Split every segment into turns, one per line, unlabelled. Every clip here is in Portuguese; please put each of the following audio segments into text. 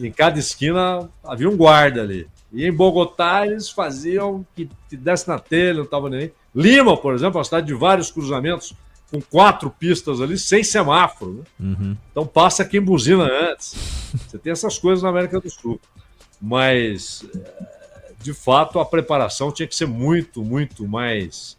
em cada esquina havia um guarda ali. E em Bogotá eles faziam que desse na telha, não estava nem aí. Lima, por exemplo, é uma cidade de vários cruzamentos, com 4 pistas ali, sem semáforo. Né?
Uhum.
Então passa quem buzina antes. Você tem essas coisas na América do Sul. Mas, de fato, a preparação tinha que ser muito, muito mais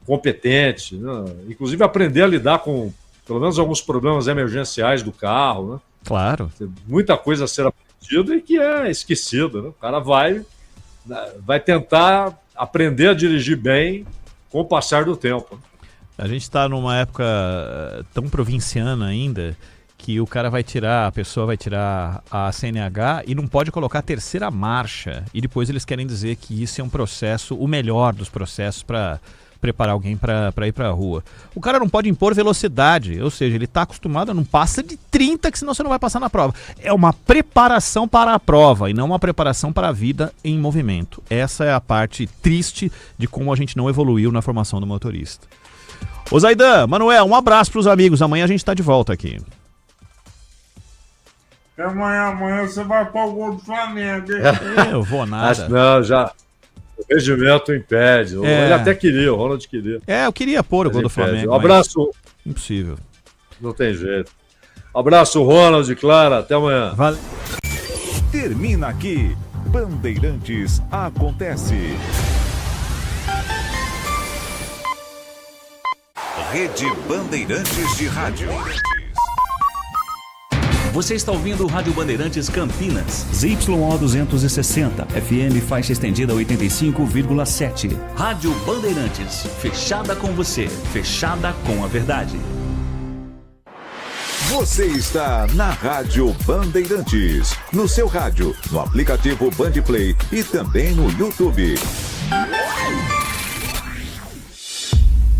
competente. Né? Inclusive aprender a lidar com, pelo menos, alguns problemas emergenciais do carro. Né?
Claro.
Tem muita coisa a ser aprendida e que é esquecida. Né? O cara vai tentar aprender a dirigir bem com o passar do tempo.
A gente está numa época tão provinciana ainda que a pessoa vai tirar a CNH e não pode colocar a terceira marcha. E depois eles querem dizer que isso é um processo, o melhor dos processos para preparar alguém para ir para a rua. O cara não pode impor velocidade, ou seja, ele está acostumado a não passa de 30, que senão você não vai passar na prova. É uma preparação para a prova e não uma preparação para a vida em movimento. Essa é a parte triste de como a gente não evoluiu na formação do motorista. Ô Zaidan, Manuel, um abraço para os amigos. Amanhã a gente está de volta aqui.
Amanhã você vai para o gol do Flamengo.
Eu vou nada.
Não, já... O regimento impede. Ele até queria, o Ronald queria.
Eu queria pôr o gol do Flamengo.
Um abraço.
Impossível.
Não tem jeito. Abraço, Ronald, Clara. Até amanhã.
Valeu.
Termina aqui. Bandeirantes Acontece. Rede Bandeirantes de Rádio.
Você está ouvindo o Rádio Bandeirantes Campinas.
ZYO 260, FM faixa estendida 85,7.
Rádio Bandeirantes, fechada com você, fechada com a verdade.
Você está na Rádio Bandeirantes. No seu rádio, no aplicativo Bandplay e também no YouTube.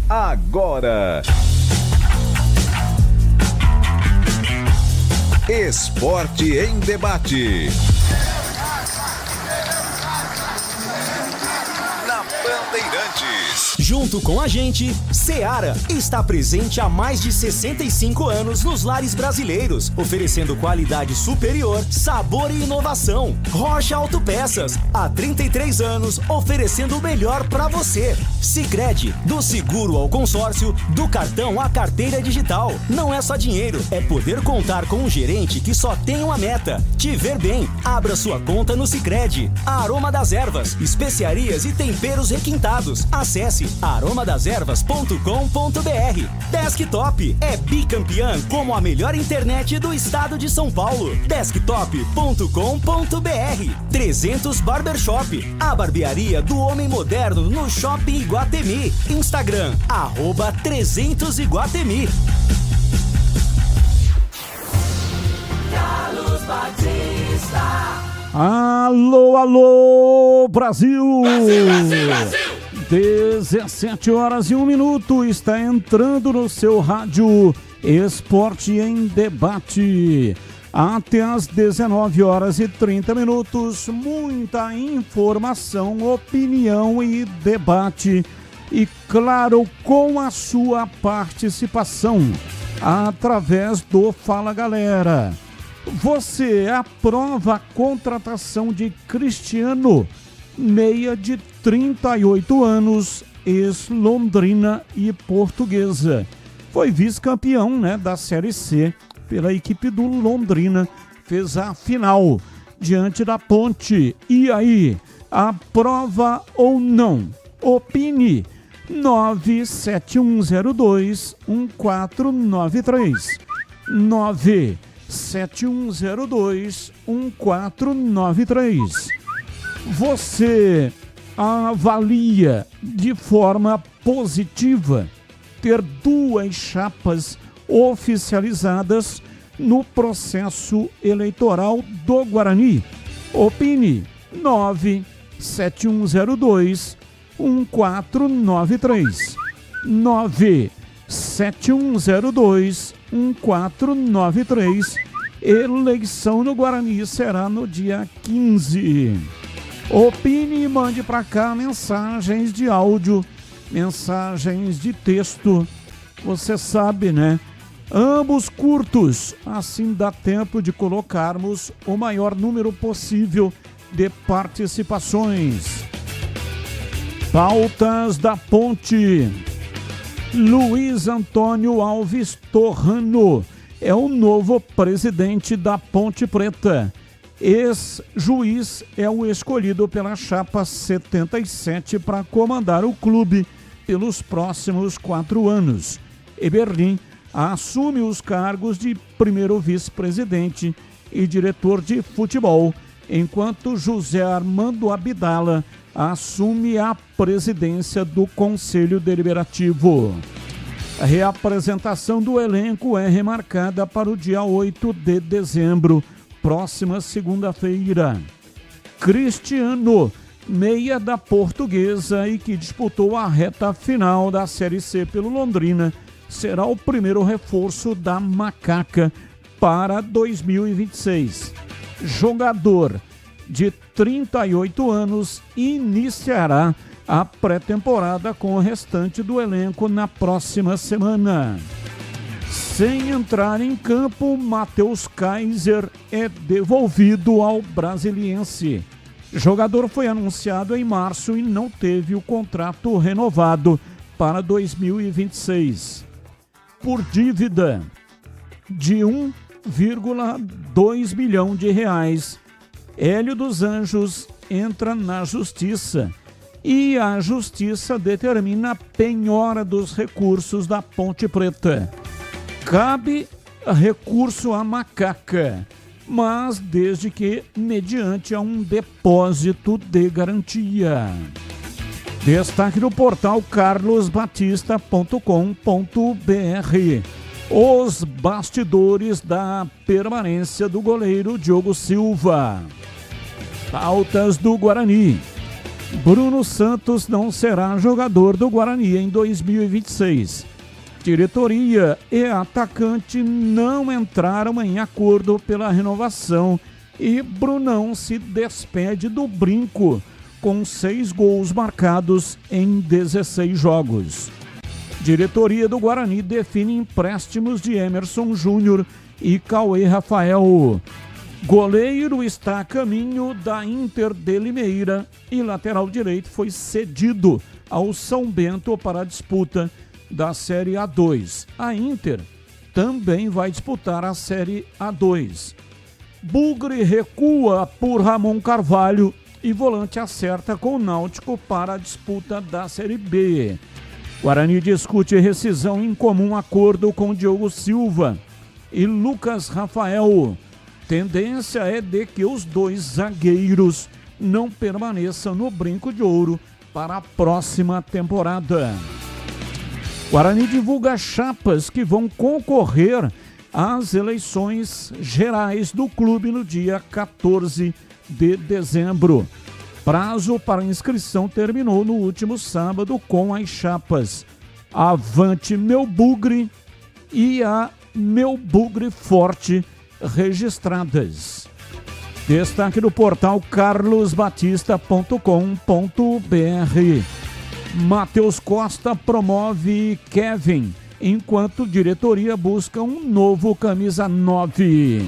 Agora... Esporte em Debate. Na Bandeirantes.
Junto com a gente, Seara está presente há mais de 65 anos nos lares brasileiros, oferecendo qualidade superior, sabor e inovação. Rocha Autopeças, há 33 anos, oferecendo o melhor para você. Sicredi, do seguro ao consórcio, do cartão à carteira digital. Não é só dinheiro, é poder contar com um gerente que só tem uma meta: te ver bem. Abra sua conta no Sicredi. Aroma das Ervas, especiarias e temperos requintados. Acesse aromadeservas.com.br. Desktop é bicampeã como a melhor internet do estado de São Paulo. Desktop.com.br. 300 Barbershop, a barbearia do homem moderno no Shopping Iguatemi. Instagram, @300Iguatemi.
Carlos Batista.
Alô, alô, Brasil!
Brasil!
17h01, está entrando no seu rádio Esporte em Debate. Até às 19h30, muita informação, opinião e debate. E claro, com a sua participação, através do Fala Galera. Você aprova a contratação de Cristiano, meia de 38 anos, ex-Londrina e Portuguesa. Foi vice-campeão, né, da Série C pela equipe do Londrina. Fez a final diante da Ponte. E aí, aprova ou não? Opine. 97102-1493. 97102-1493. Você avalia de forma positiva ter duas chapas oficializadas no processo eleitoral do Guarani? Opine. 97102-1493. 97102-1493. Eleição no Guarani será no dia 15. Opine e mande para cá mensagens de áudio, mensagens de texto. Você sabe, né, Ambos curtos, assim dá tempo de colocarmos o maior número possível de participações. Pautas da Ponte. Luiz Antônio Alves Torrano é o novo presidente da Ponte Preta. Ex-juiz é o escolhido pela chapa 77 para comandar o clube pelos próximos 4 anos. Eberlin assume os cargos de primeiro vice-presidente e diretor de futebol, enquanto José Armando Abdala assume a presidência do Conselho Deliberativo. A reapresentação do elenco é remarcada para o dia 8 de dezembro, próxima segunda-feira. Cristiano, meia da Portuguesa e que disputou a reta final da Série C pelo Londrina, será o primeiro reforço da Macaca para 2026. Jogador de 38 anos iniciará a pré-temporada com o restante do elenco na próxima semana. Sem entrar em campo, Matheus Kaiser é devolvido ao Brasiliense. O jogador foi anunciado em março e não teve o contrato renovado para 2026. Por dívida de 1,2 milhão de reais, Hélio dos Anjos entra na justiça e a justiça determina a penhora dos recursos da Ponte Preta. Cabe recurso à Macaca, mas desde que mediante a um depósito de garantia. Destaque do portal carlosbatista.com.br. Os bastidores da permanência do goleiro Diogo Silva. Pautas do Guarani. Bruno Santos não será jogador do Guarani em 2026. Diretoria e atacante não entraram em acordo pela renovação e Brunão se despede do brinco com 6 gols marcados em 16 jogos. Diretoria do Guarani define empréstimos de Emerson Júnior e Cauê Rafael. Goleiro está a caminho da Inter de Limeira e lateral direito foi cedido ao São Bento para a disputa da Série A2. A Inter também vai disputar a Série A2. Bugre recua por Ramon Carvalho e volante acerta com o Náutico para a disputa da Série B. Guarani discute rescisão em comum acordo com Diogo Silva e Lucas Rafael. Tendência é de que os 2 zagueiros não permaneçam no Brinco de Ouro para a próxima temporada. Guarani divulga chapas que vão concorrer às eleições gerais do clube no dia 14 de dezembro. Prazo para inscrição terminou no último sábado com as chapas Avante Meu Bugre e a Meu Bugre Forte registradas. Destaque do portal carlosbatista.com.br. Matheus Costa promove Kevin, enquanto diretoria busca um novo camisa 9.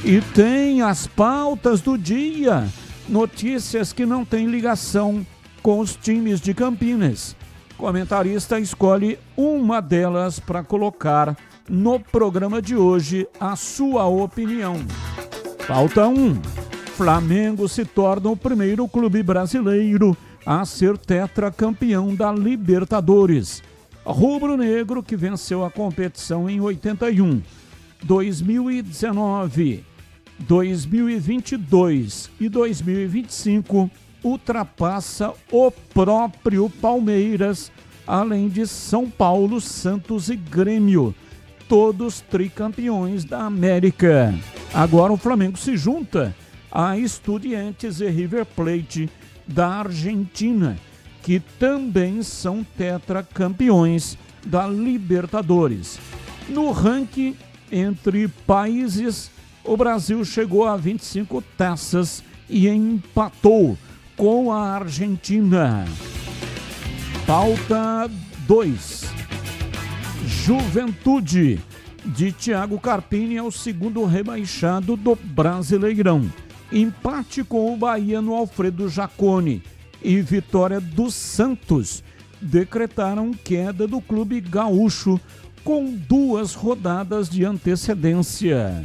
E tem as pautas do dia, notícias que não têm ligação com os times de Campinas. Comentarista escolhe uma delas para colocar no programa de hoje a sua opinião. Pauta 1. Flamengo se torna o primeiro clube brasileiro a ser tetracampeão da Libertadores. Rubro-negro, que venceu a competição em 81, 2019, 2022 e 2025, ultrapassa o próprio Palmeiras, além de São Paulo, Santos e Grêmio, todos tricampeões da América. Agora o Flamengo se junta a Estudiantes e River Plate da Argentina, que também são tetracampeões da Libertadores. No ranking entre países, o Brasil chegou a 25 taças e empatou com a Argentina. Pauta 2. Juventude. de Thiago Carpini é o segundo rebaixado do Brasileirão. Empate com o Bahia no Alfredo Jaconi e vitória do Santos decretaram queda do clube gaúcho com 2 rodadas de antecedência.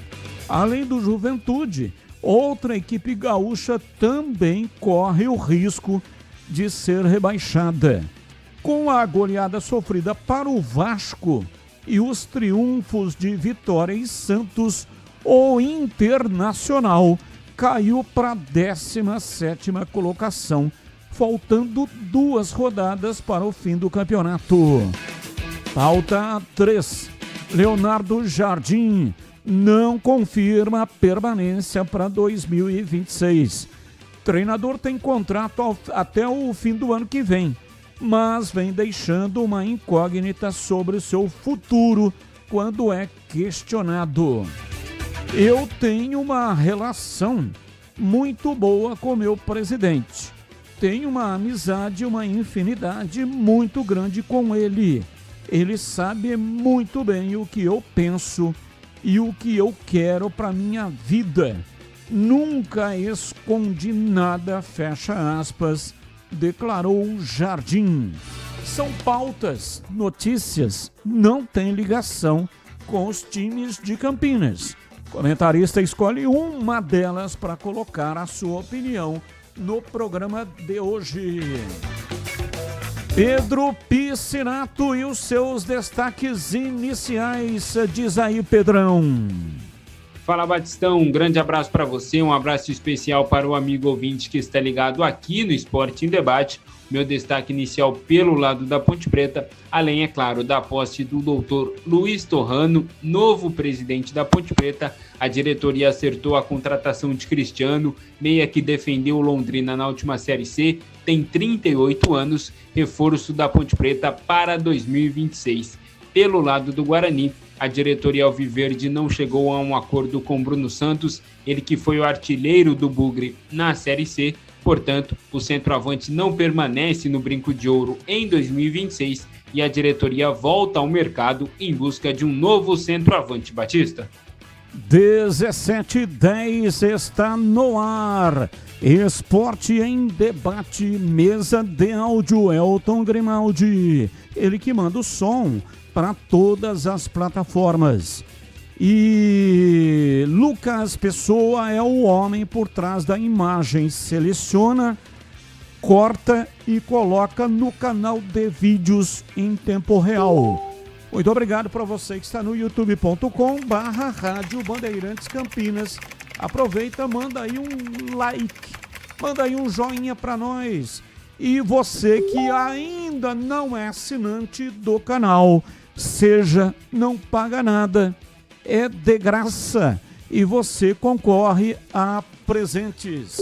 Além do Juventude, outra equipe gaúcha também corre o risco de ser rebaixada. Com a goleada sofrida para o Vasco e os triunfos de Vitória e Santos, o Internacional caiu para a 17ª colocação, faltando 2 rodadas para o fim do campeonato. Pauta 3. Leonardo Jardim não confirma a permanência para 2026. Treinador tem contrato até o fim do ano que vem, mas vem deixando uma incógnita sobre o seu futuro quando é questionado. Eu tenho uma relação muito boa com meu presidente. Tenho uma amizade, uma infinidade muito grande com ele. Ele sabe muito bem o que eu penso e o que eu quero para minha vida. Nunca escondi nada, fecha aspas, declarou Jardim. São pautas, notícias, não tem ligação com os times de Campinas. O comentarista escolhe uma delas para colocar a sua opinião no programa de hoje. Pedro Piscinato e os seus destaques iniciais, diz aí, Pedrão.
Fala, Batistão, um grande abraço para você, um abraço especial para o amigo ouvinte que está ligado aqui no Esporte em Debate. Meu destaque inicial pelo lado da Ponte Preta, além, é claro, da posse do doutor Luiz Torrano, novo presidente da Ponte Preta. A diretoria acertou a contratação de Cristiano, meia que defendeu o Londrina na última Série C, tem 38 anos, reforço da Ponte Preta para 2026. Pelo lado do Guarani, a diretoria alviverde não chegou a um acordo com Bruno Santos, ele que foi o artilheiro do Bugre na Série C. Portanto, o centroavante não permanece no Brinco de Ouro em 2026 e a diretoria volta ao mercado em busca de um novo centroavante. Batista.
17h10 está no ar. Esporte em Debate, mesa de áudio, Elton Grimaldi. Ele que manda o som para todas as plataformas. E Lucas Pessoa é o homem por trás da imagem. Seleciona, corta e coloca no canal de vídeos em tempo real. Muito obrigado para você que está no youtube.com/Rádio Bandeirantes Campinas. Aproveita, manda aí um like, manda aí um joinha para nós. E você que ainda não é assinante do canal, seja, não paga nada. É de graça e você concorre a presentes.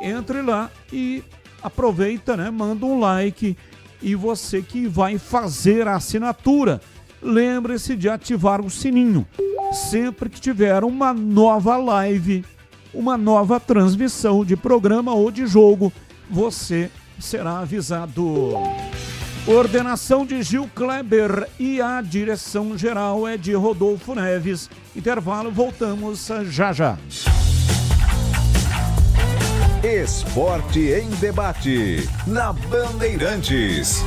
Entre lá e aproveita, né? Manda um like. E você que vai fazer a assinatura, lembre-se de ativar o sininho. Sempre que tiver uma nova live, uma nova transmissão de programa ou de jogo, você será avisado. Coordenação de Gil Kleber e a direção geral é de Rodolfo Neves. Intervalo, voltamos já já.
Esporte em Debate, na Bandeirantes.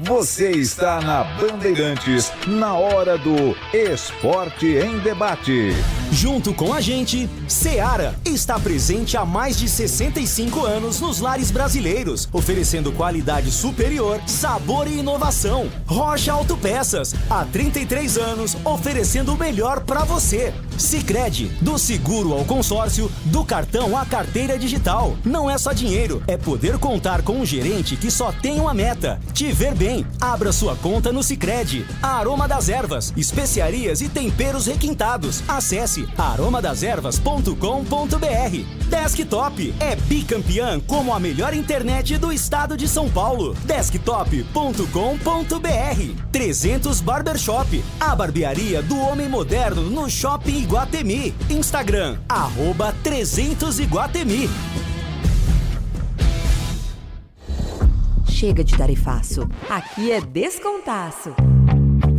Você está na Bandeirantes, na hora do Esporte em Debate.
Junto com a gente, Seara está presente há mais de 65 anos nos lares brasileiros, oferecendo qualidade superior, sabor e inovação. Rocha Autopeças, há 33 anos, oferecendo o melhor para você. Sicredi, do seguro ao consórcio, do cartão à carteira digital. Não é só dinheiro, é poder contar com um gerente que só tem uma meta: te ver bem. Abra sua conta no Sicredi. A Aroma das Ervas, especiarias e temperos requintados. Acesse aromadaservas.com.br. Desktop é bicampeã como a melhor internet do estado de São Paulo. Desktop.com.br. 300 Barbershop, a barbearia do homem moderno no Shopping Iguatemi. Instagram, @300Iguatemi.
Chega de tarifaço. Aqui é descontaço.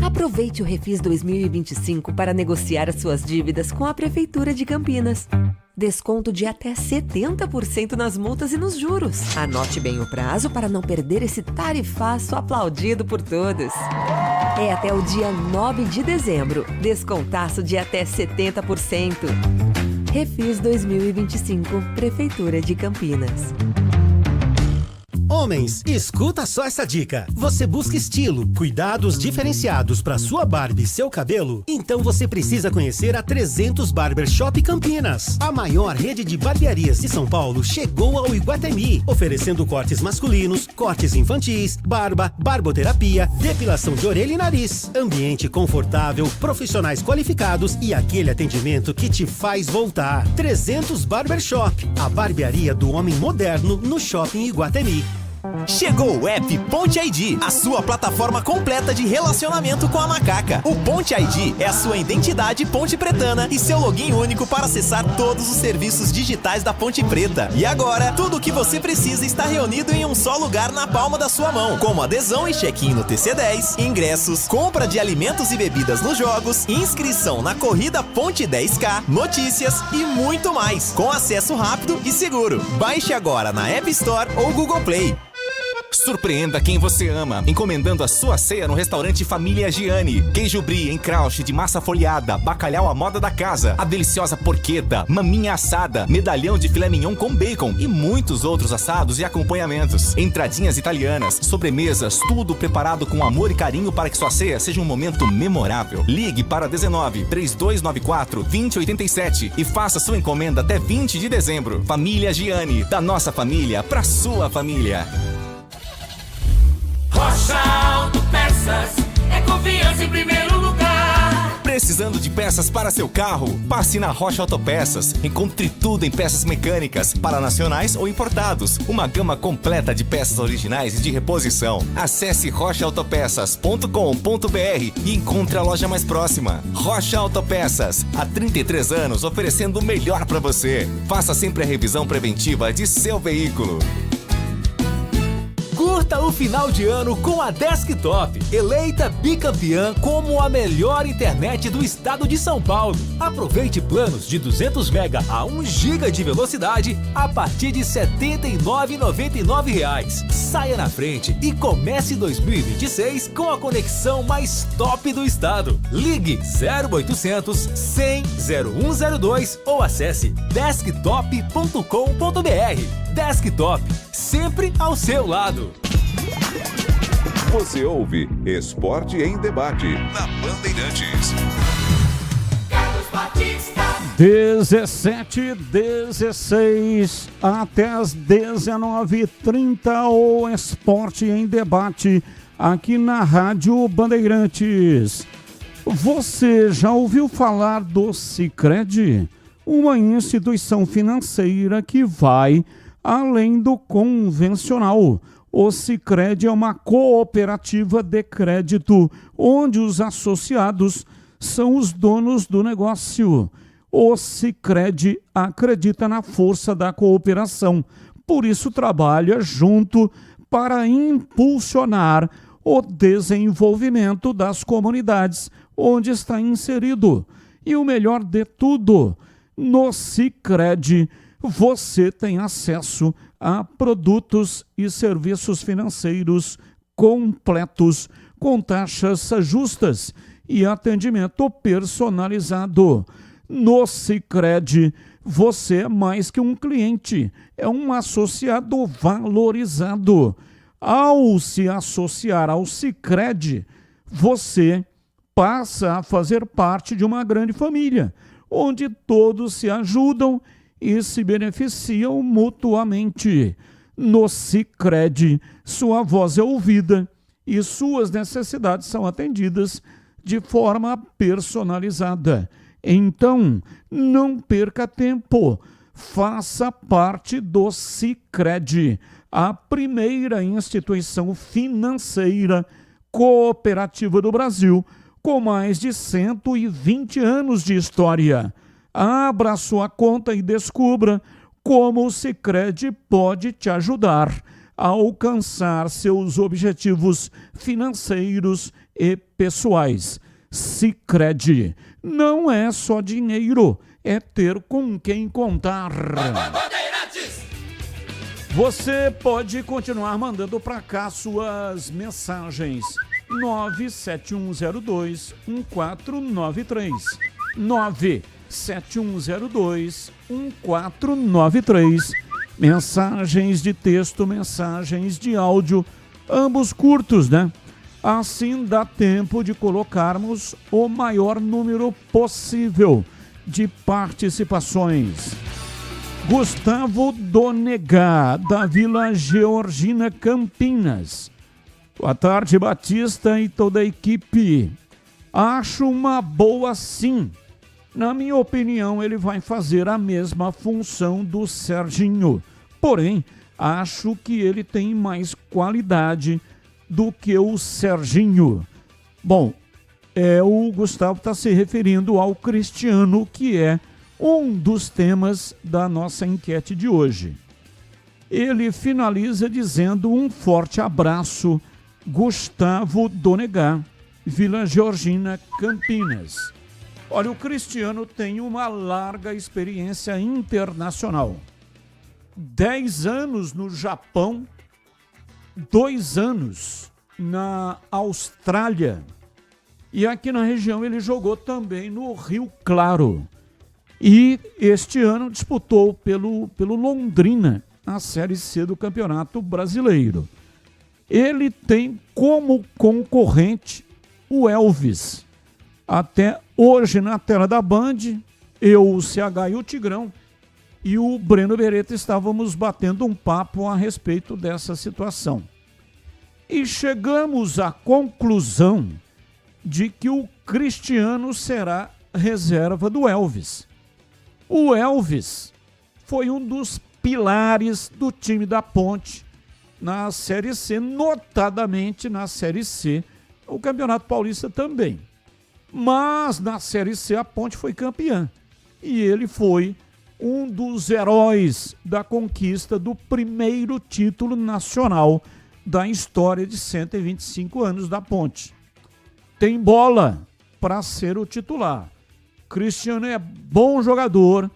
Aproveite o Refis 2025 para negociar as suas dívidas com a Prefeitura de Campinas. Desconto de até 70% nas multas e nos juros. Anote bem o prazo para não perder esse tarifaço aplaudido por todos. É até o dia 9 de dezembro. Descontaço de até 70%. Refis 2025, Prefeitura de Campinas.
Homens, escuta só essa dica. Você busca estilo, cuidados diferenciados para sua barba e seu cabelo? Então você precisa conhecer a 300 Barbershop Campinas. A maior rede de barbearias de São Paulo chegou ao Iguatemi, oferecendo cortes masculinos, cortes infantis, barba, barboterapia, depilação de orelha e nariz. Ambiente confortável, profissionais qualificados e aquele atendimento que te faz voltar. 300 Barbershop, a barbearia do homem moderno no Shopping Iguatemi.
Chegou o app Ponte ID, a sua plataforma completa de relacionamento com a macaca. O Ponte ID é a sua identidade ponte pretana e seu login único para acessar todos os serviços digitais da Ponte Preta. E agora, tudo o que você precisa está reunido em um só lugar na palma da sua mão, como adesão e check-in no TC10, ingressos, compra de alimentos e bebidas nos jogos, inscrição na corrida Ponte 10K, notícias e muito mais, com acesso rápido e seguro. Baixe agora na App Store ou Google Play.
Surpreenda quem você ama, encomendando a sua ceia no restaurante Família Gianni. Queijo brie em crouch de massa folhada, bacalhau à moda da casa, a deliciosa porqueta, maminha assada, medalhão de filé mignon com bacon e muitos outros assados e acompanhamentos. Entradinhas italianas, sobremesas, tudo preparado com amor e carinho para que sua ceia seja um momento memorável. Ligue para 19 3294 2087 e faça sua encomenda até 20 de dezembro. Família Gianni, da nossa família para sua família.
Rocha Autopeças, é confiança em primeiro lugar.
Precisando de peças para seu carro? Passe na Rocha Autopeças. Encontre tudo em peças mecânicas, para nacionais ou importados. Uma gama completa de peças originais e de reposição. Acesse rochaautopeças.com.br e encontre a loja mais próxima. Rocha Autopeças, há 33 anos oferecendo o melhor para você. Faça sempre a revisão preventiva de seu veículo.
Curta o final de ano com a Desktop, eleita bicampeã como a melhor internet do estado de São Paulo. Aproveite planos de 200 MB a 1 GB de velocidade a partir de R$ 79,99. Saia na frente e comece 2026 com a conexão mais top do estado. Ligue 0800 100 0102 ou acesse desktop.com.br. Desktop, sempre ao seu lado.
Você ouve Esporte em Debate na Bandeirantes.
17h16 até as 19h30 o Esporte em Debate aqui na Rádio Bandeirantes. Você já ouviu falar do Sicredi? Uma instituição financeira que vai além do convencional. O Sicredi é uma cooperativa de crédito, onde os associados são os donos do negócio. O Sicredi acredita na força da cooperação, por isso trabalha junto para impulsionar o desenvolvimento das comunidades onde está inserido. E o melhor de tudo, no Sicredi você tem acesso a produtos e serviços financeiros completos, com taxas justas e atendimento personalizado. No Sicredi, você é mais que um cliente, é um associado valorizado. Ao se associar ao Sicredi, você passa a fazer parte de uma grande família, onde todos se ajudam e se beneficiam mutuamente. No Sicredi, sua voz é ouvida e suas necessidades são atendidas de forma personalizada. Então, não perca tempo. Faça parte do Sicredi, a primeira instituição financeira cooperativa do Brasil, com mais de 120 anos de história. Abra sua conta e descubra como o Sicredi pode te ajudar alcançar seus objetivos financeiros e pessoais. Sicredi não é só dinheiro, é ter com quem contar. Você pode continuar mandando para cá suas mensagens. 97102-1493. 97102-1493. Mensagens de texto, mensagens de áudio, ambos curtos, né? Assim dá tempo de colocarmos o maior número possível de participações. Gustavo Donegá, da Vila Georgina, Campinas. Boa tarde, Batista e toda a equipe. Acho uma boa sim. Na minha opinião, ele vai fazer a mesma função do Serginho. Porém, acho que ele tem mais qualidade do que o Serginho. Bom, o Gustavo está se referindo ao Cristiano, que é um dos temas da nossa enquete de hoje. Ele finaliza dizendo um forte abraço, Gustavo Donegá, Vila Georgina, Campinas. Olha, o Cristiano tem uma larga experiência internacional. 10 anos no Japão, 2 anos na Austrália e aqui na região ele jogou também no Rio Claro. E este ano disputou pelo Londrina a Série C do Campeonato Brasileiro. Ele tem como concorrente o Elvis. Até hoje na tela da Band, eu, o CH e o Tigrão e o Breno Beretta estávamos batendo um papo a respeito dessa situação. E chegamos à conclusão de que o Cristiano será reserva do Elvis. O Elvis foi um dos pilares do time da Ponte na Série C, notadamente na Série C, o Campeonato Paulista também. Mas na Série C a Ponte foi campeã e ele foi um dos heróis da conquista do primeiro título nacional da história de 125 anos da Ponte. Tem bola para ser o titular. Cristiano é bom jogador,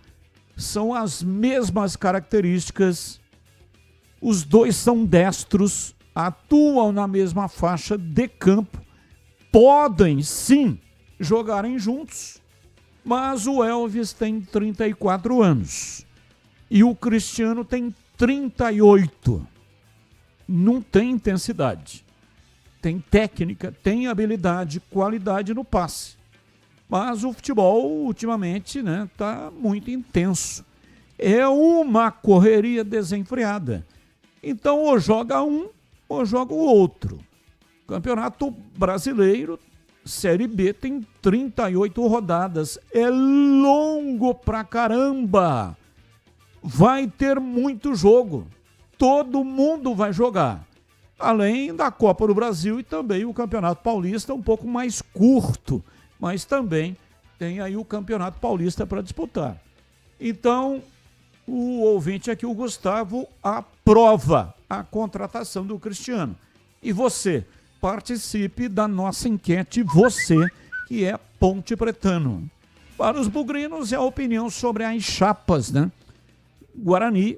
são as mesmas características, os dois são destros, atuam na mesma faixa de campo, podem sim jogarem juntos, mas o Elvis tem 34 anos e o Cristiano tem 38. Não tem intensidade, tem técnica, tem habilidade, qualidade no passe. Mas o futebol, ultimamente, né, tá muito intenso. É uma correria desenfreada. Então, ou joga um, ou joga o outro. Campeonato Brasileiro, Série B, tem 38 rodadas. É longo pra caramba. Vai ter muito jogo. Todo mundo vai jogar. Além da Copa do Brasil e também o Campeonato Paulista, um pouco mais curto. Mas também tem aí o Campeonato Paulista para disputar. Então, o ouvinte aqui, o Gustavo, aprova a contratação do Cristiano. E você, participe da nossa enquete, você que é Ponte Pretano. Para os bugrinos, é a opinião sobre as chapas, né? Guarani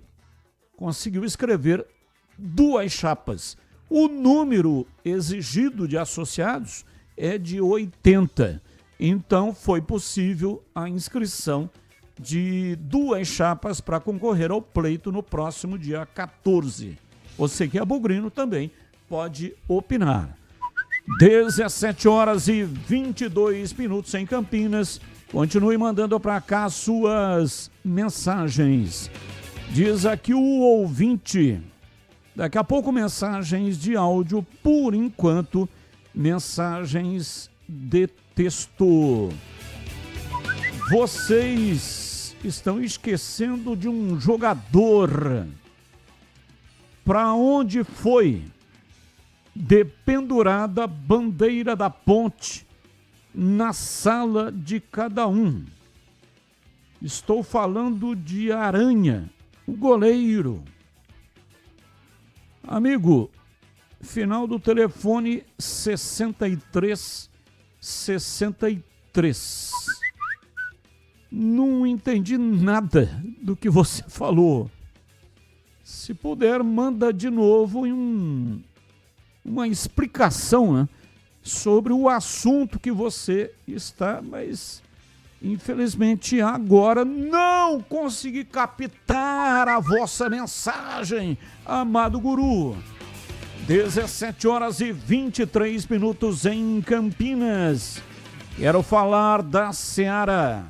conseguiu escrever 2 chapas. O número exigido de associados é de 80. Então, foi possível a inscrição de 2 chapas para concorrer ao pleito no próximo dia 14. Você que é bugrino também pode opinar. 17h22 em Campinas. Continue mandando para cá suas mensagens. Diz aqui o ouvinte. Daqui a pouco mensagens de áudio, por enquanto, mensagens de texto. Vocês estão esquecendo de um jogador. Para onde foi dependurada a bandeira da Ponte na sala de cada um? Estou falando de Aranha, o goleiro. Amigo, final do telefone 6363. Não entendi nada do que você falou. Se puder, manda de novo uma explicação, né, sobre o assunto que você está, mas infelizmente agora não consegui captar a vossa mensagem, amado guru. 17h23 em Campinas. Quero falar da Seara.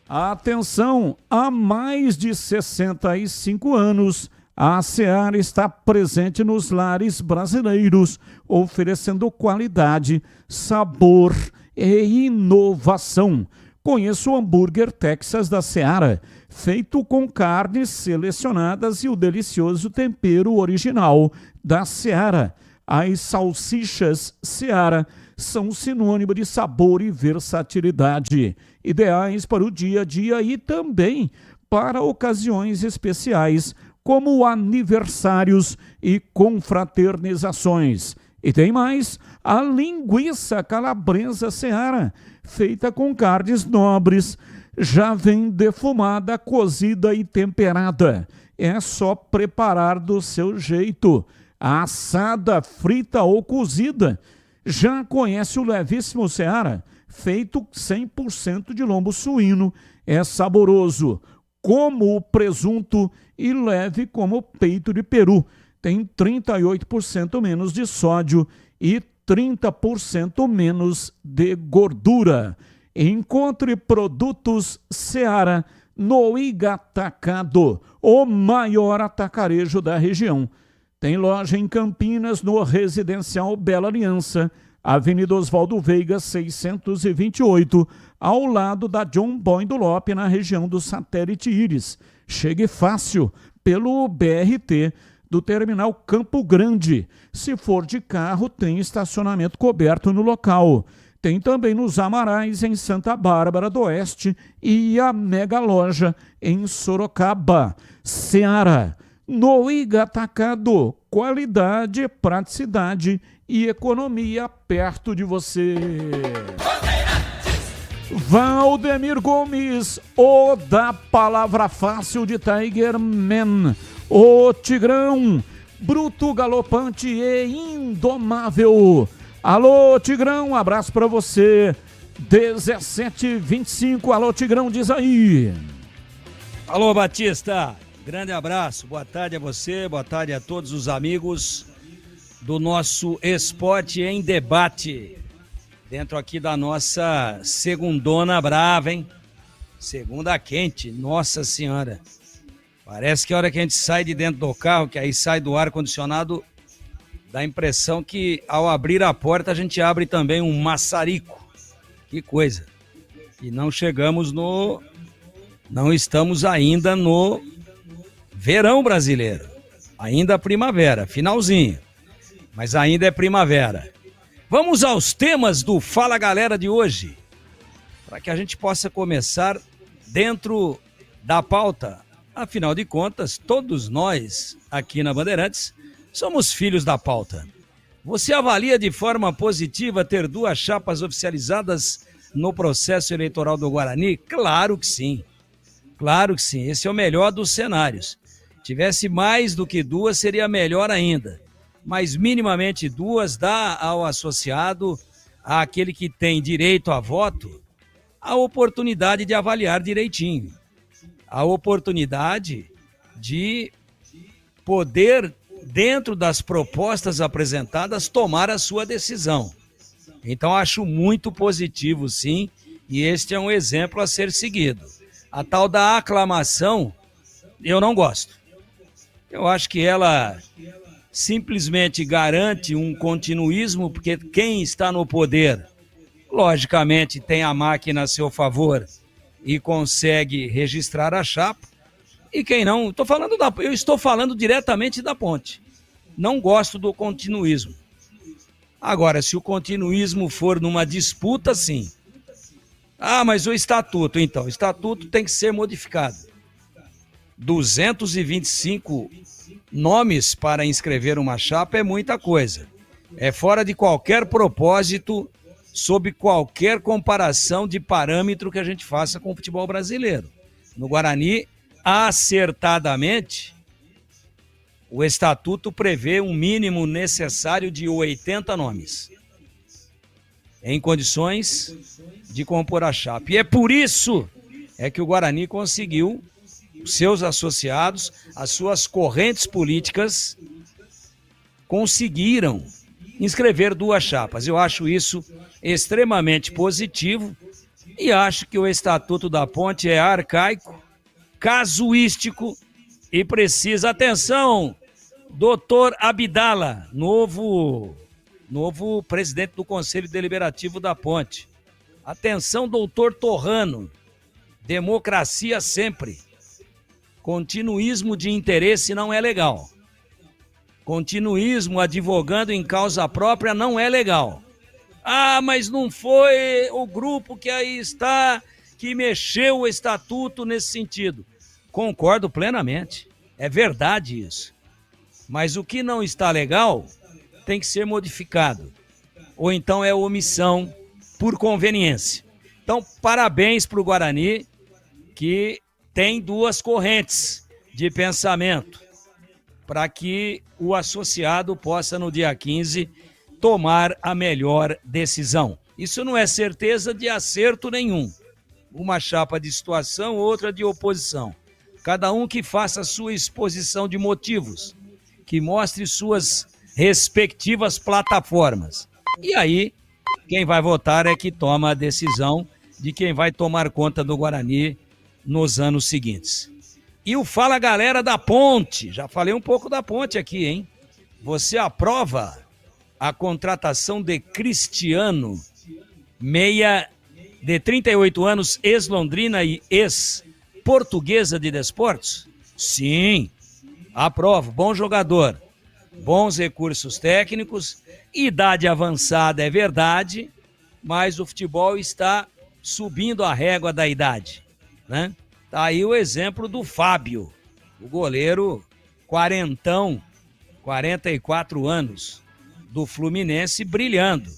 Atenção, há mais de 65 anos, a Seara está presente nos lares brasileiros, oferecendo qualidade, sabor e inovação. Conheça o hambúrguer Texas da Seara, feito com carnes selecionadas e o delicioso tempero original da Seara. As salsichas Seara são sinônimo de sabor e versatilidade, ideais para o dia a dia e também para ocasiões especiais, como aniversários e confraternizações. E tem mais, a linguiça calabresa Seara, feita com carnes nobres, já vem defumada, cozida e temperada. É só preparar do seu jeito, assada, frita ou cozida. Já conhece o levíssimo Seara, feito 100% de lombo suíno. É saboroso como o presunto e leve como o peito de peru. Tem 38% menos de sódio e 30% menos de gordura. Encontre produtos Seara no Igatacado, o maior atacarejo da região. Tem loja em Campinas, no Residencial Bela Aliança, Avenida Oswaldo Veiga, 628, ao lado da John Boy do Lope, na região do Satélite Íris. Chegue fácil pelo BRT do Terminal Campo Grande. Se for de carro, tem estacionamento coberto no local. Tem também nos Amarais, em Santa Bárbara do Oeste, e a mega loja em Sorocaba. Seara, no Igatacado, qualidade, praticidade e economia perto de você. Valdemir Gomes, o da palavra fácil de Tiger Man, o Tigrão, bruto, galopante e indomável. Alô, Tigrão, um abraço pra você. 17h25, alô, Tigrão, diz aí.
Alô, Batista, grande abraço, boa tarde a você, boa tarde a todos os amigos do nosso Esporte em Debate, dentro aqui da nossa segundona brava, hein? Segunda quente, nossa senhora. Parece que a hora que a gente sai de dentro do carro, que aí sai do ar-condicionado, dá a impressão que ao abrir a porta a gente abre também um maçarico. Que coisa. E não estamos ainda no verão brasileiro. Ainda primavera, finalzinho. Mas ainda é primavera. Vamos aos temas do Fala Galera de hoje, para que a gente possa começar dentro da pauta. Afinal de contas, todos nós aqui na Bandeirantes somos filhos da pauta. Você avalia de forma positiva ter duas chapas oficializadas no processo eleitoral do Guarani? Claro que sim. Claro que sim. Esse é o melhor dos cenários. Tivesse mais do que duas, seria melhor ainda. Mas minimamente duas dá ao associado, àquele que tem direito a voto, a oportunidade de avaliar direitinho. A oportunidade de poder, dentro das propostas apresentadas, tomar a sua decisão. Então, acho muito positivo, sim, e este é um exemplo a ser seguido. A tal da aclamação, eu não gosto. Eu acho que ela simplesmente garante um continuismo, porque quem está no poder, logicamente, tem a máquina a seu favor e consegue registrar a chapa, e quem não, eu estou falando diretamente da ponte. Não gosto do continuismo. Agora, se o continuismo for numa disputa, sim. Ah, mas o estatuto, então, o estatuto tem que ser modificado. 225 nomes para inscrever uma chapa é muita coisa. É fora de qualquer propósito, sob qualquer comparação de parâmetro que a gente faça com o futebol brasileiro. No Guarani, acertadamente, o estatuto prevê um mínimo necessário de 80 nomes em condições de compor a chapa. E é por isso que o Guarani conseguiu, os seus associados, as suas correntes políticas, conseguiram inscrever 2 chapas. Eu acho isso extremamente positivo e acho que o Estatuto da Ponte é arcaico, casuístico e precisa... Atenção, doutor Abdala, novo presidente do Conselho Deliberativo da Ponte. Atenção, doutor Torrano, democracia sempre. Continuismo de interesse não é legal. Continuismo advogando em causa própria não é legal. Ah, mas não foi o grupo que aí está que mexeu o estatuto nesse sentido. Concordo plenamente. É verdade isso. Mas o que não está legal tem que ser modificado. Ou então é omissão por conveniência. Então, parabéns para o Guarani, que tem 2 correntes de pensamento para que o associado possa, no dia 15, tomar a melhor decisão. Isso não é certeza de acerto nenhum. Uma chapa de situação, outra de oposição. Cada um que faça a sua exposição de motivos, que mostre suas respectivas plataformas. E aí, quem vai votar é que toma a decisão de quem vai tomar conta do Guarani nos anos seguintes. E o Fala Galera da Ponte, já falei um pouco da Ponte aqui, hein? Você aprova a contratação de Cristiano, meia de 38 anos, ex-Londrina e ex-Portuguesa de Desportos? Sim, aprovo, bom jogador, bons recursos técnicos, idade avançada é verdade, mas o futebol está subindo a régua da idade, né? Tá aí o exemplo do Fábio, o goleiro quarentão, 44 anos, do Fluminense, brilhando.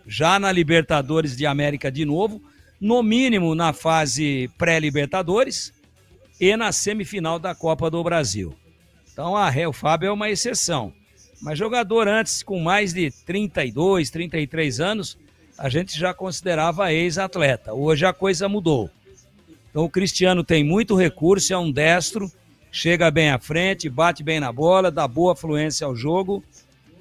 Já na Libertadores de América de novo, no mínimo na fase pré-Libertadores e na semifinal da Copa do Brasil. Então o Fábio é uma exceção. Mas jogador antes, com mais de 32, 33 anos, a gente já considerava ex-atleta. Hoje a coisa mudou. Então o Cristiano tem muito recurso, é um destro, chega bem à frente, bate bem na bola, dá boa fluência ao jogo.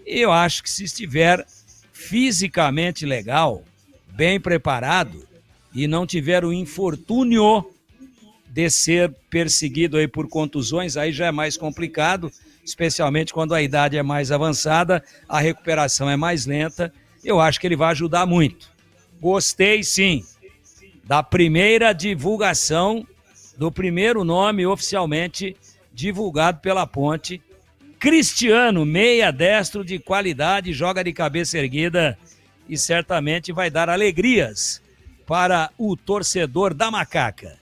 E eu acho que se estiver fisicamente legal, bem preparado e não tiver o infortúnio de ser perseguido aí por contusões, aí já é mais complicado, especialmente quando a idade é mais avançada, a recuperação é mais lenta. Eu acho que ele vai ajudar muito. Gostei, sim, da primeira divulgação, do primeiro nome oficialmente divulgado pela Ponte. Cristiano, meia destro de qualidade, joga de cabeça erguida e certamente vai dar alegrias para o torcedor da Macaca.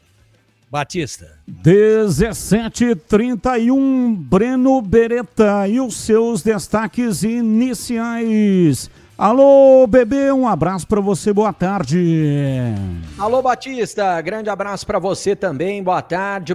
Batista.
17h31, Breno Beretta e os seus destaques iniciais. Alô, bebê, um abraço para você, boa tarde.
Alô, Batista, grande abraço para você também, boa tarde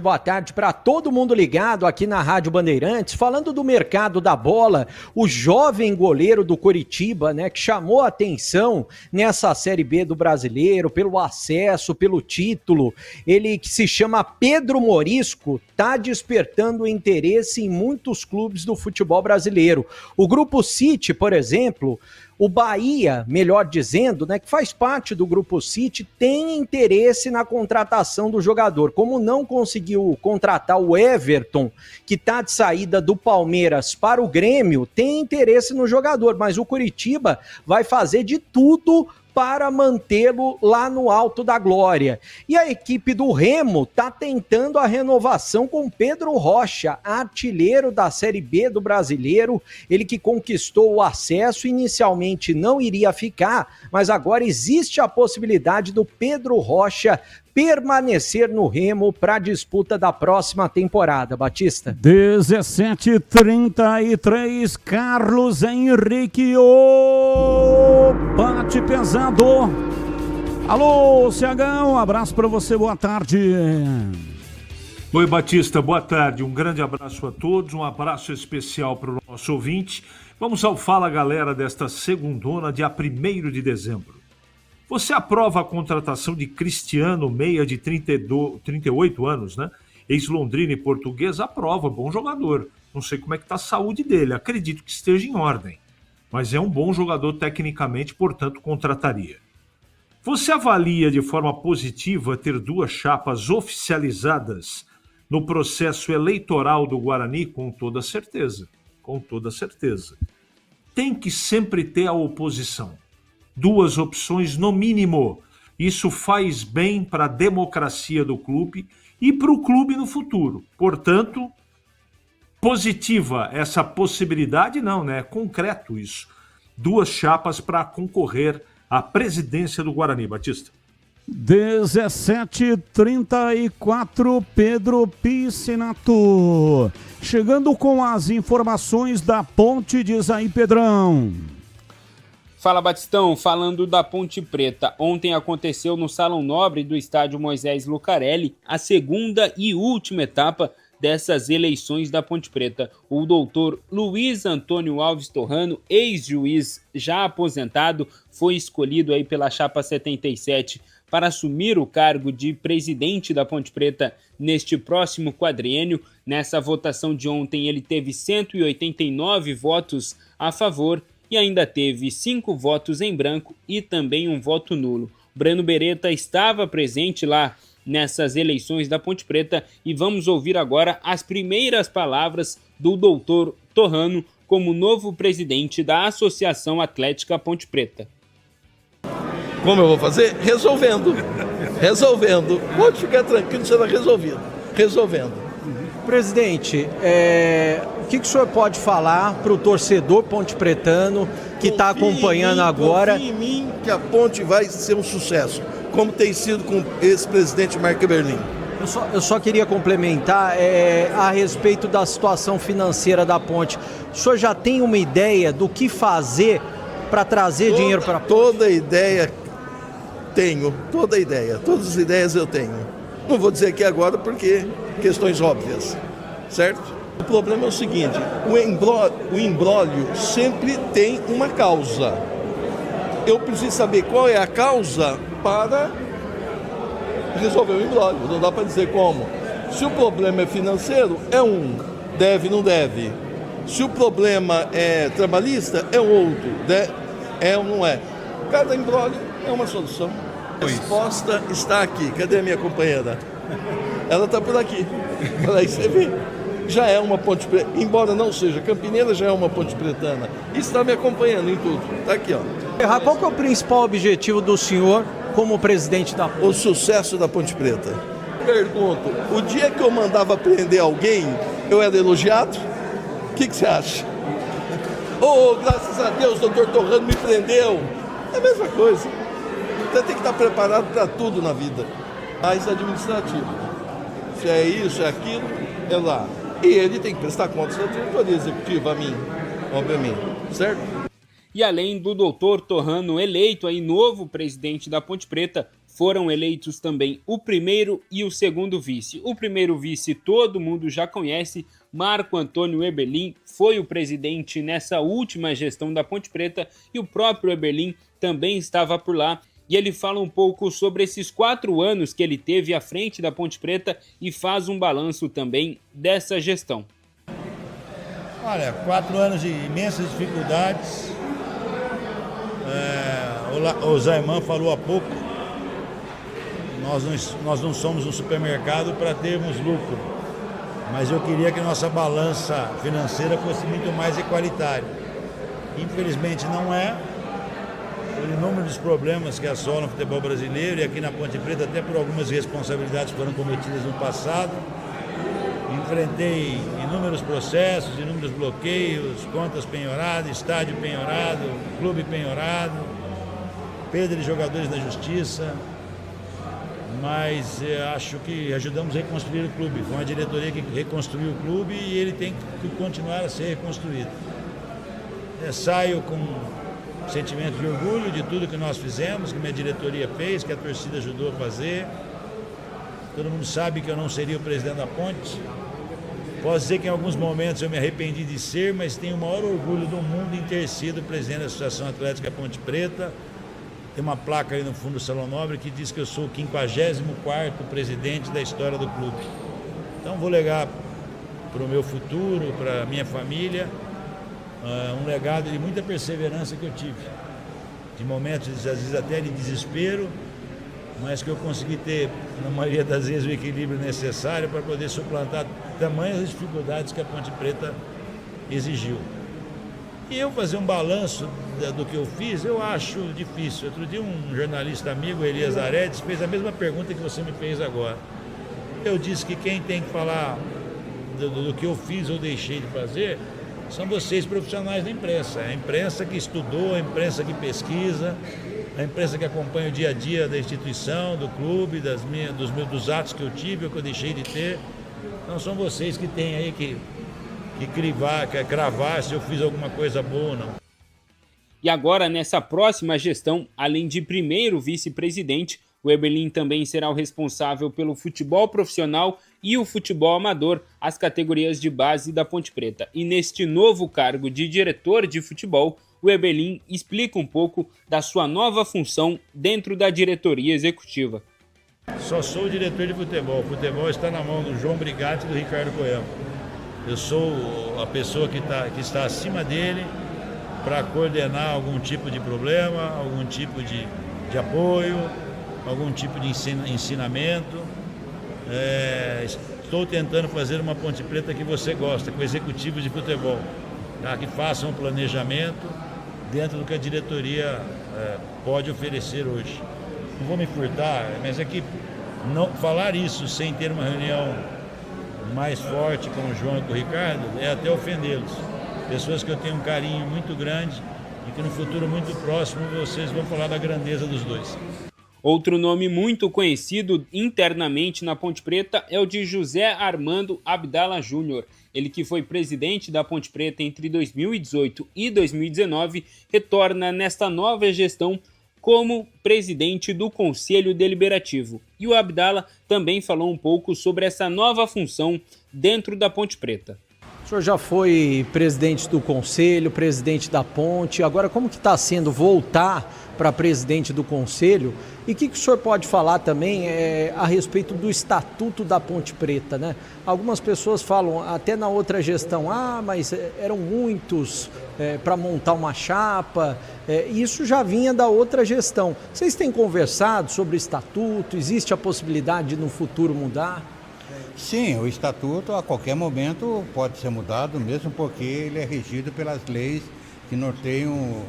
para todo mundo ligado aqui na Rádio Bandeirantes. Falando do mercado da bola, o jovem goleiro do Coritiba, né, que chamou a atenção nessa Série B do Brasileiro, pelo acesso, pelo título, ele que se chama Pedro Morisco, tá despertando interesse em muitos clubes do futebol brasileiro. O Grupo City, por exemplo, o Bahia, melhor dizendo, né, que faz parte do Grupo City, tem interesse na contratação do jogador. Como não conseguiu contratar o Everton, que está de saída do Palmeiras para o Grêmio, tem interesse no jogador, mas o Coritiba vai fazer de tudo para mantê-lo lá no alto da glória. E a equipe do Remo está tentando a renovação com Pedro Rocha, artilheiro da Série B do Brasileiro, ele que conquistou o acesso, inicialmente não iria ficar, mas agora existe a possibilidade do Pedro Rocha permanecer no Remo para a disputa da próxima temporada, Batista.
17h33, Carlos Henrique, o bate pesado. Alô, Ciagão, um abraço para você, boa tarde.
Oi, Batista, boa tarde, um grande abraço a todos, um abraço especial para o nosso ouvinte. Vamos ao Fala Galera desta segundona, dia 1º de dezembro. Você aprova a contratação de Cristiano, meia de 38 anos, né? Ex-Londrina e português, aprova, bom jogador. Não sei como é que está a saúde dele, acredito que esteja em ordem. Mas é um bom jogador tecnicamente, portanto, contrataria. Você avalia de forma positiva ter 2 chapas oficializadas no processo eleitoral do Guarani? Com toda certeza, com toda certeza. Tem que sempre ter a oposição. 2 opções no mínimo. Isso faz bem para a democracia do clube e para o clube no futuro. Portanto, positiva essa possibilidade? Não, né? É concreto isso. 2 chapas para concorrer à presidência do Guarani, Batista.
17h34, Pedro Piscinato. Chegando com as informações da Ponte, diz aí, Pedrão.
Fala, Batistão, falando da Ponte Preta. Ontem aconteceu no Salão Nobre do estádio Moisés Lucarelli a segunda e última etapa dessas eleições da Ponte Preta. O doutor Luiz Antônio Alves Torrano, ex-juiz já aposentado, foi escolhido aí pela Chapa 77 para assumir o cargo de presidente da Ponte Preta neste próximo quadriênio. Nessa votação de ontem ele teve 189 votos a favor e ainda teve 5 votos em branco e também um voto nulo. Breno Beretta estava presente lá nessas eleições da Ponte Preta e vamos ouvir agora as primeiras palavras do doutor Torrano como novo presidente da Associação Atlética Ponte Preta.
Como eu vou fazer? Resolvendo. Pode ficar tranquilo, será resolvido. Resolvendo.
Presidente, o que o senhor pode falar para o torcedor pontepretano que está acompanhando agora?
Confie em mim que a Ponte vai ser um sucesso, como tem sido com esse presidente Marco Eberlin.
Eu só queria complementar a respeito da situação financeira da Ponte. O senhor já tem uma ideia do que fazer para trazer dinheiro para a Ponte?
Toda ideia tenho, todas as ideias eu tenho. Não vou dizer aqui agora porque questões óbvias, certo? O problema é o seguinte, o imbróglio sempre tem uma causa. Eu preciso saber qual é a causa para resolver o imbróglio, não dá para dizer como. Se o problema é financeiro, é um, deve, não deve. Se o problema é trabalhista, é outro, é ou não é. Cada imbróglio é uma solução. A resposta está aqui. Cadê a minha companheira? Ela está por aqui. Olha aí, você vê. Já é uma ponte preta, embora não seja campineira, já é uma ponte pretana. E está me acompanhando em tudo. Está aqui, ó.
Qual que é o principal objetivo do senhor como presidente da Ponte?
O sucesso da Ponte Preta. Pergunto, o dia que eu mandava prender alguém, eu era elogiado? O que você acha? Oh, graças a Deus, o doutor Torrano me prendeu. É a mesma coisa. Você tem que estar preparado para tudo na vida. Mais administrativo. Se é isso, é aquilo, é lá. E ele tem que prestar contas da diretoria executiva, a mim, obviamente, certo?
E além do doutor Torrano eleito aí novo presidente da Ponte Preta, foram eleitos também o primeiro e o segundo vice. O primeiro vice todo mundo já conhece, Marco Antônio Eberlin, foi o presidente nessa última gestão da Ponte Preta e o próprio Eberlin também estava por lá. E ele fala um pouco sobre esses 4 anos que ele teve à frente da Ponte Preta e faz um balanço também dessa gestão.
Olha, 4 anos de imensas dificuldades. O Zaiman falou há pouco, nós não somos um supermercado para termos lucro, mas eu queria que nossa balança financeira fosse muito mais igualitária. Infelizmente não é. por inúmeros problemas que assolam o futebol brasileiro e aqui na Ponte Preta, até por algumas responsabilidades que foram cometidas no passado. Enfrentei inúmeros processos, inúmeros bloqueios, contas penhoradas, estádio penhorado, clube penhorado, perda de jogadores na justiça, mas acho que ajudamos a reconstruir o clube. Foi uma diretoria que reconstruiu o clube e ele tem que continuar a ser reconstruído. Saio com sentimento de orgulho de tudo que nós fizemos, que minha diretoria fez, que a torcida ajudou a fazer. Todo mundo sabe que eu não seria o presidente da Ponte. Posso dizer que em alguns momentos eu me arrependi de ser, mas tenho o maior orgulho do mundo em ter sido presidente da Associação Atlética Ponte Preta. Tem uma placa aí no fundo do Salão Nobre que diz que eu sou o 54º presidente da história do clube. Então vou legar para o meu futuro, para a minha família, um legado de muita perseverança que eu tive. De momentos, às vezes até de desespero, mas que eu consegui ter, na maioria das vezes, o equilíbrio necessário para poder suplantar tamanhas dificuldades que a Ponte Preta exigiu. E eu fazer um balanço do que eu fiz, eu acho difícil. Outro dia um jornalista amigo, Elias Aredes, fez a mesma pergunta que você me fez agora. Eu disse que quem tem que falar do que eu fiz ou deixei de fazer são vocês profissionais da imprensa. A imprensa que estudou, a imprensa que pesquisa, a imprensa que acompanha o dia a dia da instituição, do clube, dos atos que eu tive ou que eu deixei de ter. Então são vocês que têm aí que cravar se eu fiz alguma coisa boa ou não.
E agora, nessa próxima gestão, além de primeiro vice-presidente, o Eberlin também será o responsável pelo futebol profissional e o futebol amador, as categorias de base da Ponte Preta. E neste novo cargo de diretor de futebol, o Eberlin explica um pouco da sua nova função dentro da diretoria executiva.
Só sou o diretor de futebol. O futebol está na mão do João Brigatti e do Ricardo Coelho. Eu sou a pessoa que está acima dele para coordenar algum tipo de problema, algum tipo de apoio, algum tipo de ensinamento. Estou tentando fazer uma Ponte Preta que você gosta, com executivos de futebol, tá? Que façam um planejamento dentro do que a diretoria pode oferecer hoje. Não vou me furtar, mas é que falar isso sem ter uma reunião mais forte com o João e com o Ricardo é até ofendê-los. Pessoas que eu tenho um carinho muito grande e que no futuro muito próximo vocês vão falar da grandeza dos dois.
Outro nome muito conhecido internamente na Ponte Preta é o de José Armando Abdala Júnior. Ele que foi presidente da Ponte Preta entre 2018 e 2019, retorna nesta nova gestão como presidente do Conselho Deliberativo. E o Abdala também falou um pouco sobre essa nova função dentro da Ponte Preta.
O senhor já foi presidente do Conselho, presidente da Ponte, agora como que está sendo voltar para presidente do Conselho? E o que o senhor pode falar também a respeito do Estatuto da Ponte Preta, né? Algumas pessoas falam, até na outra gestão, mas eram muitos para montar uma chapa, isso já vinha da outra gestão. Vocês têm conversado sobre o Estatuto? Existe a possibilidade de no futuro mudar?
Sim, o Estatuto a qualquer momento pode ser mudado, mesmo porque ele é regido pelas leis que norteiam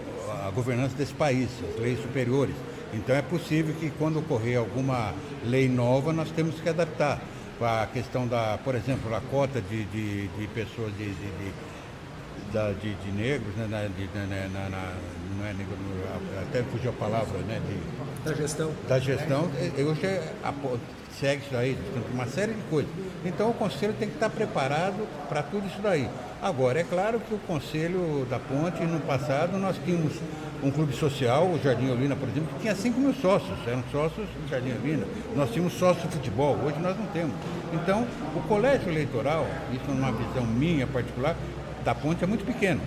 a governança desse país, as leis superiores. Então é possível que quando ocorrer alguma lei nova, nós temos que adaptar. A questão por exemplo, a cota de pessoas de negros, né, não é negro, até fugiu a palavra, né?
Da gestão.
Da gestão, hoje segue isso aí, uma série de coisas. Então o Conselho tem que estar preparado para tudo isso daí. Agora, é claro que o Conselho da Ponte, no passado, nós tínhamos um clube social, o Jardim Olinda, por exemplo, que tinha 5 mil sócios, eram sócios do Jardim Olinda. Nós tínhamos sócio de futebol, hoje nós não temos. Então, o colégio eleitoral, isso numa visão minha particular, da Ponte é muito pequeno.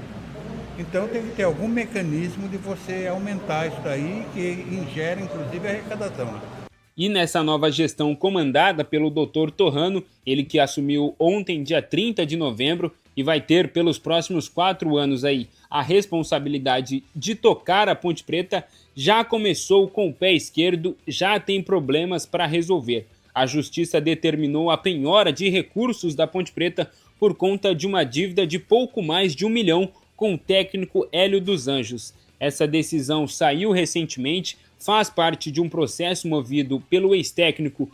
Então tem que ter algum mecanismo de você aumentar isso daí, que ingere inclusive a arrecadação. Né?
E nessa nova gestão comandada pelo Dr. Torrano, ele que assumiu ontem, dia 30 de novembro, e vai ter pelos próximos 4 anos aí a responsabilidade de tocar a Ponte Preta, já começou com o pé esquerdo, já tem problemas para resolver. A Justiça determinou a penhora de recursos da Ponte Preta por conta de uma dívida de pouco mais de 1 milhão com o técnico Hélio dos Anjos. Essa decisão saiu recentemente, faz parte de um processo movido pelo ex-técnico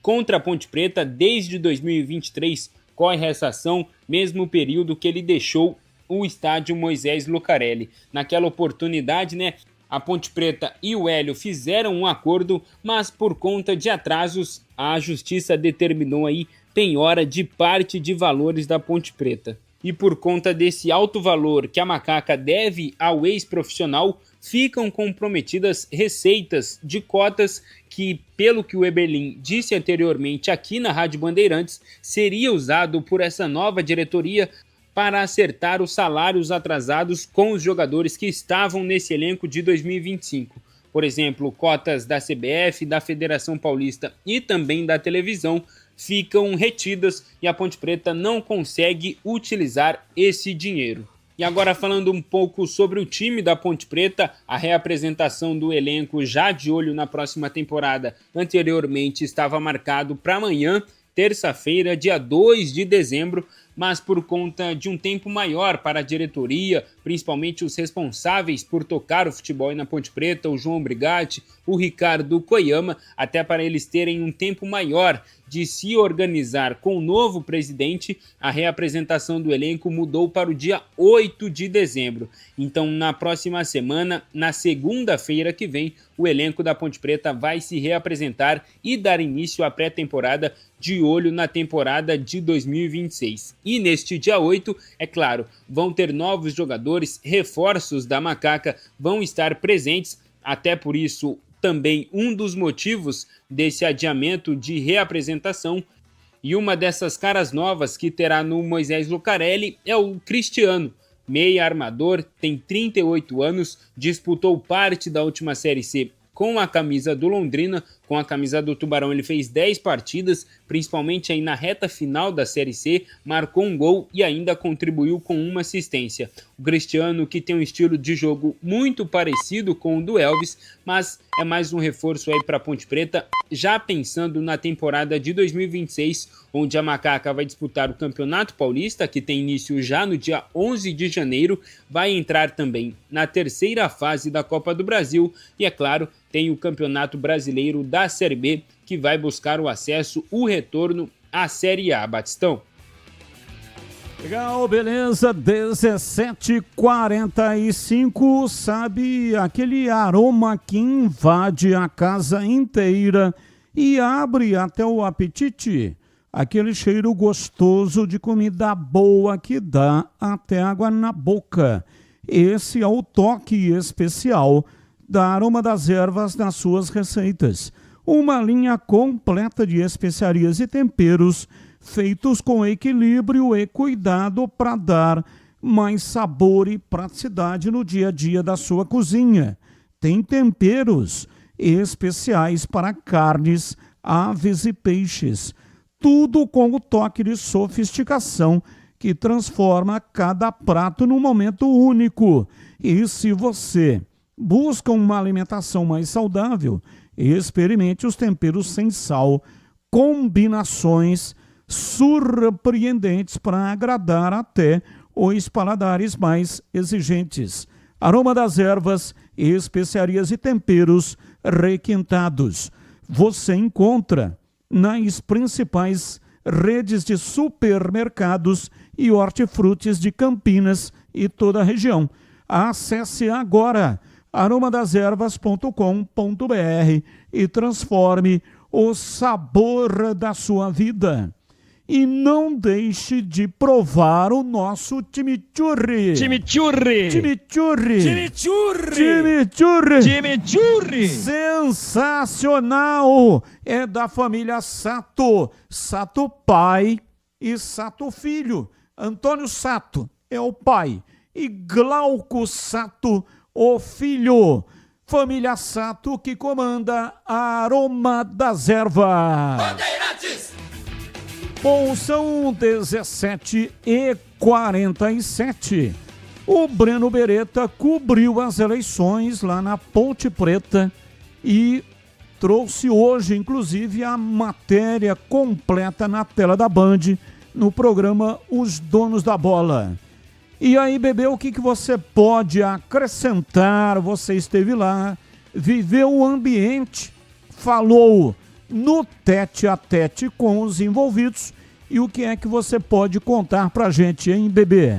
contra a Ponte Preta. Desde 2023 corre essa ação, mesmo período que ele deixou o estádio Moisés Lucarelli. Naquela oportunidade, a Ponte Preta e o Hélio fizeram um acordo, mas por conta de atrasos, a justiça determinou aí penhora de parte de valores da Ponte Preta. E por conta desse alto valor que a Macaca deve ao ex-profissional, ficam comprometidas receitas de cotas que, pelo que o Eberlin disse anteriormente aqui na Rádio Bandeirantes, seria usado por essa nova diretoria para acertar os salários atrasados com os jogadores que estavam nesse elenco de 2025. Por exemplo, cotas da CBF, da Federação Paulista e também da televisão ficam retidas e a Ponte Preta não consegue utilizar esse dinheiro. E agora falando um pouco sobre o time da Ponte Preta, a reapresentação do elenco já de olho na próxima temporada anteriormente estava marcado para amanhã, terça-feira, dia 2 de dezembro, mas por conta de um tempo maior para a diretoria, principalmente os responsáveis por tocar o futebol na Ponte Preta, o João Brigatti, o Ricardo Koyama, até para eles terem um tempo maior de se organizar com o novo presidente, a reapresentação do elenco mudou para o dia 8 de dezembro. Então, na próxima semana, na segunda-feira que vem, o elenco da Ponte Preta vai se reapresentar e dar início à pré-temporada de olho na temporada de 2026. E neste dia 8, é claro, vão ter novos jogadores, reforços da Macaca vão estar presentes, até por isso também um dos motivos desse adiamento de reapresentação. E uma dessas caras novas que terá no Moisés Lucarelli é o Cristiano, meia armador, tem 38 anos, disputou parte da última Série C com a camisa do Londrina, com a camisa do Tubarão ele fez 10 partidas, principalmente aí na reta final da Série C, marcou um gol e ainda contribuiu com uma assistência. O Cristiano, que tem um estilo de jogo muito parecido com o do Elvis, mas é mais um reforço aí para a Ponte Preta, já pensando na temporada de 2026, onde a Macaca vai disputar o Campeonato Paulista, que tem início já no dia 11 de janeiro, vai entrar também na terceira fase da Copa do Brasil e, é claro, tem o Campeonato Brasileiro da Série B, que vai buscar o acesso, o retorno à Série A, Batistão.
Legal, beleza, 17h45, sabe aquele aroma que invade a casa inteira e abre até o apetite? Aquele cheiro gostoso de comida boa que dá até água na boca. Esse é o toque especial da Aroma das Ervas nas suas receitas. Uma linha completa de especiarias e temperos feitos com equilíbrio e cuidado para dar mais sabor e praticidade no dia a dia da sua cozinha. Tem temperos especiais para carnes, aves e peixes. Tudo com o toque de sofisticação que transforma cada prato num momento único. E se você busca uma alimentação mais saudável, experimente os temperos sem sal, combinações surpreendentes para agradar até os paladares mais exigentes. Aroma das Ervas, especiarias e temperos requintados. Você encontra nas principais redes de supermercados e hortifrutis de Campinas e toda a região. Acesse agora aromadeservas.com.br e transforme o sabor da sua vida. E não deixe de provar o nosso chimichurri.
Chimichurri.
Chimichurri.
Chimichurri.
Chimichurri.
Chimichurri.
Sensacional. É da família Sato. Sato pai e Sato filho. Antônio Sato é o pai e Glauco Sato o filho. Família Sato que comanda a Aroma das Ervas.
Bandeirantes!
Bom, são 17h47. O Breno Beretta cobriu as eleições lá na Ponte Preta e trouxe hoje, inclusive, a matéria completa na tela da Band, no programa Os Donos da Bola. E aí, Bebê, o que você pode acrescentar? Você esteve lá, viveu o ambiente, falou no tete-a-tete com os envolvidos. E o que é que você pode contar pra gente, hein, Bebê?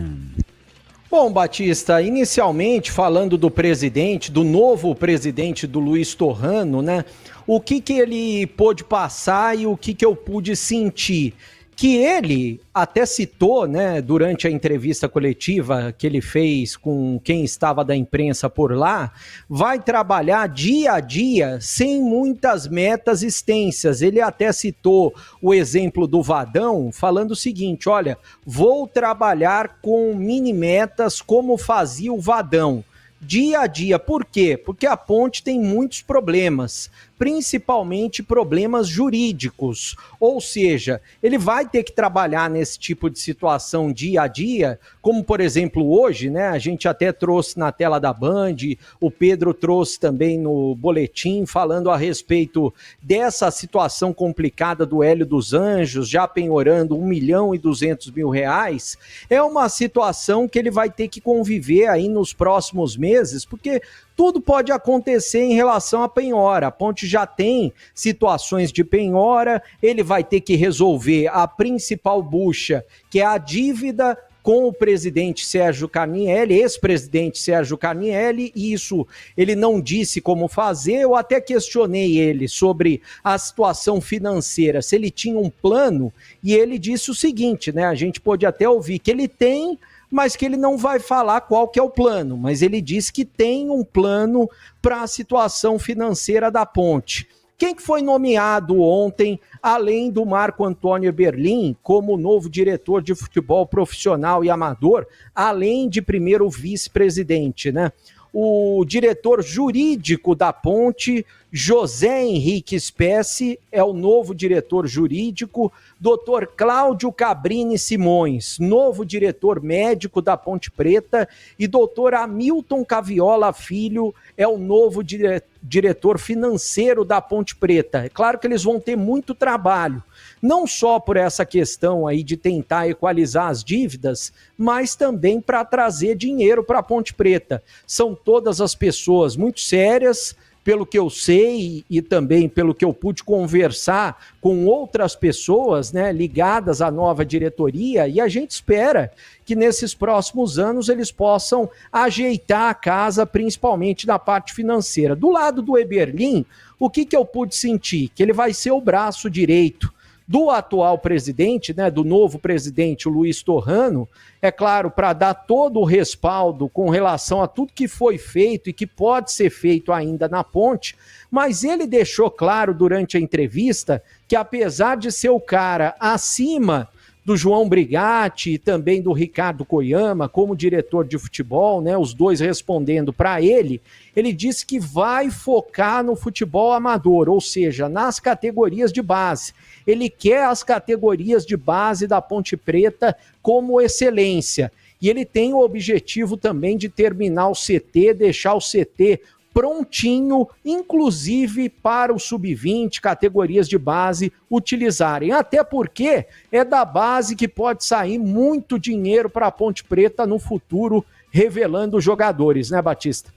Bom, Batista, inicialmente falando do presidente, do novo presidente do Luiz Torrano, né? O que ele pôde passar e o que eu pude sentir? Que ele até citou, né, durante a entrevista coletiva que ele fez com quem estava da imprensa por lá, vai trabalhar dia a dia sem muitas metas extensas. Ele até citou o exemplo do Vadão, falando o seguinte: olha, vou trabalhar com mini metas como fazia o Vadão. Dia a dia. Por quê? Porque a ponte tem muitos problemas, principalmente problemas jurídicos. Ou seja, ele vai ter que trabalhar nesse tipo de situação dia a dia, como por exemplo hoje, né? A gente até trouxe na tela da Band, o Pedro trouxe também no boletim, falando a respeito dessa situação complicada do Hélio dos Anjos, já penhorando R$1.200.000. É uma situação que ele vai ter que conviver aí nos próximos meses, porque tudo pode acontecer em relação à penhora. A ponte já tem situações de penhora, ele vai ter que resolver a principal bucha, que é a dívida com o presidente Sérgio Carnielli, ex-presidente Sérgio Carnielli, e isso ele não disse como fazer. Eu até questionei ele sobre a situação financeira, se ele tinha um plano, e ele disse o seguinte, né? A gente pôde até ouvir que ele tem, mas que ele não vai falar qual que é o plano, mas ele disse que tem um plano para a situação financeira da ponte. Quem que foi nomeado ontem, além do Marco Antônio Eberlin, como novo diretor de futebol profissional e amador, além de primeiro vice-presidente, né? O diretor jurídico da ponte, José Henrique Spesse, é o novo diretor jurídico. Dr. Cláudio Cabrini Simões, novo diretor médico da Ponte Preta. E Dr. Hamilton Caviola Filho é o novo diretor financeiro da Ponte Preta. É claro que eles vão ter muito trabalho, não só por essa questão aí de tentar equalizar as dívidas, mas também para trazer dinheiro para a Ponte Preta. São todas as pessoas muito sérias, pelo que eu sei e também pelo que eu pude conversar com outras pessoas, né, ligadas à nova diretoria, e a gente espera que nesses próximos anos eles possam ajeitar a casa, principalmente na parte financeira. Do lado do Eberlin, o que eu pude sentir? Que ele vai ser o braço direito do atual presidente, né, do novo presidente, o Luiz Torrano, é claro, para dar todo o respaldo com relação a tudo que foi feito e que pode ser feito ainda na ponte, mas ele deixou claro durante a entrevista que, apesar de ser o cara acima do João Brigatti e também do Ricardo Koyama como diretor de futebol, né, os dois respondendo para ele, ele disse que vai focar no futebol amador, ou seja, nas categorias de base. Ele quer as categorias de base da Ponte Preta como excelência. E ele tem o objetivo também de terminar o CT, deixar o CT prontinho, inclusive para o sub-20, categorias de base utilizarem. Até porque é da base que pode sair muito dinheiro para a Ponte Preta no futuro, revelando jogadores, né, Batista?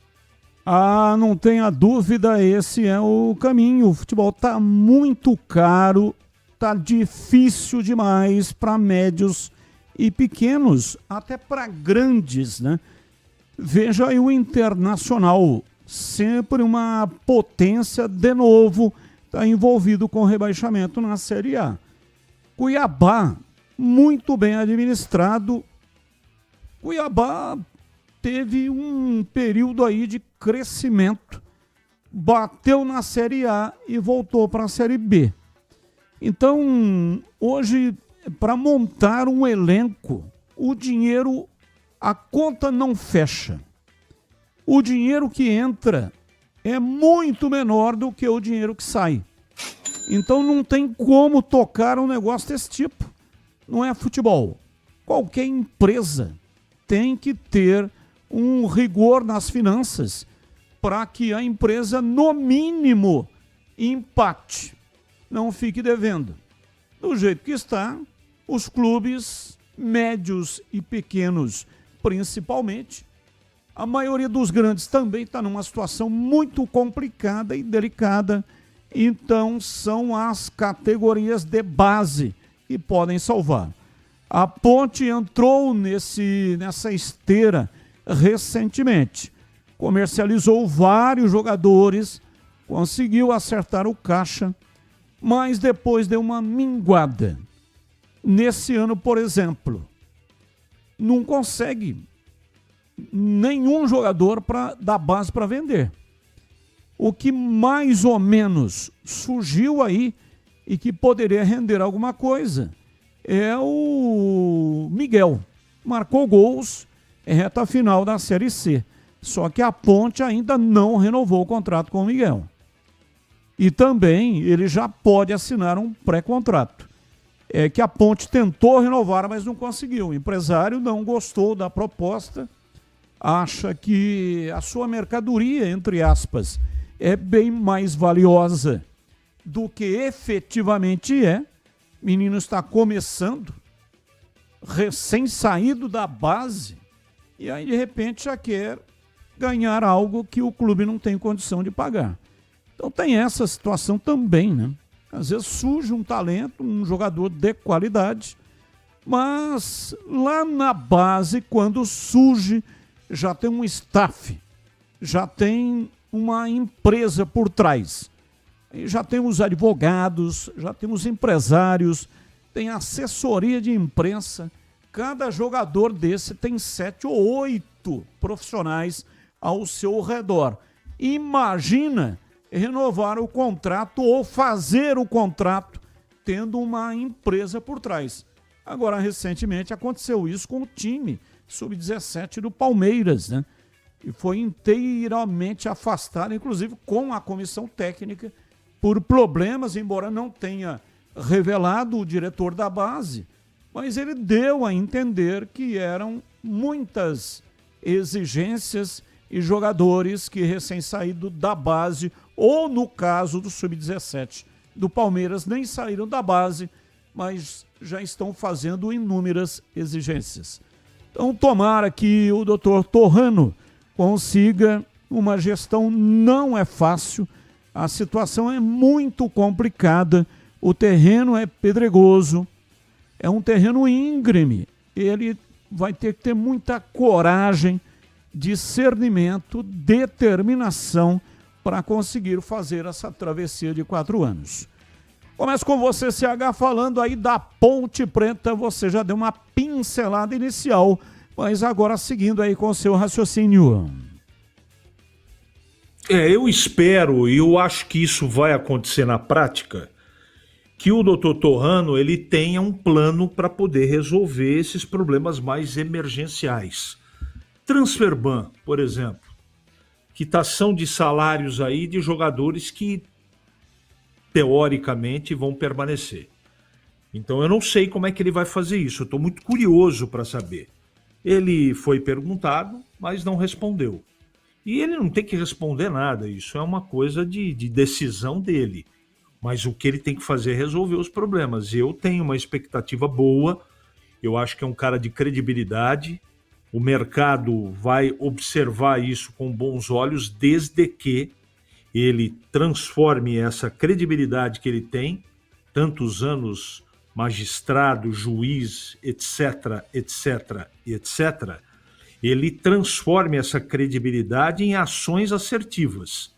Ah, não tenha dúvida, esse é o caminho. O futebol está muito caro, está difícil demais para médios e pequenos, até para grandes, né? Veja aí o Internacional, sempre uma potência, de novo, está envolvido com rebaixamento na Série A. Cuiabá, muito bem administrado. Cuiabá teve um período aí de crescimento, bateu na Série A e voltou para a Série B. Então, hoje, para montar um elenco, o dinheiro, a conta não fecha. O dinheiro que entra é muito menor do que o dinheiro que sai. Então não tem como tocar um negócio desse tipo. Não é futebol. Qualquer empresa tem que ter um rigor nas finanças para que a empresa, no mínimo, empate, não fique devendo. Do jeito que está, os clubes médios e pequenos principalmente. A maioria dos grandes também está numa situação muito complicada e delicada. Então, são as categorias de base que podem salvar. A Ponte entrou nessa esteira recentemente. Comercializou vários jogadores, conseguiu acertar o caixa, mas depois deu uma minguada. Nesse ano, por exemplo, não consegue nenhum jogador da base para vender. O que mais ou menos surgiu aí e que poderia render alguma coisa é o Miguel. Marcou gols em reta final da Série C. Só que a Ponte ainda não renovou o contrato com o Miguel. E também ele já pode assinar um pré-contrato. É que a Ponte tentou renovar, mas não conseguiu. O empresário não gostou da proposta, acha que a sua mercadoria, entre aspas, é bem mais valiosa do que efetivamente é. O menino está começando, recém-saído da base, e aí de repente já quer ganhar algo que o clube não tem condição de pagar. Então tem essa situação também, né? Às vezes surge um talento, um jogador de qualidade, mas lá na base, quando surge, já tem um staff, já tem uma empresa por trás. E já temos advogados, já temos empresários, tem assessoria de imprensa. Cada jogador desse tem 7 ou 8 profissionais ao seu redor. Imagina renovar o contrato ou fazer o contrato tendo uma empresa por trás. Agora, recentemente aconteceu isso com o time sub-17 do Palmeiras, né? E foi inteiramente afastado, inclusive com a comissão técnica, por problemas, embora não tenha revelado o diretor da base, mas ele deu a entender que eram muitas exigências e jogadores que recém-saído da base, ou no caso do sub-17 do Palmeiras, nem saíram da base, mas já estão fazendo inúmeras exigências. Então, tomara que o doutor Torrano consiga uma gestão. Não é fácil, a situação é muito complicada, o terreno é pedregoso, é um terreno íngreme, ele vai ter que ter muita coragem, discernimento, determinação para conseguir fazer essa travessia de 4 anos. Começo com você, CH, falando aí da Ponte Preta. Você já deu uma pincelada inicial, mas agora seguindo aí com o seu raciocínio.
Eu espero, e eu acho que isso vai acontecer na prática, que o Dr. Torrano ele tenha um plano para poder resolver esses problemas mais emergenciais. Transferban, por exemplo, quitação de salários aí de jogadores que teoricamente vão permanecer. Então eu não sei como é que ele vai fazer isso, eu estou muito curioso para saber. Ele foi perguntado, mas não respondeu. E ele não tem que responder nada, isso é uma coisa de decisão dele. Mas o que ele tem que fazer é resolver os problemas. Eu tenho uma expectativa boa, eu acho que é um cara de credibilidade, o mercado vai observar isso com bons olhos, desde que ele transforme essa credibilidade que ele tem, tantos anos magistrado, juiz, etc, etc, etc, ele transforme essa credibilidade em ações assertivas.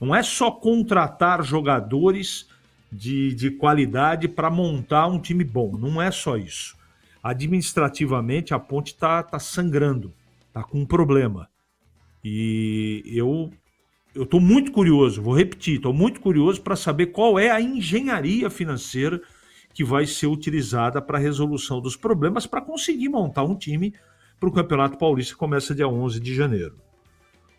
Não é só contratar jogadores de qualidade para montar um time bom, não é só isso. Administrativamente a Ponte está sangrando, está com um problema. E eu estou muito curioso, vou repetir, estou muito curioso para saber qual é a engenharia financeira que vai ser utilizada para a resolução dos problemas, para conseguir montar um time para o Campeonato Paulista que começa dia 11 de janeiro.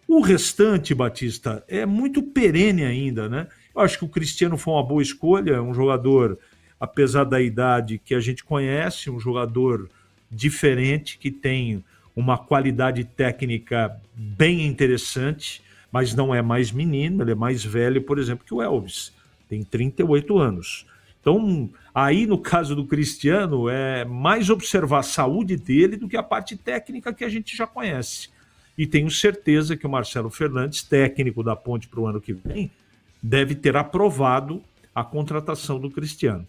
O restante, Batista, é muito perene ainda, né? Eu acho que o Cristiano foi uma boa escolha, um jogador, apesar da idade que a gente conhece, um jogador diferente, que tem uma qualidade técnica bem interessante, mas não é mais menino, ele é mais velho, por exemplo, que o Elvis, tem 38 anos. Então, aí no caso do Cristiano, é mais observar a saúde dele do que a parte técnica que a gente já conhece. E tenho certeza que o Marcelo Fernandes, técnico da Ponte para o ano que vem, deve ter aprovado a contratação do Cristiano.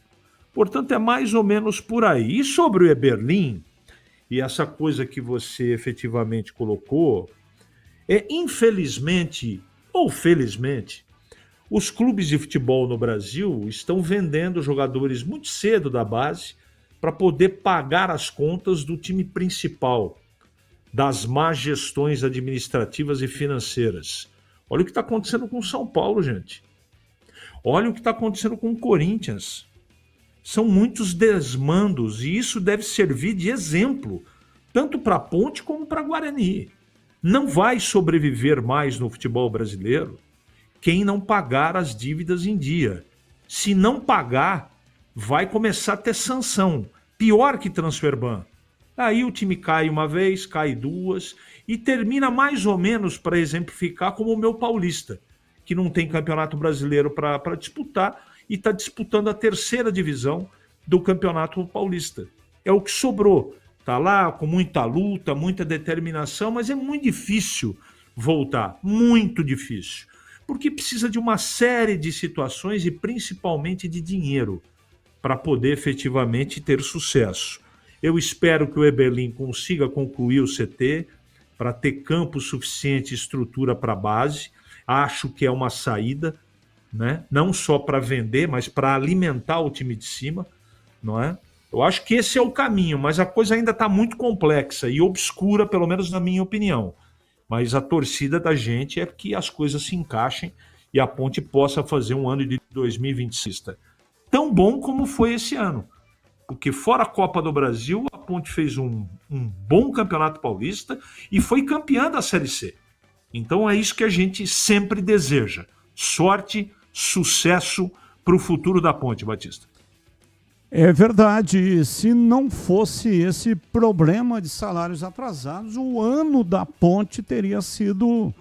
Portanto, é mais ou menos por aí. E sobre o Eberlin, e essa coisa que você efetivamente colocou, infelizmente ou felizmente, os clubes de futebol no Brasil estão vendendo jogadores muito cedo da base para poder pagar as contas do time principal, das más gestões administrativas e financeiras. Olha o que está acontecendo com o São Paulo, gente. Olha o que está acontecendo com o Corinthians. São muitos desmandos e isso deve servir de exemplo, tanto para a Ponte como para a Guarani. Não vai sobreviver mais no futebol brasileiro quem não pagar as dívidas em dia. Se não pagar, vai começar a ter sanção. Pior que transferban. Aí o time cai uma vez, cai duas e termina mais ou menos, para exemplificar, como o meu Paulista, que não tem campeonato brasileiro para disputar e está disputando a 3ª divisão do campeonato paulista. É o que sobrou. Está lá com muita luta, muita determinação, mas é muito difícil voltar. Muito difícil. Porque precisa de uma série de situações e principalmente de dinheiro para poder efetivamente ter sucesso. Eu espero que o Eberlin consiga concluir o CT para ter campo suficiente e estrutura para a base. Acho que é uma saída, né? Não só para vender, mas para alimentar o time de cima, não é? Eu acho que esse é o caminho, mas a coisa ainda está muito complexa e obscura, pelo menos na minha opinião. Mas a torcida da gente é que as coisas se encaixem e a Ponte possa fazer um ano de 2026 tão bom como foi esse ano. Porque fora a Copa do Brasil, a Ponte fez um bom campeonato paulista e foi campeã da Série C. Então é isso que a gente sempre deseja. Sorte, sucesso para o futuro da Ponte, Batista.
É verdade. Se não fosse esse problema de salários atrasados, o ano da Ponte teria sido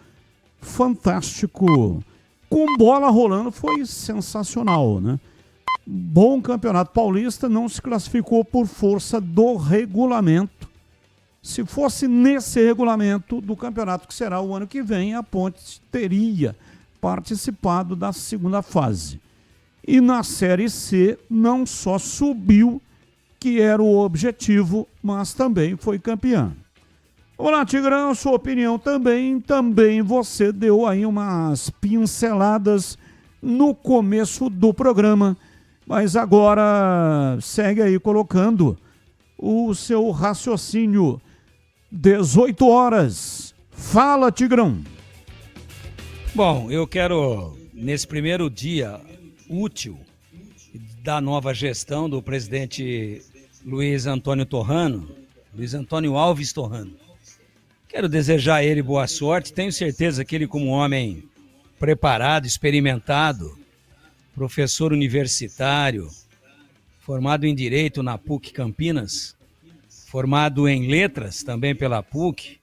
fantástico. Com bola rolando foi sensacional, né? Bom campeonato paulista, não se classificou por força do regulamento. Se fosse nesse regulamento do campeonato que será o ano que vem, a Ponte teria participado da 2ª fase. E na Série C não só subiu, que era o objetivo, mas também foi campeã. Olá, Tigrão, sua opinião também você deu aí umas pinceladas no começo do programa, mas agora segue aí colocando o seu raciocínio. 18 horas. Fala, Tigrão.
Bom, eu quero, nesse primeiro dia útil da nova gestão do presidente Luiz Antônio Alves Torrano, quero desejar a ele boa sorte. Tenho certeza que ele, como homem preparado, experimentado, professor universitário, formado em Direito na PUC Campinas, formado em Letras também pela PUC,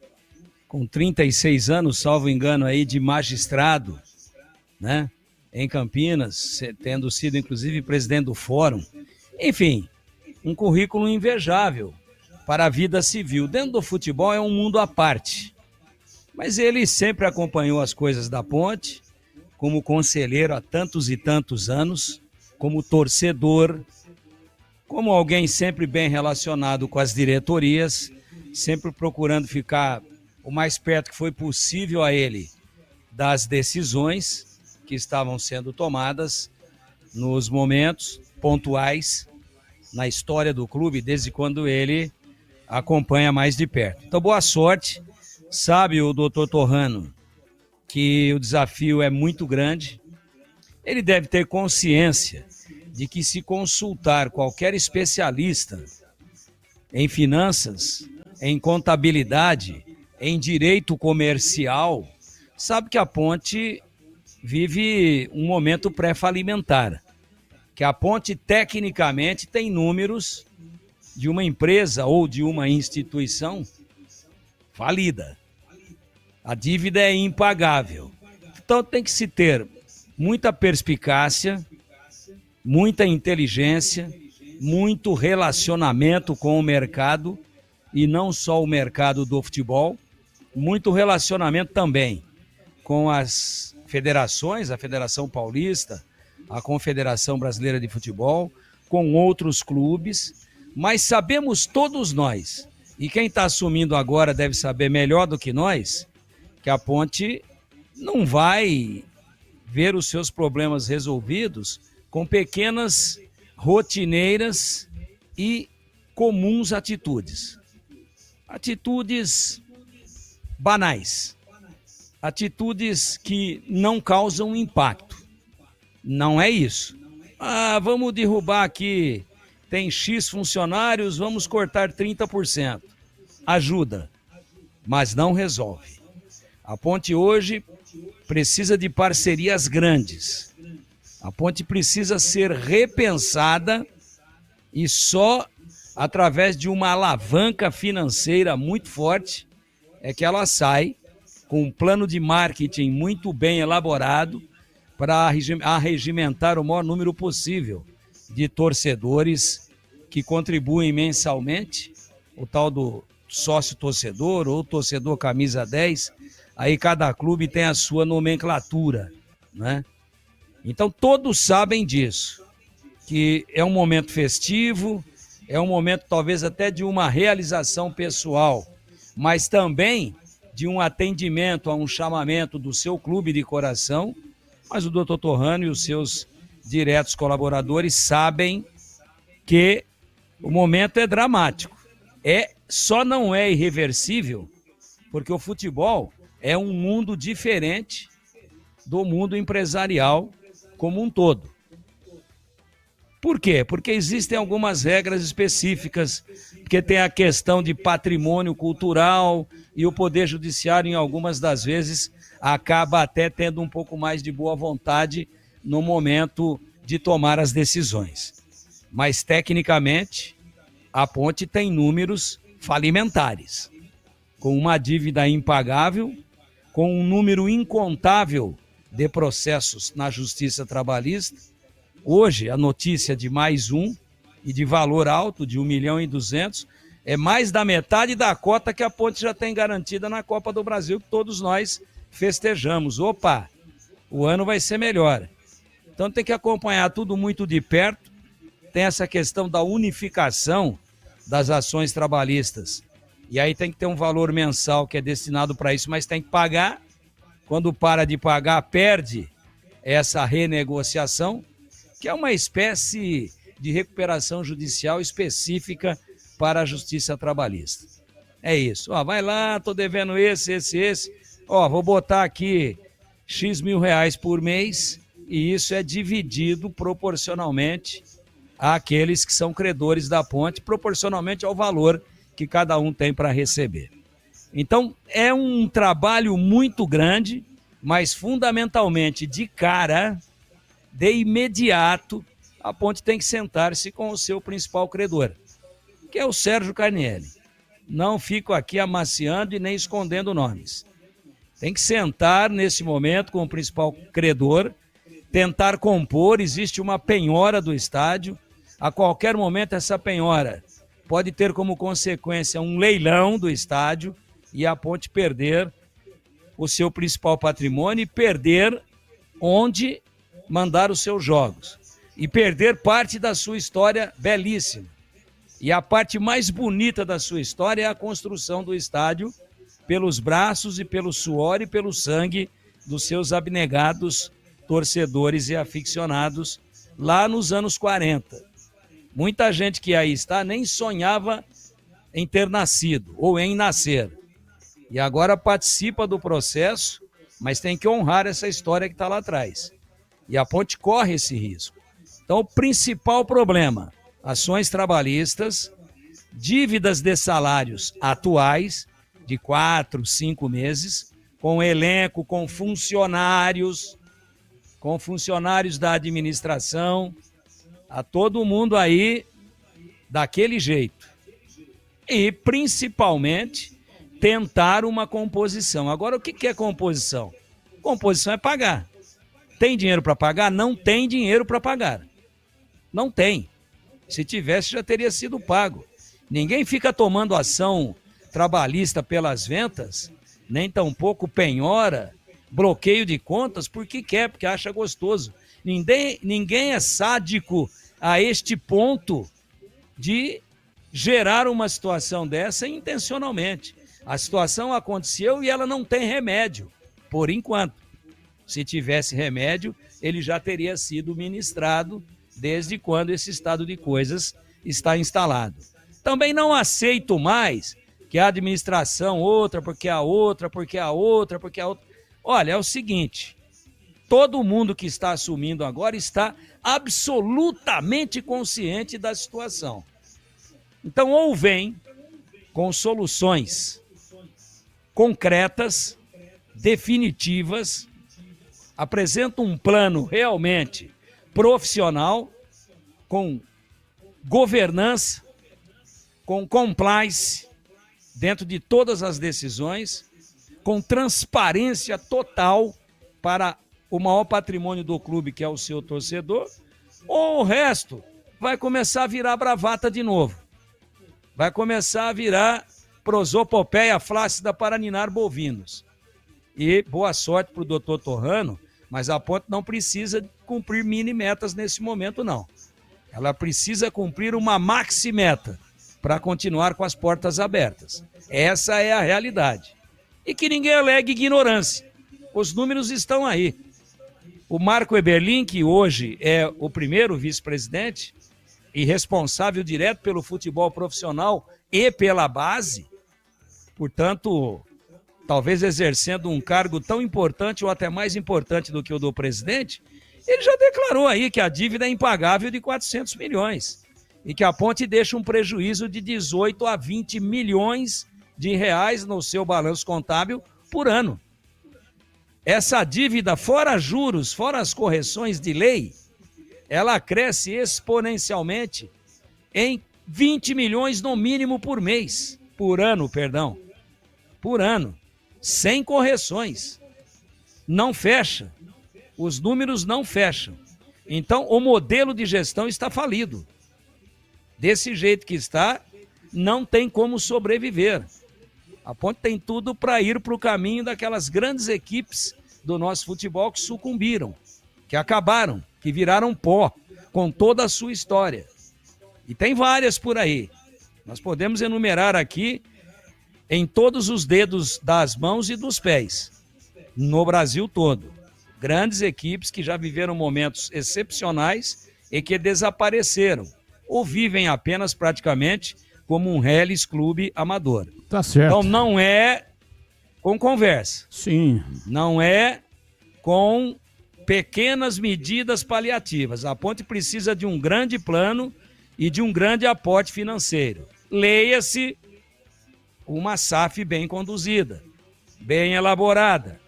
com 36 anos, salvo engano, aí de magistrado, né? Em Campinas, tendo sido inclusive presidente do Fórum. Enfim, um currículo invejável para a vida civil. Dentro do futebol é um mundo à parte. Mas ele sempre acompanhou as coisas da Ponte, como conselheiro há tantos e tantos anos, como torcedor, como alguém sempre bem relacionado com as diretorias, sempre procurando ficar o mais perto que foi possível a ele das decisões que estavam sendo tomadas nos momentos pontuais na história do clube, desde quando ele acompanha mais de perto. Então, boa sorte. Sabe o doutor Torrano que o desafio é muito grande. Ele deve ter consciência de que, se consultar qualquer especialista em finanças, em contabilidade, em direito comercial, sabe que a Ponte vive um momento pré-falimentar, que a Ponte tecnicamente tem números de uma empresa ou de uma instituição falida. A dívida é impagável. Então tem que se ter muita perspicácia, muita inteligência, muito relacionamento com o mercado, e não só o mercado do futebol, muito relacionamento também com as federações, a Federação Paulista, a Confederação Brasileira de Futebol, com outros clubes, mas sabemos todos nós, e quem está assumindo agora deve saber melhor do que nós, que a Ponte não vai ver os seus problemas resolvidos com pequenas, rotineiras e comuns atitudes. Atitudes banais. Atitudes que não causam impacto. Não é isso. Vamos derrubar aqui, tem X funcionários, vamos cortar 30%. Ajuda, mas não resolve. A Ponte hoje precisa de parcerias grandes. A Ponte precisa ser repensada e só através de uma alavanca financeira muito forte é que ela sai com um plano de marketing muito bem elaborado para arregimentar o maior número possível de torcedores que contribuem mensalmente, o tal do sócio-torcedor ou torcedor camisa 10, aí cada clube tem a sua nomenclatura, né? Então todos sabem disso, que é um momento festivo, é um momento talvez até de uma realização pessoal, mas também de um atendimento a um chamamento do seu clube de coração, mas o Dr. Torrano e os seus diretos colaboradores sabem que o momento é dramático. Só não é irreversível, porque o futebol é um mundo diferente do mundo empresarial como um todo. Por quê? Porque existem algumas regras específicas, porque tem a questão de patrimônio cultural e o Poder Judiciário, em algumas das vezes, acaba até tendo um pouco mais de boa vontade no momento de tomar as decisões. Mas, tecnicamente, a Ponte tem números falimentares, com uma dívida impagável, com um número incontável de processos na Justiça Trabalhista. Hoje, a notícia de mais um e de valor alto, de 1.200.000, é mais da metade da cota que a Ponte já tem garantida na Copa do Brasil, que todos nós festejamos. Opa, o ano vai ser melhor. Então tem que acompanhar tudo muito de perto. Tem essa questão da unificação das ações trabalhistas. E aí tem que ter um valor mensal que é destinado para isso, mas tem que pagar. Quando para de pagar, perde essa renegociação, que é uma espécie de recuperação judicial específica para a Justiça Trabalhista. É isso. Vai lá, tô devendo esse. Vou botar aqui X mil reais por mês e isso é dividido proporcionalmente àqueles que são credores da Ponte, proporcionalmente ao valor que cada um tem para receber. Então, é um trabalho muito grande, mas fundamentalmente de cara, de imediato, a Ponte tem que sentar-se com o seu principal credor, que é o Sérgio Carnielli. Não fico aqui amaciando e nem escondendo nomes. Tem que sentar nesse momento com o principal credor, tentar compor. Existe uma penhora do estádio. A qualquer momento essa penhora pode ter como consequência um leilão do estádio e a Ponte perder o seu principal patrimônio e perder onde mandar os seus jogos. E perder parte da sua história belíssima. E a parte mais bonita da sua história é a construção do estádio pelos braços e pelo suor e pelo sangue dos seus abnegados torcedores e aficionados lá nos anos 40. Muita gente que aí está nem sonhava em ter nascido ou em nascer. E agora participa do processo, mas tem que honrar essa história que está lá atrás. E a Ponte corre esse risco. Então, o principal problema, ações trabalhistas, dívidas de salários atuais, de 4, 5 meses, com elenco, com funcionários da administração, a todo mundo aí daquele jeito. E, principalmente, tentar uma composição. Agora, o que é composição? Composição é pagar. Tem dinheiro para pagar? Não tem dinheiro para pagar. Não tem. Se tivesse, já teria sido pago. Ninguém fica tomando ação trabalhista pelas ventas, nem tampouco penhora, bloqueio de contas, porque quer, porque acha gostoso. Ninguém é sádico a este ponto de gerar uma situação dessa intencionalmente. A situação aconteceu e ela não tem remédio, por enquanto. Se tivesse remédio, ele já teria sido ministrado desde quando esse estado de coisas está instalado. Também não aceito mais que a administração outra, porque a outra, porque a outra, porque a outra. Olha, é o seguinte, todo mundo que está assumindo agora está absolutamente consciente da situação. Então, ou vem com soluções concretas, definitivas, apresenta um plano realmente profissional, com governança, com compliance dentro de todas as decisões, com transparência total para o maior patrimônio do clube, que é o seu torcedor, ou o resto vai começar a virar bravata de novo. Vai começar a virar prosopopeia flácida para ninar bovinos. E boa sorte para o doutor Torrano, mas a Ponte não precisa cumprir mini metas nesse momento, não. Ela precisa cumprir uma maxi meta para continuar com as portas abertas. Essa é a realidade. E que ninguém alegue ignorância. Os números estão aí. O Marco Eberlin, que hoje é o primeiro vice-presidente e responsável direto pelo futebol profissional e pela base, portanto, talvez exercendo um cargo tão importante ou até mais importante do que o do presidente, ele já declarou aí que a dívida é impagável de 400 milhões e que a Ponte deixa um prejuízo de 18 a 20 milhões de reais no seu balanço contábil por ano. Essa dívida, fora juros, fora as correções de lei, ela cresce exponencialmente em 20 milhões no mínimo por mês, por ano, sem correções. Não fecha. Os números não fecham. Então, o modelo de gestão está falido. Desse jeito que está, não tem como sobreviver. A Ponte tem tudo para ir para o caminho daquelas grandes equipes do nosso futebol que sucumbiram, que acabaram, que viraram pó, com toda a sua história. E tem várias por aí. Nós podemos enumerar aqui em todos os dedos das mãos e dos pés, no Brasil todo. Grandes equipes que já viveram momentos excepcionais e que desapareceram, ou vivem apenas praticamente como um Hellis clube amador.
Tá certo.
Então não é com conversa.
Sim.
Não é com pequenas medidas paliativas. A Ponte precisa de um grande plano e de um grande aporte financeiro. Leia-se uma SAF bem conduzida, bem elaborada,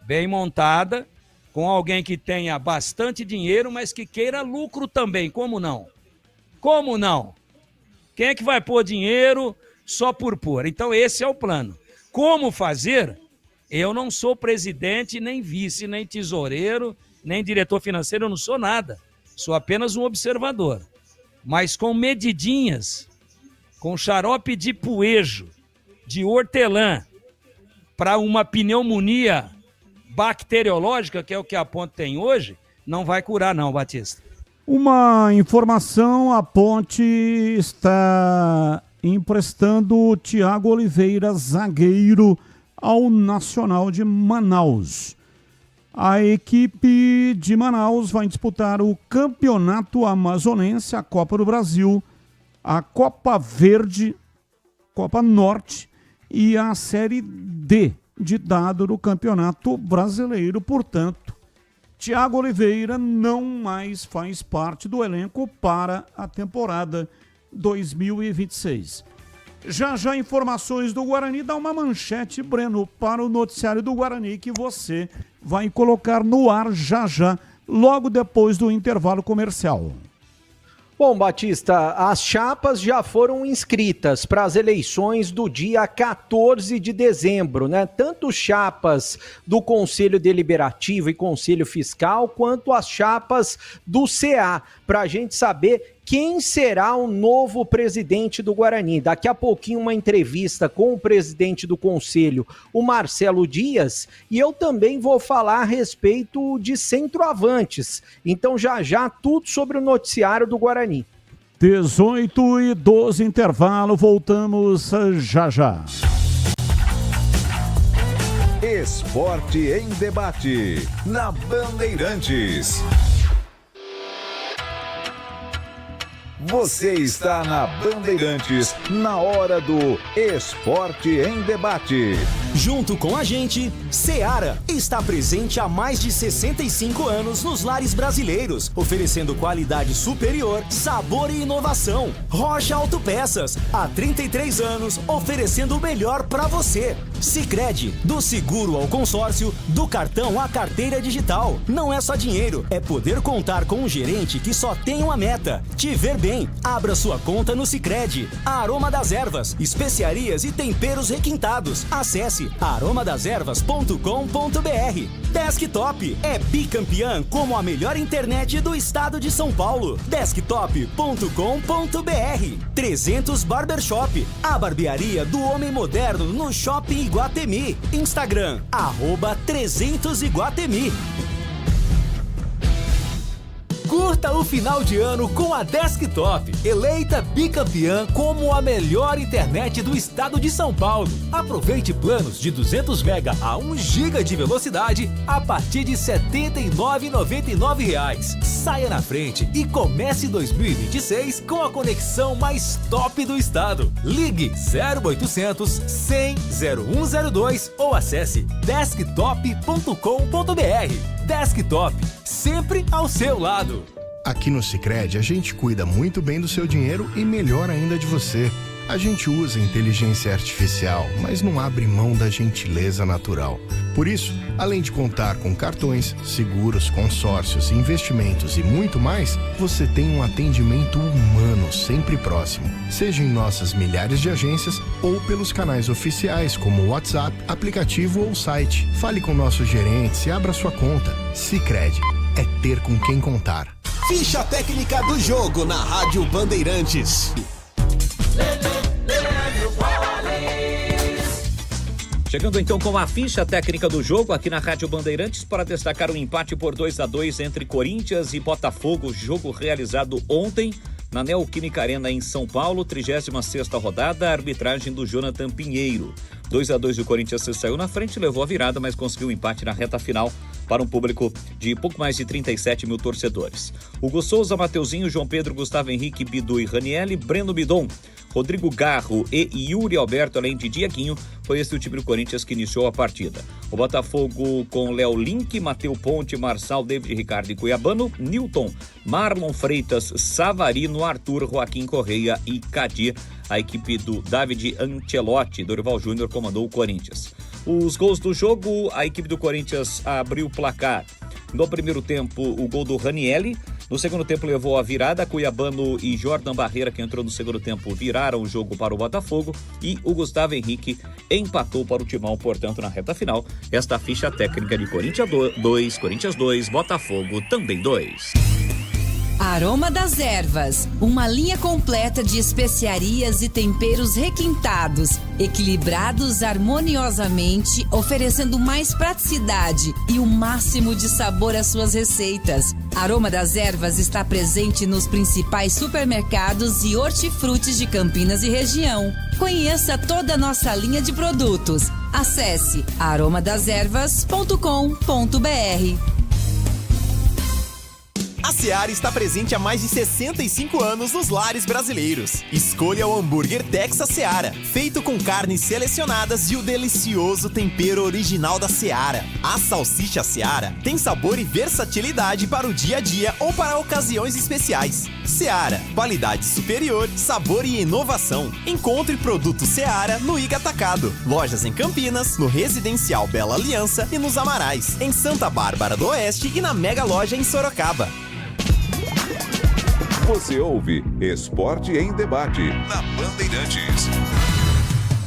bem montada, com alguém que tenha bastante dinheiro, mas que queira lucro também. Como não? Como não? Quem é que vai pôr dinheiro só por pôr? Então esse é o plano. Como fazer? Eu não sou presidente, nem vice, nem tesoureiro, nem diretor financeiro, eu não sou nada. Sou apenas um observador. Mas com medidinhas, com xarope de poejo, de hortelã, para uma pneumonia bacteriológica, que é o que a Ponte tem hoje, não vai curar não, Batista.
Uma informação, a Ponte está emprestando o Thiago Oliveira, zagueiro, ao Nacional de Manaus. A equipe de Manaus vai disputar o Campeonato Amazonense, a Copa do Brasil, a Copa Verde, Copa Norte e a Série D de dado do Campeonato Brasileiro. Portanto, Thiago Oliveira não mais faz parte do elenco para a temporada 2026. Já informações do Guarani, dá uma manchete, Breno, para o noticiário do Guarani que você vai colocar no ar já, logo depois do intervalo comercial.
Bom, Batista, as chapas já foram inscritas para as eleições do dia 14 de dezembro, né? Tanto chapas do Conselho Deliberativo e Conselho Fiscal, quanto as chapas do CA, para a gente saber quem será o novo presidente do Guarani. Daqui a pouquinho uma entrevista com o presidente do Conselho, o Marcelo Dias, e eu também vou falar a respeito de centroavantes. Então já tudo sobre o noticiário do Guarani.
18h12, intervalo, voltamos já.
Esporte em debate, na Bandeirantes. Você está na Bandeirantes, na hora do Esporte em Debate.
Junto com a gente, Seara está presente há mais de 65 anos nos lares brasileiros, oferecendo qualidade superior, sabor e inovação. Rocha Autopeças, há 33 anos, oferecendo o melhor para você. Sicredi, do seguro ao consórcio, do cartão à carteira digital. Não é só dinheiro, é poder contar com um gerente que só tem uma meta: te ver bem. Abra sua conta no Sicredi. Aroma das Ervas, especiarias e temperos requintados. Acesse aromadaservas.com.br. Desktop é bicampeã como a melhor internet do estado de São Paulo. Desktop.com.br. 300 Barbershop, a barbearia do homem moderno no Shopping Iguatemi. Instagram, @300Iguatemi.
Curta o final de ano com a Desktop, eleita bicampeã como a melhor internet do estado de São Paulo. Aproveite planos de 200 MB a 1 GB de velocidade a partir de R$ 79,99. Saia na frente e comece 2026 com a conexão mais top do estado. Ligue 0800 100 0102 ou acesse desktop.com.br. Desktop, sempre ao seu lado.
Aqui no Sicredi, a gente cuida muito bem do seu dinheiro e melhor ainda de você. A gente usa inteligência artificial, mas não abre mão da gentileza natural. Por isso, além de contar com cartões, seguros, consórcios, investimentos e muito mais, você tem um atendimento humano sempre próximo, seja em nossas milhares de agências ou pelos canais oficiais como WhatsApp, aplicativo ou site. Fale com nossos gerentes e abra sua conta. Sicredi, é ter com quem contar.
Ficha técnica do jogo na Rádio Bandeirantes.
Chegando então com a ficha técnica do jogo aqui na Rádio Bandeirantes para destacar o empate por 2-2 entre Corinthians e Botafogo, jogo realizado ontem na Neoquímica Arena em São Paulo, 36ª rodada, a arbitragem do Jonathan Pinheiro. 2-2 o Corinthians se saiu na frente, levou a virada, mas conseguiu o empate na reta final para um público de pouco mais de 37 mil torcedores. Hugo Souza, Mateuzinho, João Pedro, Gustavo Henrique, Bidu e Ranielli, Breno Bidon, Rodrigo Garro e Yuri Alberto, além de Dieguinho, foi esse o time do Corinthians que iniciou a partida. O Botafogo com Léo Link, Mateu Ponte, Marçal, David Ricardo e Cuiabano, Newton, Marlon Freitas, Savarino, Arthur, Joaquim Correia e Cadir. A equipe do David Ancelotti, Dorival Júnior, comandou o Corinthians. Os gols do jogo, a equipe do Corinthians abriu o placar. No primeiro tempo, o gol do Ranielli. No segundo tempo, levou a virada. Cuiabano e Jordan Barreira, que entrou no segundo tempo, viraram o jogo para o Botafogo. E o Gustavo Henrique empatou para o Timão, portanto, na reta final. Esta ficha técnica de Corinthians 2, Corinthians 2, Botafogo também 2.
Aroma das Ervas, uma linha completa de especiarias e temperos requintados, equilibrados harmoniosamente, oferecendo mais praticidade e o máximo de sabor às suas receitas. Aroma das Ervas está presente nos principais supermercados e hortifrutis de Campinas e região. Conheça toda a nossa linha de produtos. Acesse aromadasерvas.com.br.
A Seara está presente há mais de 65 anos nos lares brasileiros. Escolha o hambúrguer Texas Seara, feito com carnes selecionadas e o delicioso tempero original da Seara. A salsicha Seara tem sabor e versatilidade para o dia a dia ou para ocasiões especiais. Seara, qualidade superior, sabor e inovação. Encontre produto Seara no Iga Atacado. Lojas em Campinas, no Residencial Bela Aliança e nos Amarais. Em Santa Bárbara do Oeste e na Mega Loja em Sorocaba.
Você ouve Esporte em Debate na Bandeirantes.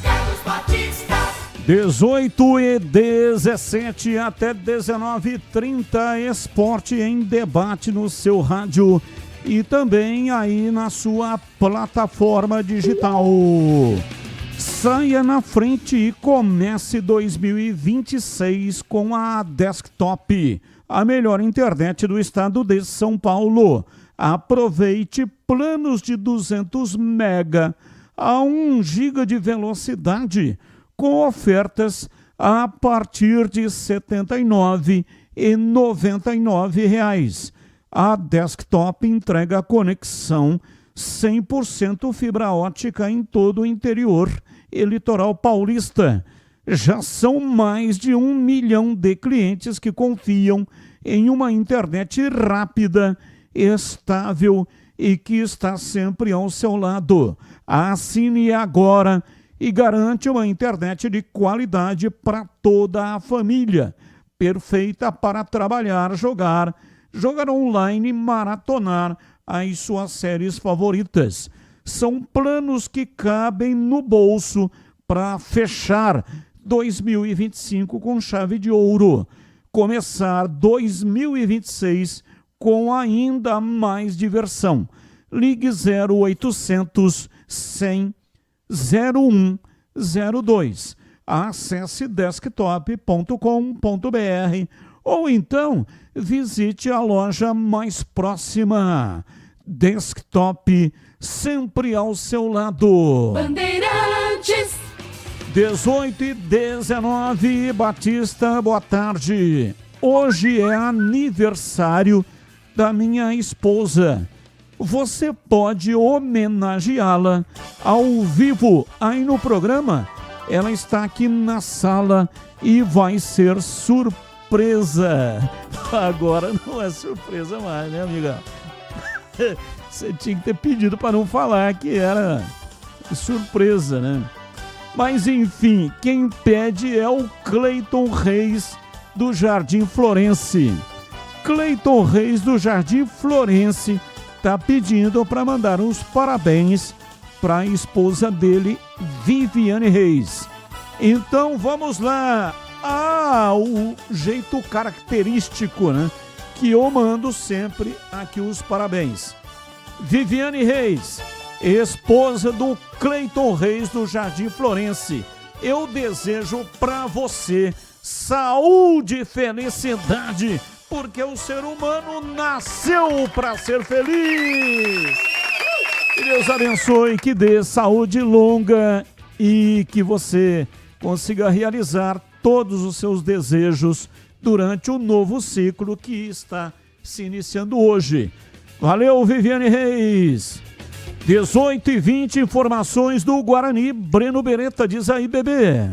Carlos Batista.
18h17 até 19h30, Esporte em Debate no seu rádio e também aí na sua plataforma digital. Saia na frente e comece 2026 com a Desktop, a melhor internet do estado de São Paulo. Aproveite planos de 200 mega a 1 GB de velocidade com ofertas a partir de R$ 79,99. A Desktop entrega conexão 100% fibra ótica em todo o interior e litoral paulista. Já são mais de 1 milhão de clientes que confiam em uma internet rápida, estável e que está sempre ao seu lado. Assine agora e garante uma internet de qualidade para toda a família. Perfeita para trabalhar, jogar online, maratonar as suas séries favoritas. São planos que cabem no bolso para fechar 2025 com chave de ouro. Começar 2026 com ainda mais diversão. Ligue 0800 100 0102. Acesse desktop.com.br ou então visite a loja mais próxima. Desktop, sempre ao seu lado.
Bandeirantes.
18h19, Batista, boa tarde. Hoje é aniversário da minha esposa. Você pode homenageá-la ao vivo aí no programa. Ela está aqui na sala e vai ser surpresa. Agora não é surpresa mais, né, amiga? Você tinha que ter pedido para não falar que era surpresa, né? Mas enfim, quem pede é o Cleiton Reis do Jardim Florense. Cleiton Reis do Jardim Florense está pedindo para mandar uns parabéns para a esposa dele, Viviane Reis. Então vamos lá. O jeito característico, né? Que eu mando sempre aqui os parabéns. Viviane Reis, esposa do Cleiton Reis do Jardim Florense. Eu desejo para você saúde e felicidade, porque o ser humano nasceu para ser feliz. Que Deus abençoe, que dê saúde longa e que você consiga realizar todos os seus desejos durante o novo ciclo que está se iniciando hoje. Valeu, Viviane Reis. 18h20, informações do Guarani. Breno Beretta, diz aí, bebê.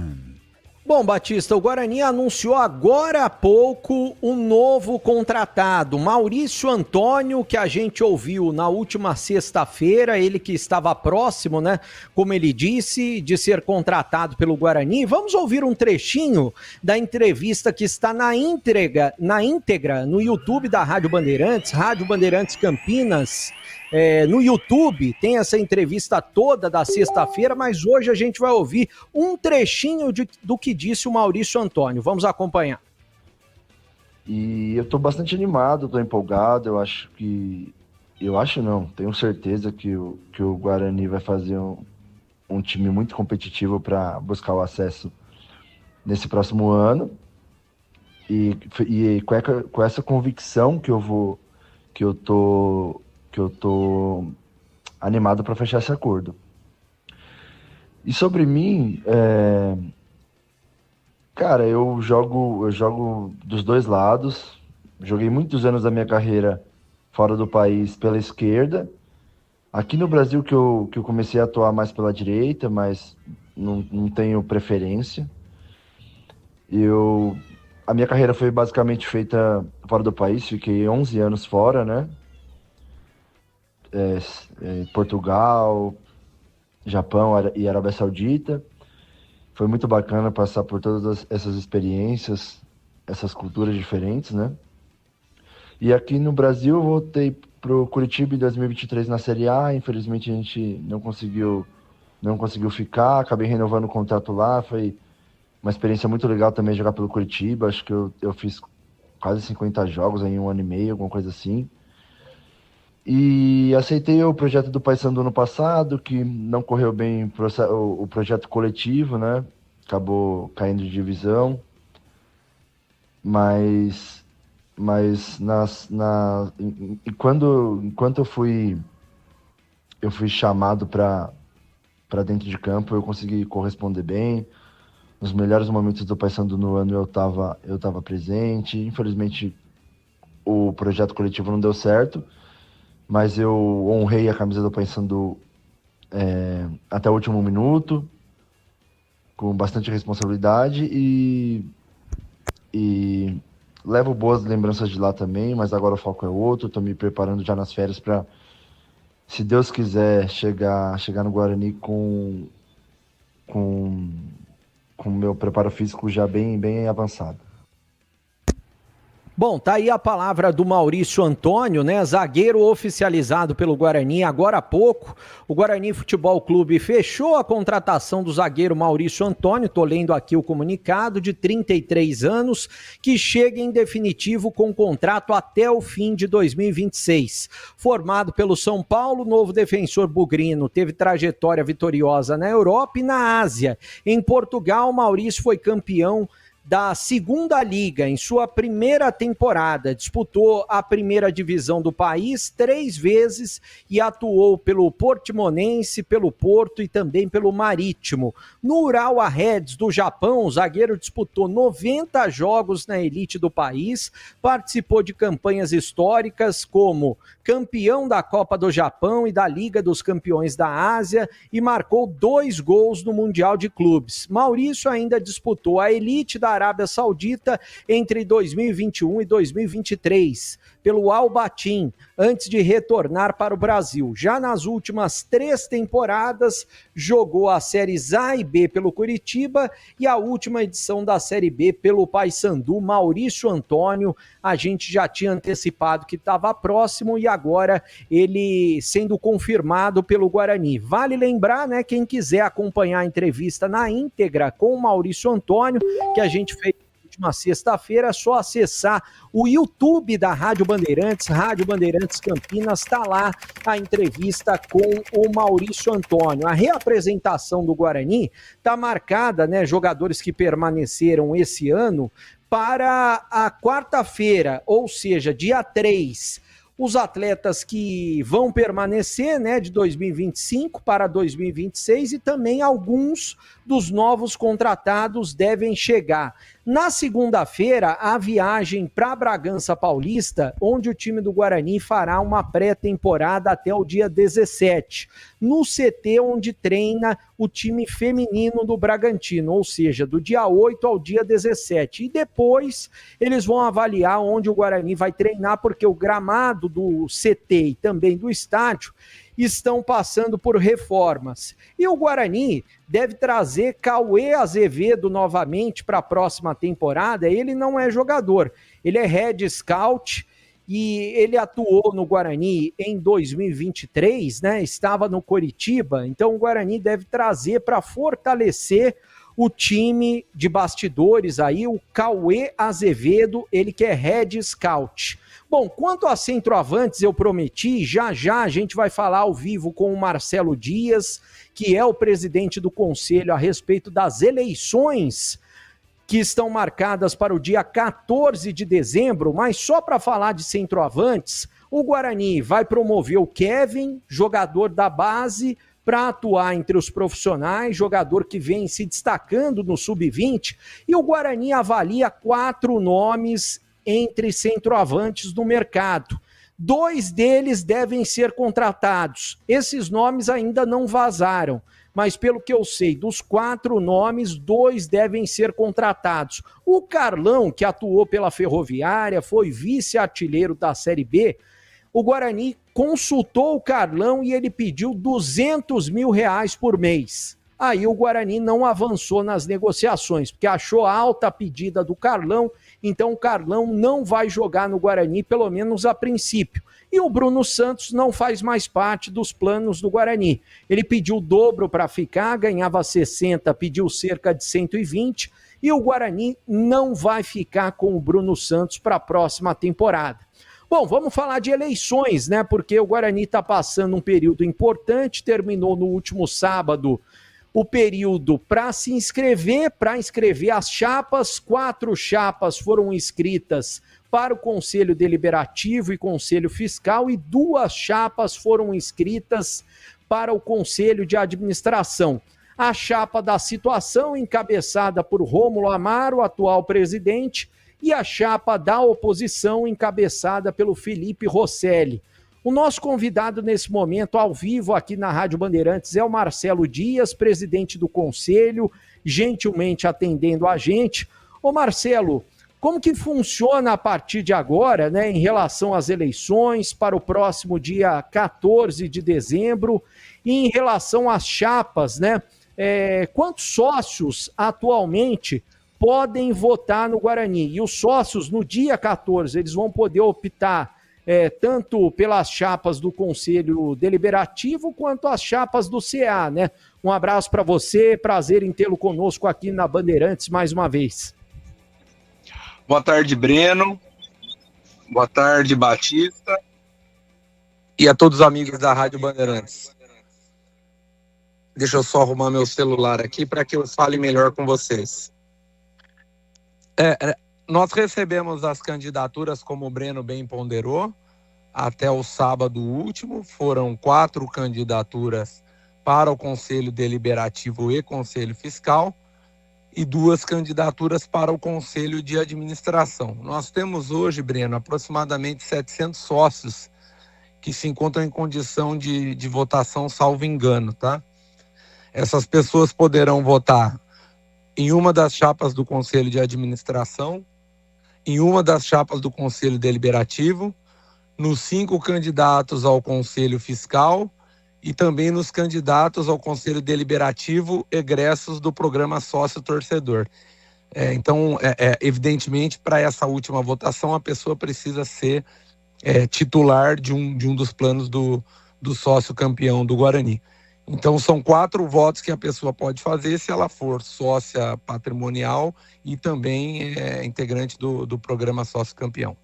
Bom, Batista, o Guarani anunciou agora há pouco um novo contratado, Maurício Antônio, que a gente ouviu na última sexta-feira, ele que estava próximo, né, como ele disse, de ser contratado pelo Guarani. Vamos ouvir um trechinho da entrevista que está na íntegra no YouTube da Rádio Bandeirantes Campinas. No YouTube tem essa entrevista toda da sexta-feira, mas hoje a gente vai ouvir um trechinho do que disse o Maurício Antônio. Vamos acompanhar.
E eu estou bastante animado, estou empolgado. Tenho certeza que o Guarani vai fazer um time muito competitivo para buscar o acesso nesse próximo ano. E com essa convicção que eu tô animado para fechar esse acordo. E sobre mim, cara, eu jogo dos dois lados. Joguei muitos anos da minha carreira fora do país pela esquerda. Aqui no Brasil que eu comecei a atuar mais pela direita, mas não tenho preferência. A minha carreira foi basicamente feita fora do país, fiquei 11 anos fora, né? Portugal, Japão e Arábia Saudita. Foi muito bacana passar por todas essas experiências, essas culturas diferentes, né? E aqui no Brasil eu voltei pro Curitiba em 2023 na Série A. Infelizmente a gente não conseguiu ficar, acabei renovando o contrato lá. Foi uma experiência muito legal também jogar pelo Curitiba. Acho que eu fiz quase 50 jogos em 1 ano e meio, alguma coisa assim. E aceitei o projeto do Paysandu no passado, que não correu bem o projeto coletivo, né? Acabou caindo de divisão. Mas enquanto eu fui chamado para dentro de campo, eu consegui corresponder bem. Nos melhores momentos do Paysandu no ano eu tava presente. Infelizmente o projeto coletivo não deu certo, mas eu honrei a camisa do Paysandu até o último minuto, com bastante responsabilidade, e levo boas lembranças de lá também, mas agora o foco é outro. Estou me preparando já nas férias para, se Deus quiser, chegar no Guarani com o meu preparo físico já bem avançado.
Bom, tá aí a palavra do Maurício Antônio, né? Zagueiro oficializado pelo Guarani agora há pouco. O Guarani Futebol Clube fechou a contratação do zagueiro Maurício Antônio, tô lendo aqui o comunicado, de 33 anos, que chega em definitivo com contrato até o fim de 2026. Formado pelo São Paulo, novo defensor bugrino teve trajetória vitoriosa na Europa e na Ásia. Em Portugal, Maurício foi campeão da Segunda Liga em sua primeira temporada, disputou a primeira divisão do país 3 vezes e atuou pelo Portimonense, pelo Porto e também pelo Marítimo. No Urawa Reds do Japão, o zagueiro disputou 90 jogos na elite do país, participou de campanhas históricas como campeão da Copa do Japão e da Liga dos Campeões da Ásia e marcou 2 gols no Mundial de Clubes. Maurício ainda disputou a elite da Arábia Saudita entre 2021 e 2023, pelo Al Batin, antes de retornar para o Brasil. Já nas últimas 3 temporadas, jogou as séries A e B pelo Curitiba e a última edição da Série B pelo Paysandu. Maurício Antônio, a gente já tinha antecipado que estava próximo e agora ele sendo confirmado pelo Guarani. Vale lembrar, né, quem quiser acompanhar a entrevista na íntegra com o Maurício Antônio, que a gente fez na última sexta-feira, é só acessar o YouTube da Rádio Bandeirantes Campinas, está lá a entrevista com o Maurício Antônio. A reapresentação do Guarani está marcada, né, jogadores que permaneceram esse ano, para a quarta-feira, ou seja, dia 3. Os atletas que vão permanecer, né, de 2025 para 2026 e também alguns dos novos contratados devem chegar. Na segunda-feira, a viagem para Bragança Paulista, onde o time do Guarani fará uma pré-temporada até o dia 17, no CT onde treina o time feminino do Bragantino, ou seja, do dia 8 ao dia 17. E depois eles vão avaliar onde o Guarani vai treinar, porque o gramado do CT e também do estádio estão passando por reformas. E o Guarani deve trazer Cauê Azevedo novamente para a próxima temporada. Ele não é jogador, ele é head scout e ele atuou no Guarani em 2023, né? Estava no Coritiba, então o Guarani deve trazer para fortalecer o time de bastidores aí, o Cauê Azevedo, ele que é head scout. Bom, quanto a centroavantes, eu prometi, já a gente vai falar ao vivo com o Marcelo Dias, que é o presidente do conselho, a respeito das eleições que estão marcadas para o dia 14 de dezembro, mas só para falar de centroavantes, o Guarani vai promover o Kevin, jogador da base, para atuar entre os profissionais, jogador que vem se destacando no sub-20, e o Guarani avalia 4 nomes entre centroavantes do mercado. 2 deles devem ser contratados. Esses nomes ainda não vazaram, mas pelo que eu sei, dos 4 nomes, 2 devem ser contratados. O Carlão, que atuou pela Ferroviária, foi vice-artilheiro da Série B, o Guarani consultou o Carlão e ele pediu R$200 mil por mês. Aí o Guarani não avançou nas negociações, porque achou alta a pedida do Carlão, então o Carlão não vai jogar no Guarani, pelo menos a princípio. E o Bruno Santos não faz mais parte dos planos do Guarani. Ele pediu o dobro para ficar, ganhava 60, pediu cerca de 120, e o Guarani não vai ficar com o Bruno Santos para a próxima temporada. Bom, vamos falar de eleições, né? Porque o Guarani está passando um período importante, terminou no último sábado o período para se inscrever, para inscrever as chapas. 4 chapas foram inscritas para o Conselho Deliberativo e Conselho Fiscal e 2 chapas foram inscritas para o Conselho de Administração. A chapa da situação, encabeçada por Rômulo Amaro, atual presidente, e a chapa da oposição, encabeçada pelo Felipe Rosselli. O nosso convidado nesse momento, ao vivo aqui na Rádio Bandeirantes, é o Marcelo Dias, presidente do Conselho, gentilmente atendendo a gente. Ô Marcelo, como que funciona a partir de agora, né, em relação às eleições para o próximo dia 14 de dezembro e em relação às chapas, né? Quantos sócios atualmente podem votar no Guarani? E os sócios, no dia 14, eles vão poder optar tanto pelas chapas do Conselho Deliberativo quanto as chapas do CA, né? Um abraço para você, prazer em tê-lo conosco aqui na Bandeirantes mais uma vez.
Boa tarde, Breno. Boa tarde, Batista. E a todos os amigos da Rádio Bandeirantes. Deixa eu só arrumar meu celular aqui para que eu fale melhor com vocês. Nós recebemos as candidaturas, como o Breno bem ponderou, até o sábado último. Foram 4 candidaturas para o Conselho Deliberativo e Conselho Fiscal e 2 candidaturas para o Conselho de Administração. Nós temos hoje, Breno, aproximadamente 700 sócios que se encontram em condição de votação, salvo engano, tá? Essas pessoas poderão votar em uma das chapas do Conselho de Administração, em uma das chapas do Conselho Deliberativo, nos 5 candidatos ao Conselho Fiscal e também nos candidatos ao Conselho Deliberativo egressos do programa Sócio Torcedor. Então, evidentemente, para essa última votação, a pessoa precisa ser titular de um dos planos do sócio campeão do Guarani. Então, são 4 votos que a pessoa pode fazer se ela for sócia patrimonial e também integrante do programa Sócio Campeão.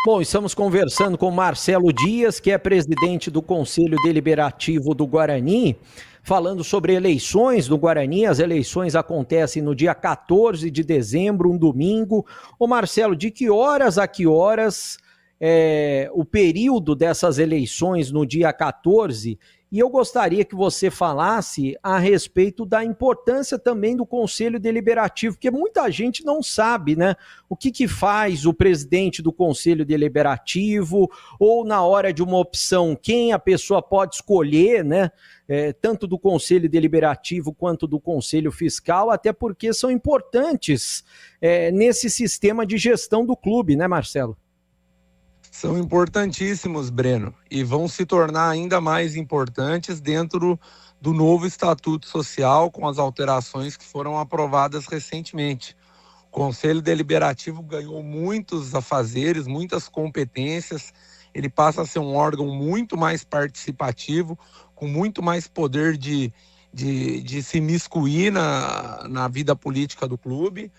Bom, estamos conversando com Marcelo Dias, que é presidente do Conselho Deliberativo do Guarani, falando sobre eleições do Guarani. As eleições acontecem no dia 14 de dezembro, um domingo. Ô Marcelo, de que horas a que horas o período dessas eleições no dia 14? E eu gostaria que você falasse a respeito da importância também do Conselho Deliberativo, porque muita gente não sabe, né? O que faz o presidente do Conselho Deliberativo, ou na hora de uma opção, quem a pessoa pode escolher, né? Tanto do Conselho Deliberativo quanto do Conselho Fiscal, até porque são importantes nesse sistema de gestão do clube, né, Marcelo?
São importantíssimos, Breno, e vão se tornar ainda mais importantes dentro do novo Estatuto Social, com as alterações que foram aprovadas recentemente. O Conselho Deliberativo ganhou muitos afazeres, muitas competências, ele passa a ser um órgão muito mais participativo, com muito mais poder de se imiscuir na vida política do clube,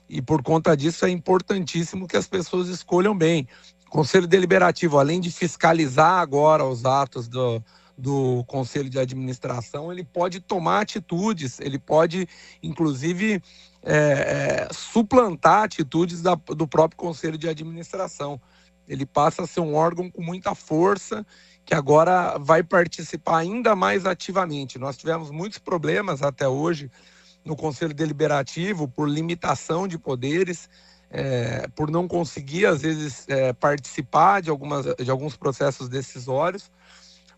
e por conta disso é importantíssimo que as pessoas escolham bem. O Conselho Deliberativo, além de fiscalizar agora os atos do Conselho de Administração, ele pode tomar atitudes, ele pode, inclusive, suplantar atitudes do próprio Conselho de Administração. Ele passa a ser um órgão com muita força, que agora vai participar ainda mais ativamente. Nós tivemos muitos problemas até hoje no Conselho Deliberativo por limitação de poderes, por não conseguir, às vezes, participar de alguns processos decisórios,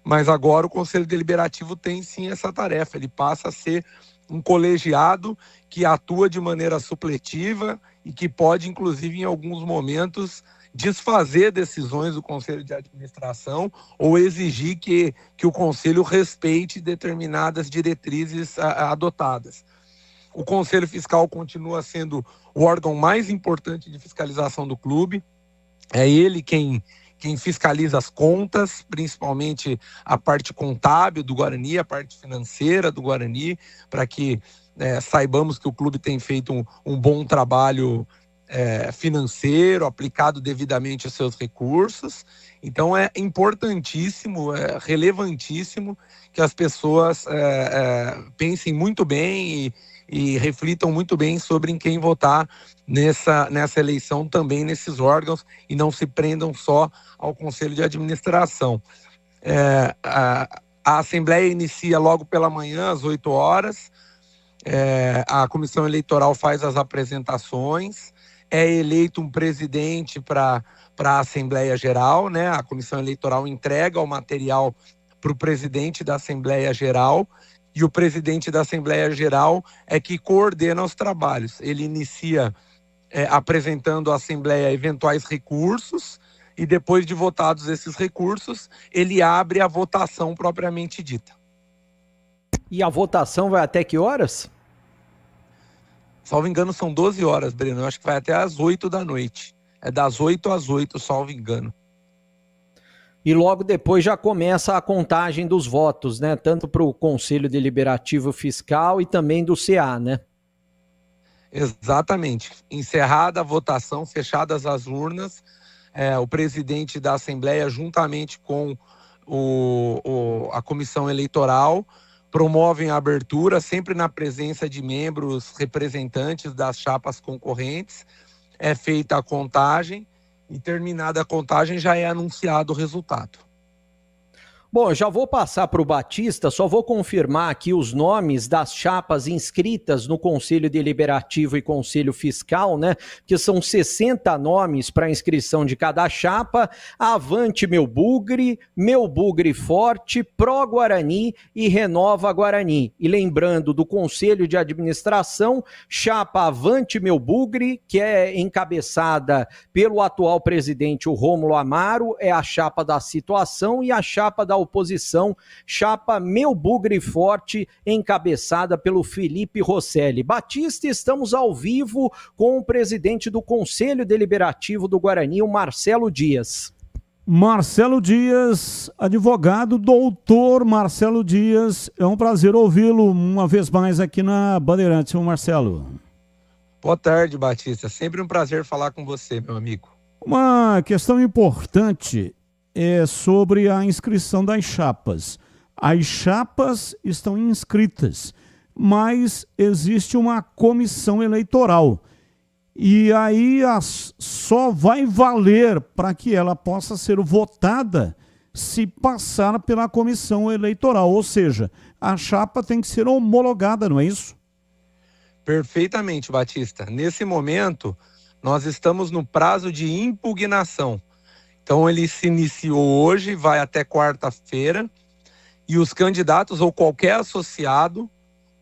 mas agora o Conselho Deliberativo tem sim essa tarefa, ele passa a ser um colegiado que atua de maneira supletiva e que pode, inclusive, em alguns momentos, desfazer decisões do Conselho de Administração ou exigir que o Conselho respeite determinadas diretrizes adotadas. O Conselho Fiscal continua sendo o órgão mais importante de fiscalização do clube. É ele quem quem fiscaliza as contas, principalmente a parte contábil do Guarani, a parte financeira do Guarani, para que saibamos que o clube tem feito um bom trabalho financeiro, aplicado devidamente os seus recursos. Então é importantíssimo, é relevantíssimo que as pessoas pensem muito bem e reflitam muito bem sobre em quem votar nessa eleição, também nesses órgãos, e não se prendam só ao Conselho de Administração. A Assembleia inicia logo pela manhã, às 8 horas. A Comissão Eleitoral faz as apresentações, é eleito um presidente para a Assembleia Geral, né? A Comissão Eleitoral entrega o material para o presidente da Assembleia Geral, e o presidente da Assembleia Geral é que coordena os trabalhos. Ele inicia apresentando à Assembleia eventuais recursos, e depois de votados esses recursos, ele abre a votação propriamente dita.
E a votação vai até que horas?
Salvo engano, são 12 horas, Breno. Eu acho que vai até às 8 da noite. É das 8 às 8, salvo engano.
E logo depois já começa a contagem dos votos, né? Tanto para o Conselho Deliberativo Fiscal e também do CA, né?
Exatamente. Encerrada a votação, fechadas as urnas, o presidente da Assembleia, juntamente com a Comissão Eleitoral, promovem a abertura, sempre na presença de membros representantes das chapas concorrentes. É feita a contagem e, terminada a contagem, já é anunciado o resultado.
Bom, eu já vou passar para o Batista, só vou confirmar aqui os nomes das chapas inscritas no Conselho Deliberativo e Conselho Fiscal, né? Que são 60 nomes para inscrição de cada chapa: Avante Meu Bugre Forte, Pró Guarani e Renova Guarani. E lembrando do Conselho de Administração, chapa Avante Meu Bugre, que é encabeçada pelo atual presidente, o Rômulo Amaro, é a chapa da situação, e a chapa da oposição, chapa Meu Bugre Forte, encabeçada pelo Felipe Rosselli. Batista, estamos ao vivo com o presidente do Conselho Deliberativo do Guarani, o Marcelo Dias.
Marcelo Dias, advogado, doutor Marcelo Dias, é um prazer ouvi-lo uma vez mais aqui na Bandeirantes, Marcelo.
Boa tarde, Batista, sempre um prazer falar com você, meu amigo.
Uma questão importante é sobre a inscrição das chapas. As chapas estão inscritas, mas existe uma comissão eleitoral. E aí só vai valer para que ela possa ser votada se passar pela comissão eleitoral. Ou seja, a chapa tem que ser homologada, não é isso?
Perfeitamente, Batista. Nesse momento, nós estamos no prazo de impugnação. Então ele se iniciou hoje, vai até quarta-feira, e os candidatos ou qualquer associado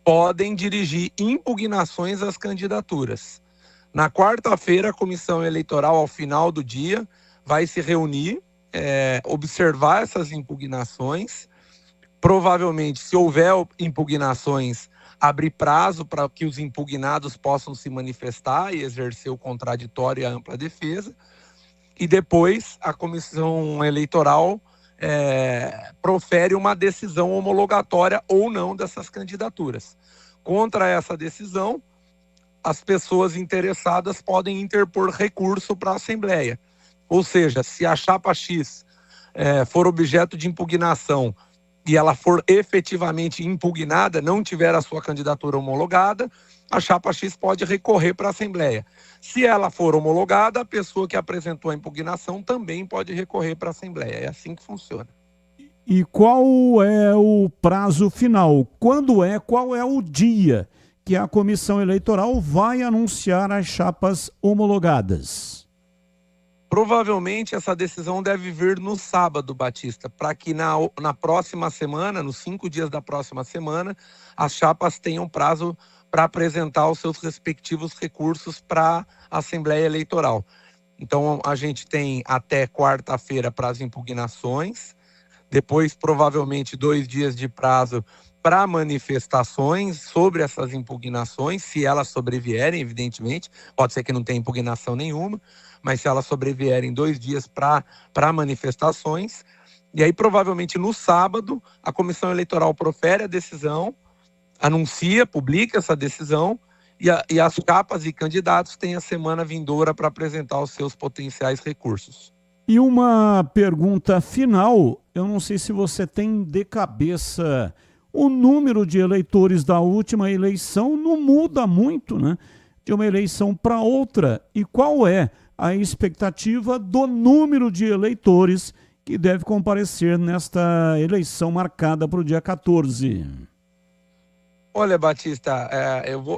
podem dirigir impugnações às candidaturas. Na quarta-feira, a comissão eleitoral, ao final do dia, vai se reunir, observar essas impugnações. Provavelmente, se houver impugnações, abrir prazo para que os impugnados possam se manifestar e exercer o contraditório e a ampla defesa. E depois a comissão eleitoral profere uma decisão homologatória ou não dessas candidaturas. Contra essa decisão, as pessoas interessadas podem interpor recurso para a Assembleia. Ou seja, se a chapa X for objeto de impugnação e ela for efetivamente impugnada, não tiver a sua candidatura homologada, a chapa X pode recorrer para a Assembleia. Se ela for homologada, a pessoa que apresentou a impugnação também pode recorrer para a Assembleia. É assim que funciona.
E qual é o prazo final? Qual é o dia que a comissão eleitoral vai anunciar as chapas homologadas?
Provavelmente essa decisão deve vir no sábado, Batista, para que na próxima semana, nos 5 dias da próxima semana, as chapas tenham prazo para apresentar os seus respectivos recursos para a Assembleia Eleitoral. Então a gente tem até quarta-feira para as impugnações. Depois, provavelmente, 2 dias de prazo para manifestações sobre essas impugnações, se elas sobrevierem, evidentemente. Pode ser que não tenha impugnação nenhuma, mas se elas sobrevierem, 2 dias para manifestações. E aí, provavelmente, no sábado, a Comissão Eleitoral profere a decisão, anuncia, publica essa decisão, e as capas e candidatos têm a semana vindoura para apresentar os seus potenciais recursos.
E uma pergunta final, eu não sei se você tem de cabeça o número de eleitores da última eleição, não muda muito, né? De uma eleição para outra. E qual é a expectativa do número de eleitores que deve comparecer nesta eleição marcada para o dia 14?
Olha, Batista,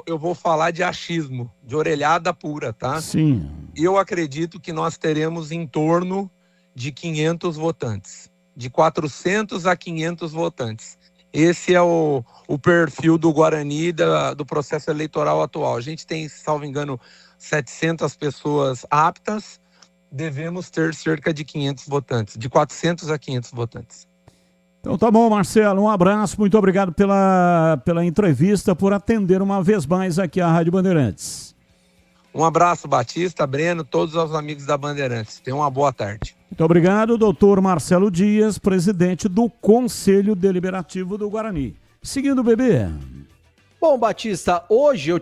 eu vou falar de achismo, de orelhada pura, tá?
Sim.
Eu acredito que nós teremos em torno de 500 votantes, de 400 a 500 votantes. Esse é o perfil do Guarani do processo eleitoral atual. A gente tem, salvo engano, 700 pessoas aptas, devemos ter cerca de 500 votantes, de 400 a 500 votantes.
Então tá bom, Marcelo, um abraço, muito obrigado pela entrevista, por atender uma vez mais aqui a Rádio Bandeirantes.
Um abraço, Batista, Breno, todos os amigos da Bandeirantes. Tenham uma boa tarde.
Muito obrigado, doutor Marcelo Dias, presidente do Conselho Deliberativo do Guarani. Seguindo o bebê.
Bom, Batista, hoje eu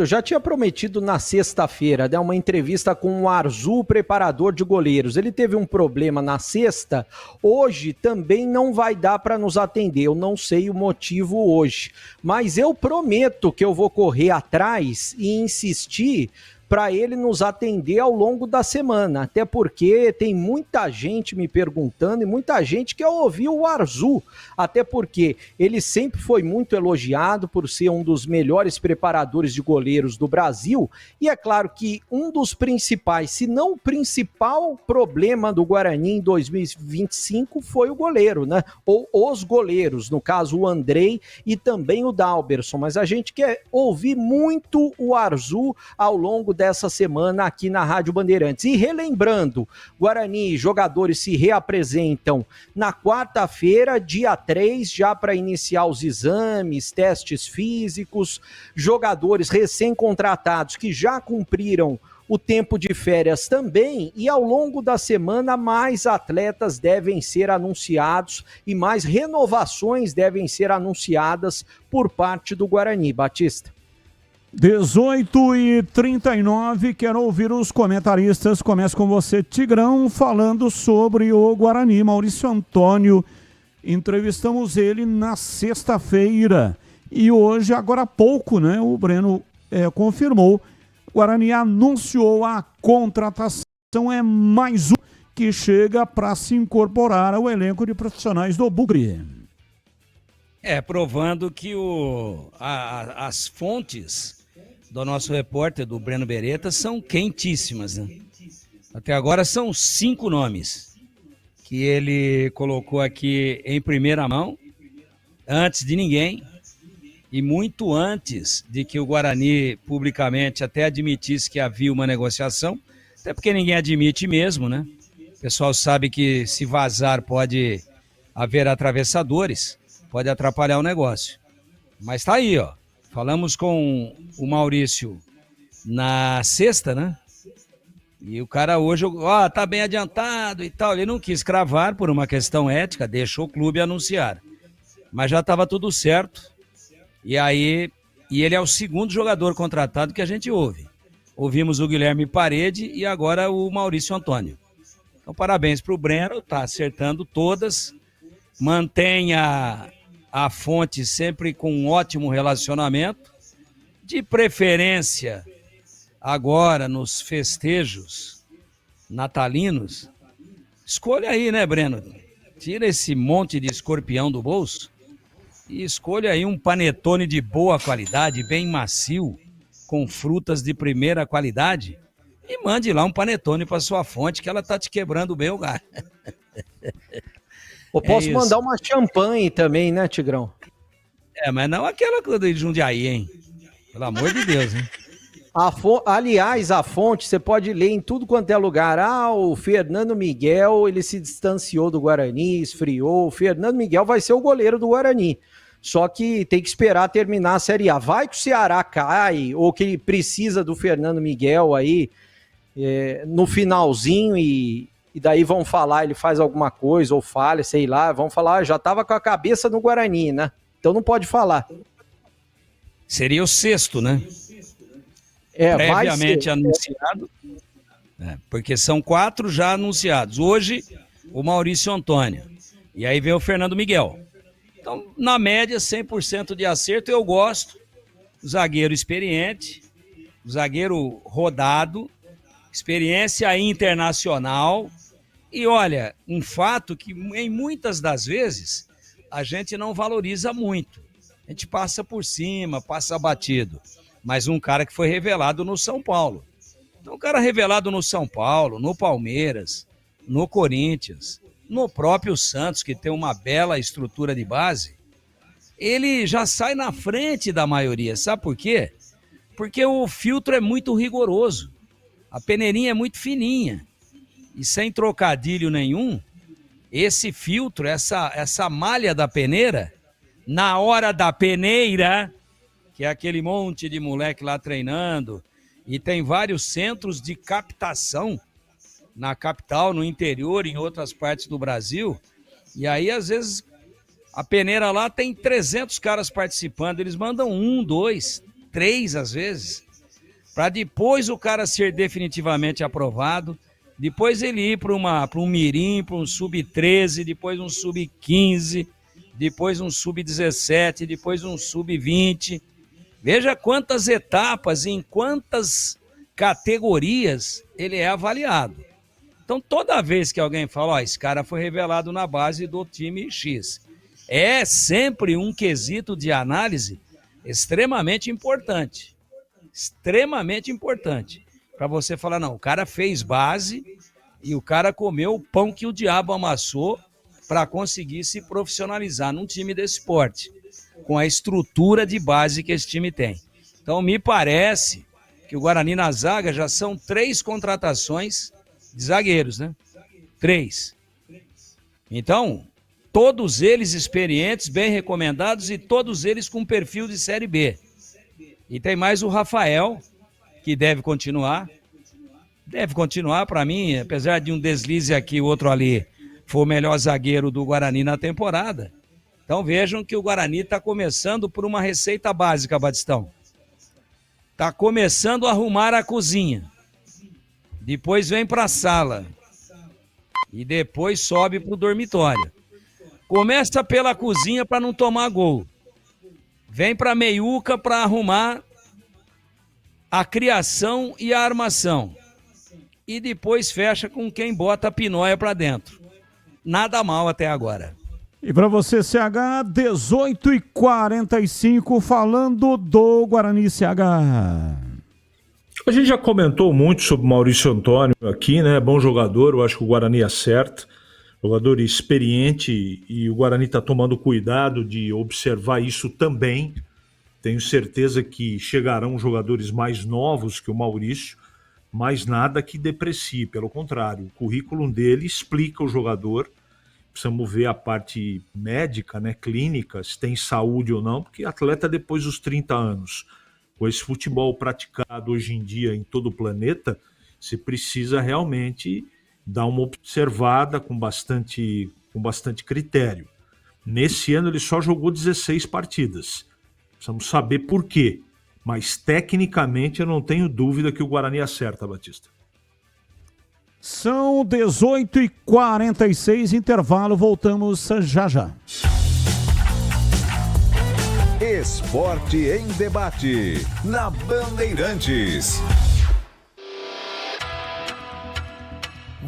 já tinha prometido na sexta-feira, uma entrevista com o Arzu, preparador de goleiros. Ele teve um problema na sexta, hoje também não vai dar para nos atender, eu não sei o motivo hoje. Mas eu prometo que eu vou correr atrás e insistir para ele nos atender ao longo da semana, até porque tem muita gente me perguntando e muita gente quer ouvir o Arzu, até porque ele sempre foi muito elogiado por ser um dos melhores preparadores de goleiros do Brasil, e é claro que um dos principais, se não o principal problema do Guarani em 2025 foi o goleiro, né? Ou os goleiros, no caso o Andrei e também o Dalberson, mas a gente quer ouvir muito o Arzu ao longo dessa semana aqui na Rádio Bandeirantes. E relembrando, Guarani, jogadores se reapresentam na quarta-feira, dia 3, já para iniciar os exames, testes físicos, jogadores recém-contratados que já cumpriram o tempo de férias também, e ao longo da semana mais atletas devem ser anunciados e mais renovações devem ser anunciadas por parte do Guarani. Batista.
18h39, quero ouvir os comentaristas. Começo com você, Tigrão, falando sobre o Guarani. Maurício Antônio, entrevistamos ele na sexta-feira e hoje, agora há pouco, né, o Breno confirmou, o Guarani anunciou a contratação, é mais um que chega para se incorporar ao elenco de profissionais do Bugre.
Provando que as fontes do nosso repórter, do Breno Beretta, são quentíssimas, né? Até agora são 5 nomes que ele colocou aqui em primeira mão, antes de ninguém, e muito antes de que o Guarani publicamente até admitisse que havia uma negociação, até porque ninguém admite mesmo, né? O pessoal sabe que se vazar pode haver atravessadores, pode atrapalhar o negócio. Mas tá aí, ó. Falamos com o Maurício na sexta, né? E o cara hoje, tá bem adiantado e tal. Ele não quis cravar por uma questão ética, deixou o clube anunciar. Mas já estava tudo certo. E ele é o segundo jogador contratado que a gente ouve. Ouvimos o Guilherme Parede e agora o Maurício Antônio. Então, parabéns para o Breno, tá acertando todas. Mantenha a fonte sempre com um ótimo relacionamento, de preferência agora nos festejos natalinos. Escolha aí, né, Breno? Tira esse monte de escorpião do bolso e escolha aí um panetone de boa qualidade, bem macio, com frutas de primeira qualidade, e mande lá um panetone para sua fonte, que ela tá te quebrando bem o lugar.
Eu posso mandar uma champanhe também, né, Tigrão?
Mas não aquela de Jundiaí, hein? Pelo amor de Deus, hein?
Aliás, a fonte, você pode ler em tudo quanto é lugar. O Fernando Miguel, ele se distanciou do Guarani, esfriou. O Fernando Miguel vai ser o goleiro do Guarani. Só que tem que esperar terminar a Série A. Vai que o Ceará cai, ou que ele precisa do Fernando Miguel aí no finalzinho e daí vão falar, ele faz alguma coisa ou falha, sei lá, vão falar, já tava com a cabeça no Guarani, né? Então não pode falar.
Seria o sexto, né? Previamente anunciado, porque são 4 já anunciados. Hoje, o Maurício Antônio. E aí vem o Fernando Miguel. Então, na média, 100% de acerto, eu gosto. Zagueiro experiente, zagueiro rodado, experiência internacional. E olha, um fato que em muitas das vezes a gente não valoriza muito. A gente passa por cima, passa batido. Mas um cara que foi revelado no São Paulo. Então, um cara revelado no São Paulo, no Palmeiras, no Corinthians, no próprio Santos, que tem uma bela estrutura de base, ele já sai na frente da maioria. Sabe por quê? Porque o filtro é muito rigoroso. A peneirinha é muito fininha. E sem trocadilho nenhum, esse filtro, essa malha da peneira, na hora da peneira, que é aquele monte de moleque lá treinando, e tem vários centros de captação na capital, no interior, em outras partes do Brasil, e aí às vezes a peneira lá tem 300 caras participando, eles mandam 1, 2, 3 às vezes, para depois o cara ser definitivamente aprovado, depois ele ir para um mirim, para um sub-13, depois um sub-15, depois um sub-17, depois um sub-20. Veja quantas etapas, em quantas categorias ele é avaliado. Então, toda vez que alguém fala, esse cara foi revelado na base do time X, é sempre um quesito de análise extremamente importante. Extremamente importante. Para você falar, não, o cara fez base e o cara comeu o pão que o diabo amassou para conseguir se profissionalizar num time desse porte, com a estrutura de base que esse time tem. Então, me parece que o Guarani na zaga já são 3 contratações de zagueiros, né? 3. Então, todos eles experientes, bem recomendados e todos eles com perfil de Série B. E tem mais o Rafael, que deve continuar. Deve continuar, para mim, apesar de um deslize aqui, o outro ali, foi o melhor zagueiro do Guarani na temporada. Então vejam que o Guarani está começando por uma receita básica, Batistão. Está começando a arrumar a cozinha. Depois vem para a sala. E depois sobe para o dormitório. Começa pela cozinha para não tomar gol. Vem para a meiuca para arrumar a criação e a armação. E depois fecha com quem bota a pinóia para dentro. Nada mal até agora.
E para você, CH, 18h45, falando do Guarani, CH.
A gente já comentou muito sobre o Maurício Antônio aqui, né? Bom jogador, eu acho que o Guarani acerta. Jogador experiente e o Guarani está tomando cuidado de observar isso também. Tenho certeza que chegarão jogadores mais novos que o Maurício, mas nada que deprecie, pelo contrário. O currículo dele explica o jogador. Precisamos ver a parte médica, né, clínica, se tem saúde ou não, porque atleta depois dos 30 anos, com esse futebol praticado hoje em dia em todo o planeta, se precisa realmente dar uma observada com bastante critério. Nesse ano ele só jogou 16 partidas. Precisamos saber por quê. Mas tecnicamente eu não tenho dúvida que o Guarani acerta, Batista.
São 18h46, intervalo, voltamos já já.
Esporte em debate, na Bandeirantes.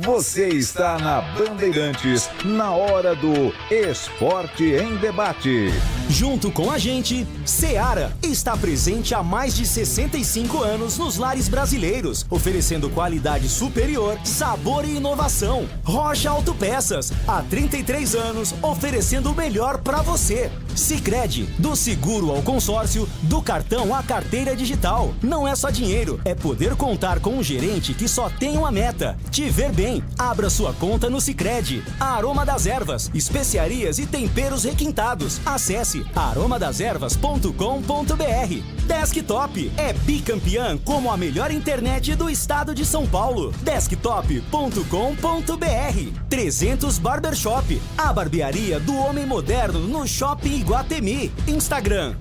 Você está na Bandeirantes, na hora do Esporte em Debate.
Junto com a gente, Seara está presente há mais de 65 anos nos lares brasileiros, oferecendo qualidade superior, sabor e inovação. Rocha Autopeças, há 33 anos, oferecendo o melhor para você. Sicredi, do seguro ao consórcio, do cartão à carteira digital. Não é só dinheiro, é poder contar com um gerente que só tem uma meta: te ver bem. Abra sua conta no Sicredi. Aroma das Ervas, especiarias e temperos requintados. Acesse aromadeservas.com.br. Desktop é bicampeã como a melhor internet do estado de São Paulo. Desktop.com.br. 300 Barbershop, a barbearia do homem moderno no Shopping Iguatemi. Instagram,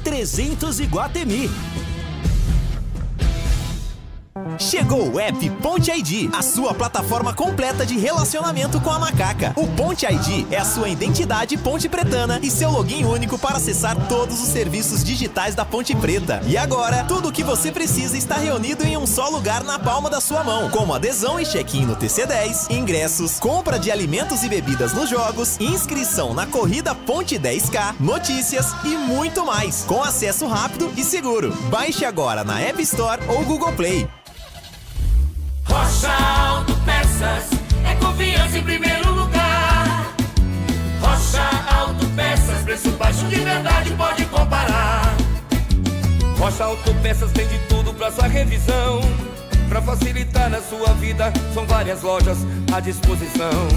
@300Iguatemi.
Chegou o app Ponte ID, a sua plataforma completa de relacionamento com a Macaca. O Ponte ID é a sua identidade ponte pretana e seu login único para acessar todos os serviços digitais da Ponte Preta. E agora, tudo o que você precisa está reunido em um só lugar na palma da sua mão, como adesão e check-in no TC10, ingressos, compra de alimentos e bebidas nos jogos, inscrição na corrida Ponte 10K, notícias e muito mais, com acesso rápido e seguro. Baixe agora na App Store ou Google Play.
Rocha Autopeças é confiança em primeiro lugar. Rocha Autopeças, preço baixo de verdade, pode comparar.
Rocha Autopeças tem de tudo pra sua revisão. Pra facilitar na sua vida, são várias lojas à disposição.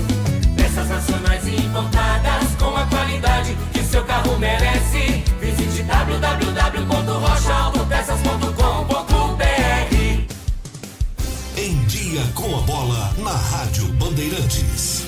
Peças nacionais e importadas com a qualidade que seu carro merece. Visite www.rochaautopeças.com.br.
Em Dia com a Bola, na Rádio Bandeirantes.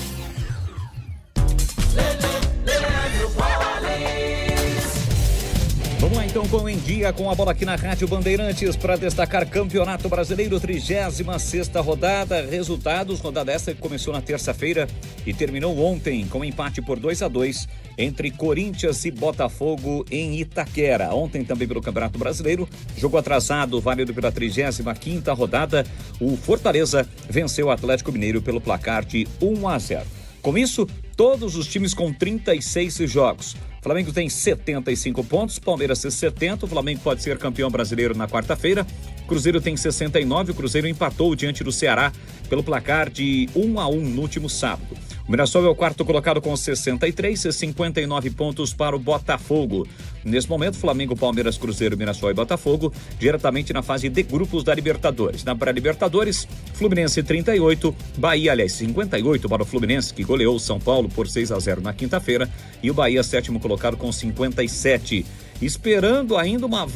Vamos lá então com Em Dia com a Bola aqui na Rádio Bandeirantes para destacar Campeonato Brasileiro, 36ª rodada. Resultados, rodada essa que começou na terça-feira e terminou ontem com empate por 2-2 entre Corinthians e Botafogo em Itaquera. Ontem também pelo Campeonato Brasileiro, jogo atrasado, válido pela 35ª rodada, o Fortaleza venceu o Atlético Mineiro pelo placar de 1-0. Com isso, todos os times com 36 jogos. Flamengo tem 75 pontos, Palmeiras tem 70, o Flamengo pode ser campeão brasileiro na quarta-feira. Cruzeiro tem 69, o Cruzeiro empatou diante do Ceará pelo placar de 1-1 no último sábado. O Mirassol é o quarto colocado com 63 e 59 pontos para o Botafogo. Nesse momento, Flamengo, Palmeiras, Cruzeiro, Mirassol e Botafogo diretamente na fase de grupos da Libertadores. Na pré-Libertadores, Fluminense 38, Bahia, 58 para o Fluminense, que goleou o São Paulo por 6-0 na quinta-feira, e o Bahia, sétimo colocado com 57. Esperando ainda uma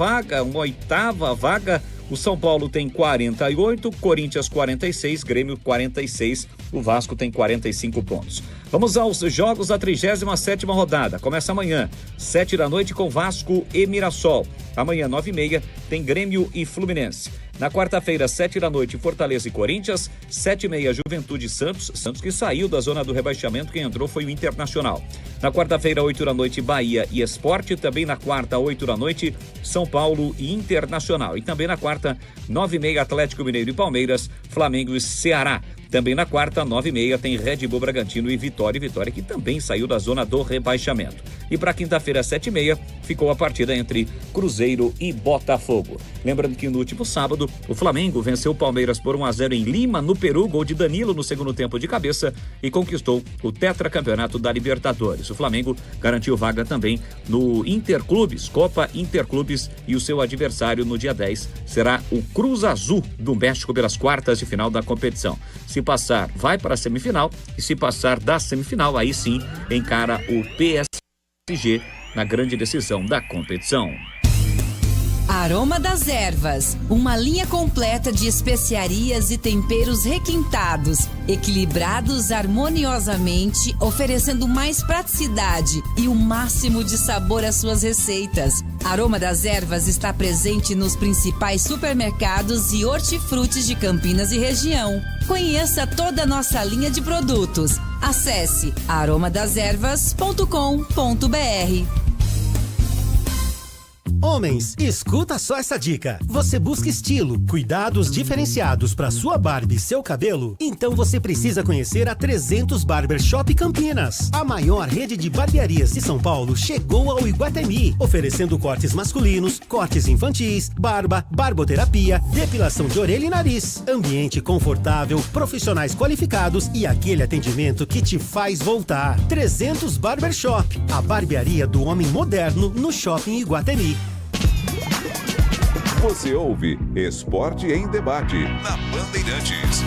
oitava vaga, o São Paulo tem 48, Corinthians 46, Grêmio 46, o Vasco tem 45 pontos. Vamos aos jogos da 37ª rodada. Começa amanhã, 7 da noite com Vasco e Mirassol. Amanhã, 9h30, tem Grêmio e Fluminense. Na quarta-feira, 7 da noite, Fortaleza e Corinthians. 7h30, Juventude e Santos. Santos que saiu da zona do rebaixamento, quem entrou foi o Internacional. Na quarta-feira, 8 da noite, Bahia e Sport. Também na quarta, 8 da noite, São Paulo e Internacional. E também na quarta, 9h30, Atlético Mineiro e Palmeiras, Flamengo e Ceará. Também na quarta, 9h30, tem Red Bull Bragantino e Vitória. Vitória que também saiu da zona do rebaixamento. E para quinta-feira, 7h30, ficou a partida entre Cruzeiro e Botafogo. Lembrando que no último sábado, o Flamengo venceu o Palmeiras por 1-0 em Lima, no Peru, gol de Danilo no segundo tempo de cabeça e conquistou o tetracampeonato da Libertadores. O Flamengo garantiu vaga também no Interclubes, Copa Interclubes, e o seu adversário no dia 10 será o Cruz Azul do México pelas quartas de final da competição. Se passar, vai para a semifinal, e se passar da semifinal, aí sim encara o PSG na grande decisão da competição.
Aroma das Ervas, uma linha completa de especiarias e temperos requintados, equilibrados harmoniosamente, oferecendo mais praticidade e o máximo de sabor às suas receitas. Aroma das Ervas está presente nos principais supermercados e hortifrutis de Campinas e região. Conheça toda a nossa linha de produtos. Acesse aromadeservas.com.br.
Homens, escuta só essa dica. Você busca estilo, cuidados diferenciados para sua barba e seu cabelo? Então você precisa conhecer a 300 Barbershop Campinas. A maior rede de barbearias de São Paulo chegou ao Iguatemi, oferecendo cortes masculinos, cortes infantis, barba, barboterapia, depilação de orelha e nariz. Ambiente confortável, profissionais qualificados e aquele atendimento que te faz voltar. 300 Barbershop, a barbearia do homem moderno no Shopping Iguatemi.
Você ouve Esporte em Debate na Bandeirantes.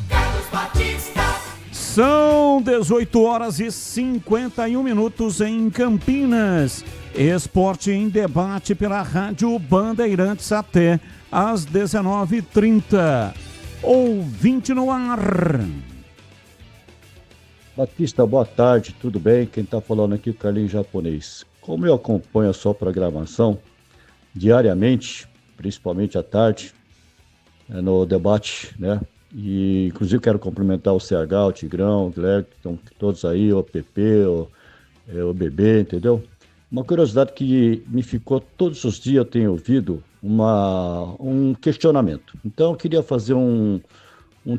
Carlos Batista.
São 18 horas e 51 minutos em Campinas. Esporte em Debate pela Rádio Bandeirantes até às 19h30. Ouvinte no ar.
Batista, boa tarde, tudo bem? Quem está falando aqui é o Carlinhos Japonês. Como eu acompanho a sua programação diariamente, principalmente à tarde, no debate, né? E inclusive quero cumprimentar o CH, o Tigrão, o Guilherme, que estão todos aí, o PP, o BB, entendeu? Uma curiosidade que me ficou todos os dias, eu tenho ouvido um questionamento. Então eu queria fazer um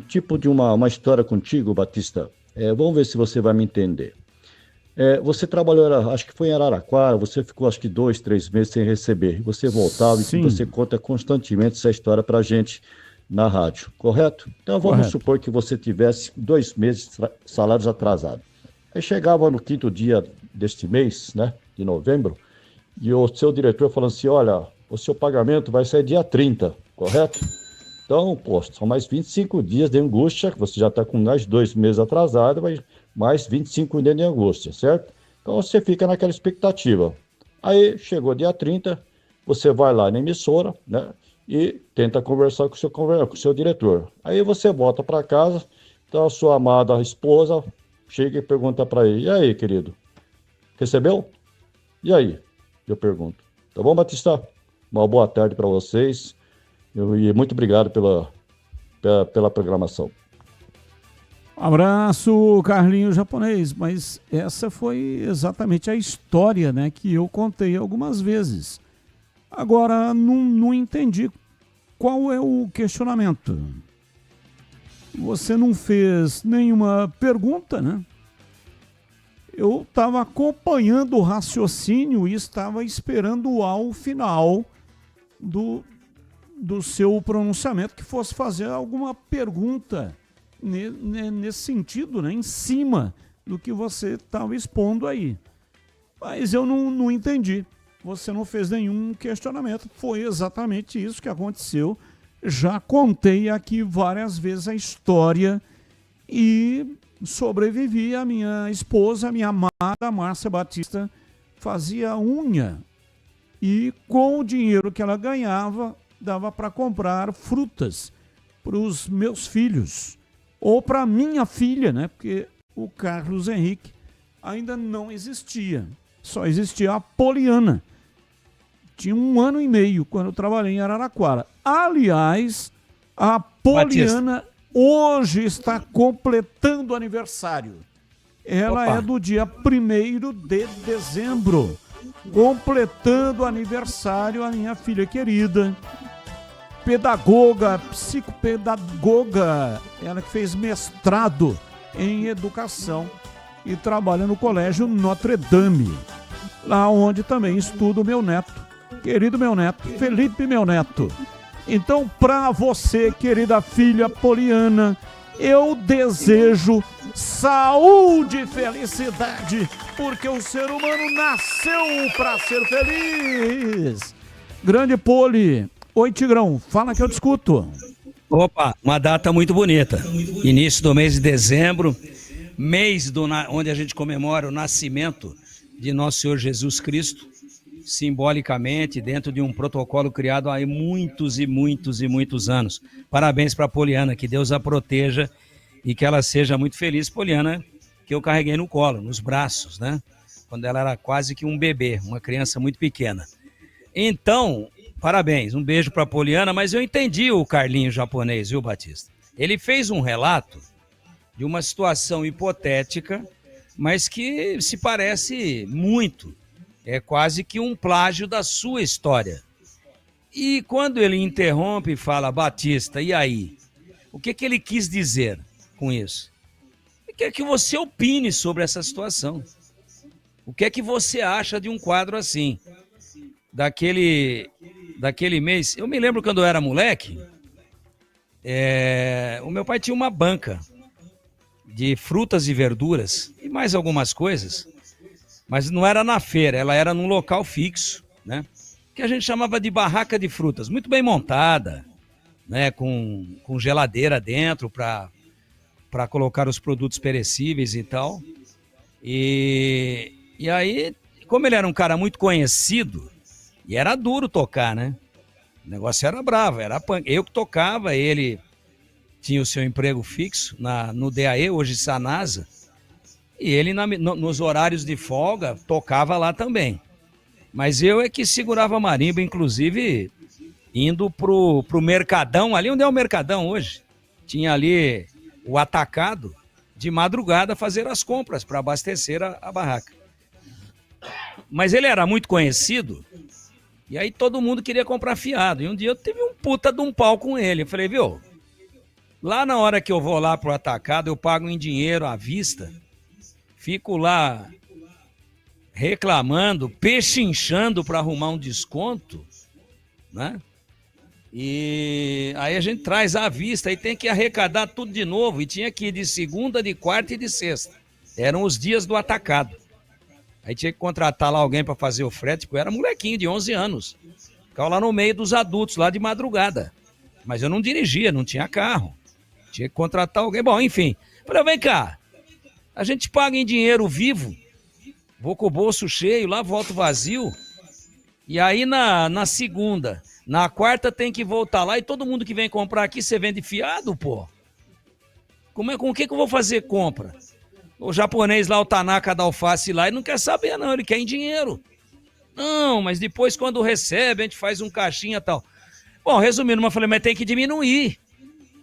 tipo de uma história contigo, Batista. Vamos ver se você vai me entender. Você trabalhou, acho que foi em Araraquara, você ficou acho que 2, 3 meses sem receber. Você voltava e você conta constantemente essa história pra gente na rádio, correto? Então vamos supor que você tivesse 2 meses salários atrasados. Aí chegava no 5º dia deste mês, né, de novembro, e o seu diretor falando assim, olha, o seu pagamento vai sair dia 30, correto? Então, são mais 25 dias de angústia, que você já está com mais 2 meses atrasado, mas mais 25 dias de angústia, certo? Então você fica naquela expectativa. Aí chegou dia 30, você vai lá na emissora, né? E tenta conversar com o seu diretor. Aí você volta para casa, então a sua amada esposa chega e pergunta para ele, e aí, querido, recebeu? E aí? Eu pergunto. Tá bom, Batista? Uma boa tarde para vocês. E muito obrigado pela programação.
Abraço, Carlinhos Japonês. Mas essa foi exatamente a história, né, que eu contei algumas vezes. Agora, não entendi qual é o questionamento. Você não fez nenhuma pergunta, né? Eu estava acompanhando o raciocínio e estava esperando ao final do seu pronunciamento que fosse fazer alguma pergunta nesse sentido, né, em cima do que você estava expondo aí. Mas eu não entendi. Você não fez nenhum questionamento. Foi exatamente isso que aconteceu. Já contei aqui várias vezes a história e sobrevivi. A minha esposa, a minha amada Márcia Batista, fazia unha e com o dinheiro que ela ganhava dava para comprar frutas para os meus filhos ou para minha filha, né? Porque o Carlos Henrique ainda não existia, só existia a Poliana. Tinha 1 ano e meio quando eu trabalhei em Araraquara. Aliás, a Poliana hoje está completando aniversário. Ela é do dia 1º de dezembro, completando aniversário, a minha filha querida. Pedagoga, psicopedagoga, ela que fez mestrado em educação e trabalha no Colégio Notre Dame, lá onde também estuda o meu neto, querido meu neto, Felipe meu neto. Então, para você, querida filha Poliana, eu desejo saúde e felicidade, porque o ser humano nasceu para ser feliz. Grande Poli. Oi, Tigrão, fala que eu te escuto.
Opa, uma data muito bonita. Início do mês de dezembro, mês onde a gente comemora o nascimento de Nosso Senhor Jesus Cristo, simbolicamente, dentro de um protocolo criado há muitos e muitos e muitos anos. Parabéns para a Poliana, que Deus a proteja e que ela seja muito feliz. Poliana, que eu carreguei no colo, nos braços, né? Quando ela era quase que um bebê, uma criança muito pequena. Então, parabéns, um beijo para a Poliana, mas eu entendi o Carlinhos Japonês, viu, Batista? Ele fez um relato de uma situação hipotética, mas que se parece muito É quase que um plágio da sua história. E quando ele interrompe e fala, Batista, e aí? O que ele quis dizer com isso? Ele quer que você opine sobre essa situação. O que é que você acha de um quadro assim? Daquele mês... Eu me lembro quando eu era moleque, o meu pai tinha uma banca de frutas e verduras e mais algumas coisas, mas não era na feira, ela era num local fixo, né? Que a gente chamava de barraca de frutas, muito bem montada, né? Com geladeira dentro para colocar os produtos perecíveis e tal. E aí, como ele era um cara muito conhecido, e era duro tocar, né? O negócio era bravo, era punk. Eu que tocava, ele tinha o seu emprego fixo no DAE, hoje Sanasa, e ele nos horários de folga tocava lá também. Mas eu é que segurava a marimba, inclusive indo pro Mercadão, ali onde é o Mercadão hoje. Tinha ali o atacado, de madrugada fazer as compras para abastecer a barraca. Mas ele era muito conhecido, e aí todo mundo queria comprar fiado. E um dia eu tive um puta de um pau com ele. Eu falei, viu, lá na hora que eu vou lá pro atacado, eu pago em dinheiro à vista, fico lá reclamando, pechinchando para arrumar um desconto, né? E aí a gente traz à vista e tem que arrecadar tudo de novo. E tinha que ir de segunda, de quarta e de sexta. Eram os dias do atacado. Aí tinha que contratar lá alguém para fazer o frete, porque eu era molequinho de 11 anos. Ficava lá no meio dos adultos, lá de madrugada. Mas eu não dirigia, não tinha carro. Tinha que contratar alguém. Bom, enfim. Falei, vem cá, a gente paga em dinheiro vivo, vou com o bolso cheio, lá volto vazio. E aí na segunda, na quarta tem que voltar lá e todo mundo que vem comprar aqui, você vende fiado, pô? Com o que eu vou fazer compra? O japonês lá, o Tanaka da alface lá, ele não quer saber não, ele quer em dinheiro. Não, mas depois quando recebe, a gente faz um caixinha e tal. Bom, resumindo, eu falei, mas tem que diminuir.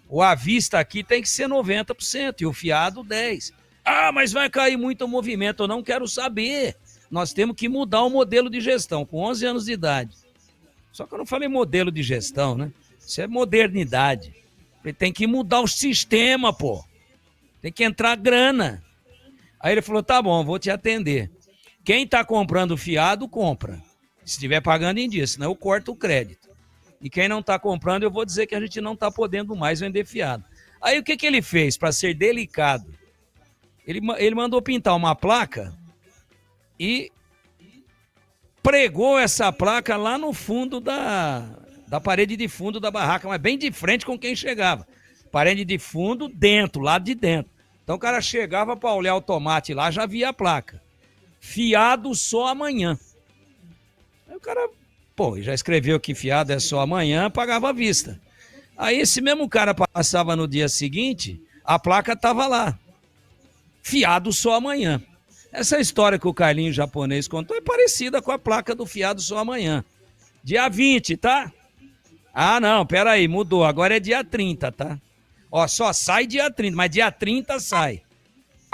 O à vista aqui tem que ser 90% e o fiado 10%. Ah, mas vai cair muito o movimento, eu não quero saber. Nós temos que mudar o modelo de gestão, com 11 anos de idade. Só que eu não falei modelo de gestão, né? Isso é modernidade. Tem que mudar o sistema, pô. Tem que entrar grana. Aí ele falou, tá bom, vou te atender. Quem tá comprando fiado, compra. Se estiver pagando em dia, senão eu corto o crédito. E quem não tá comprando, eu vou dizer que a gente não tá podendo mais vender fiado. Aí o que ele fez para ser delicado? Ele mandou pintar uma placa e pregou essa placa lá no fundo da parede de fundo da barraca, mas bem de frente com quem chegava. Parede de fundo dentro, lado de dentro. Então o cara chegava para olhar o tomate lá, já via a placa. Fiado só amanhã. Aí o cara, já escreveu que fiado é só amanhã, pagava à vista. Aí esse mesmo cara passava no dia seguinte, a placa estava lá. Fiado só amanhã. Essa história que o Carlinhos japonês contou é parecida com a placa do fiado só amanhã. Dia 20, tá? Ah, não, peraí, mudou. Agora é dia 30, tá? Ó, só sai dia 30, mas dia 30 sai.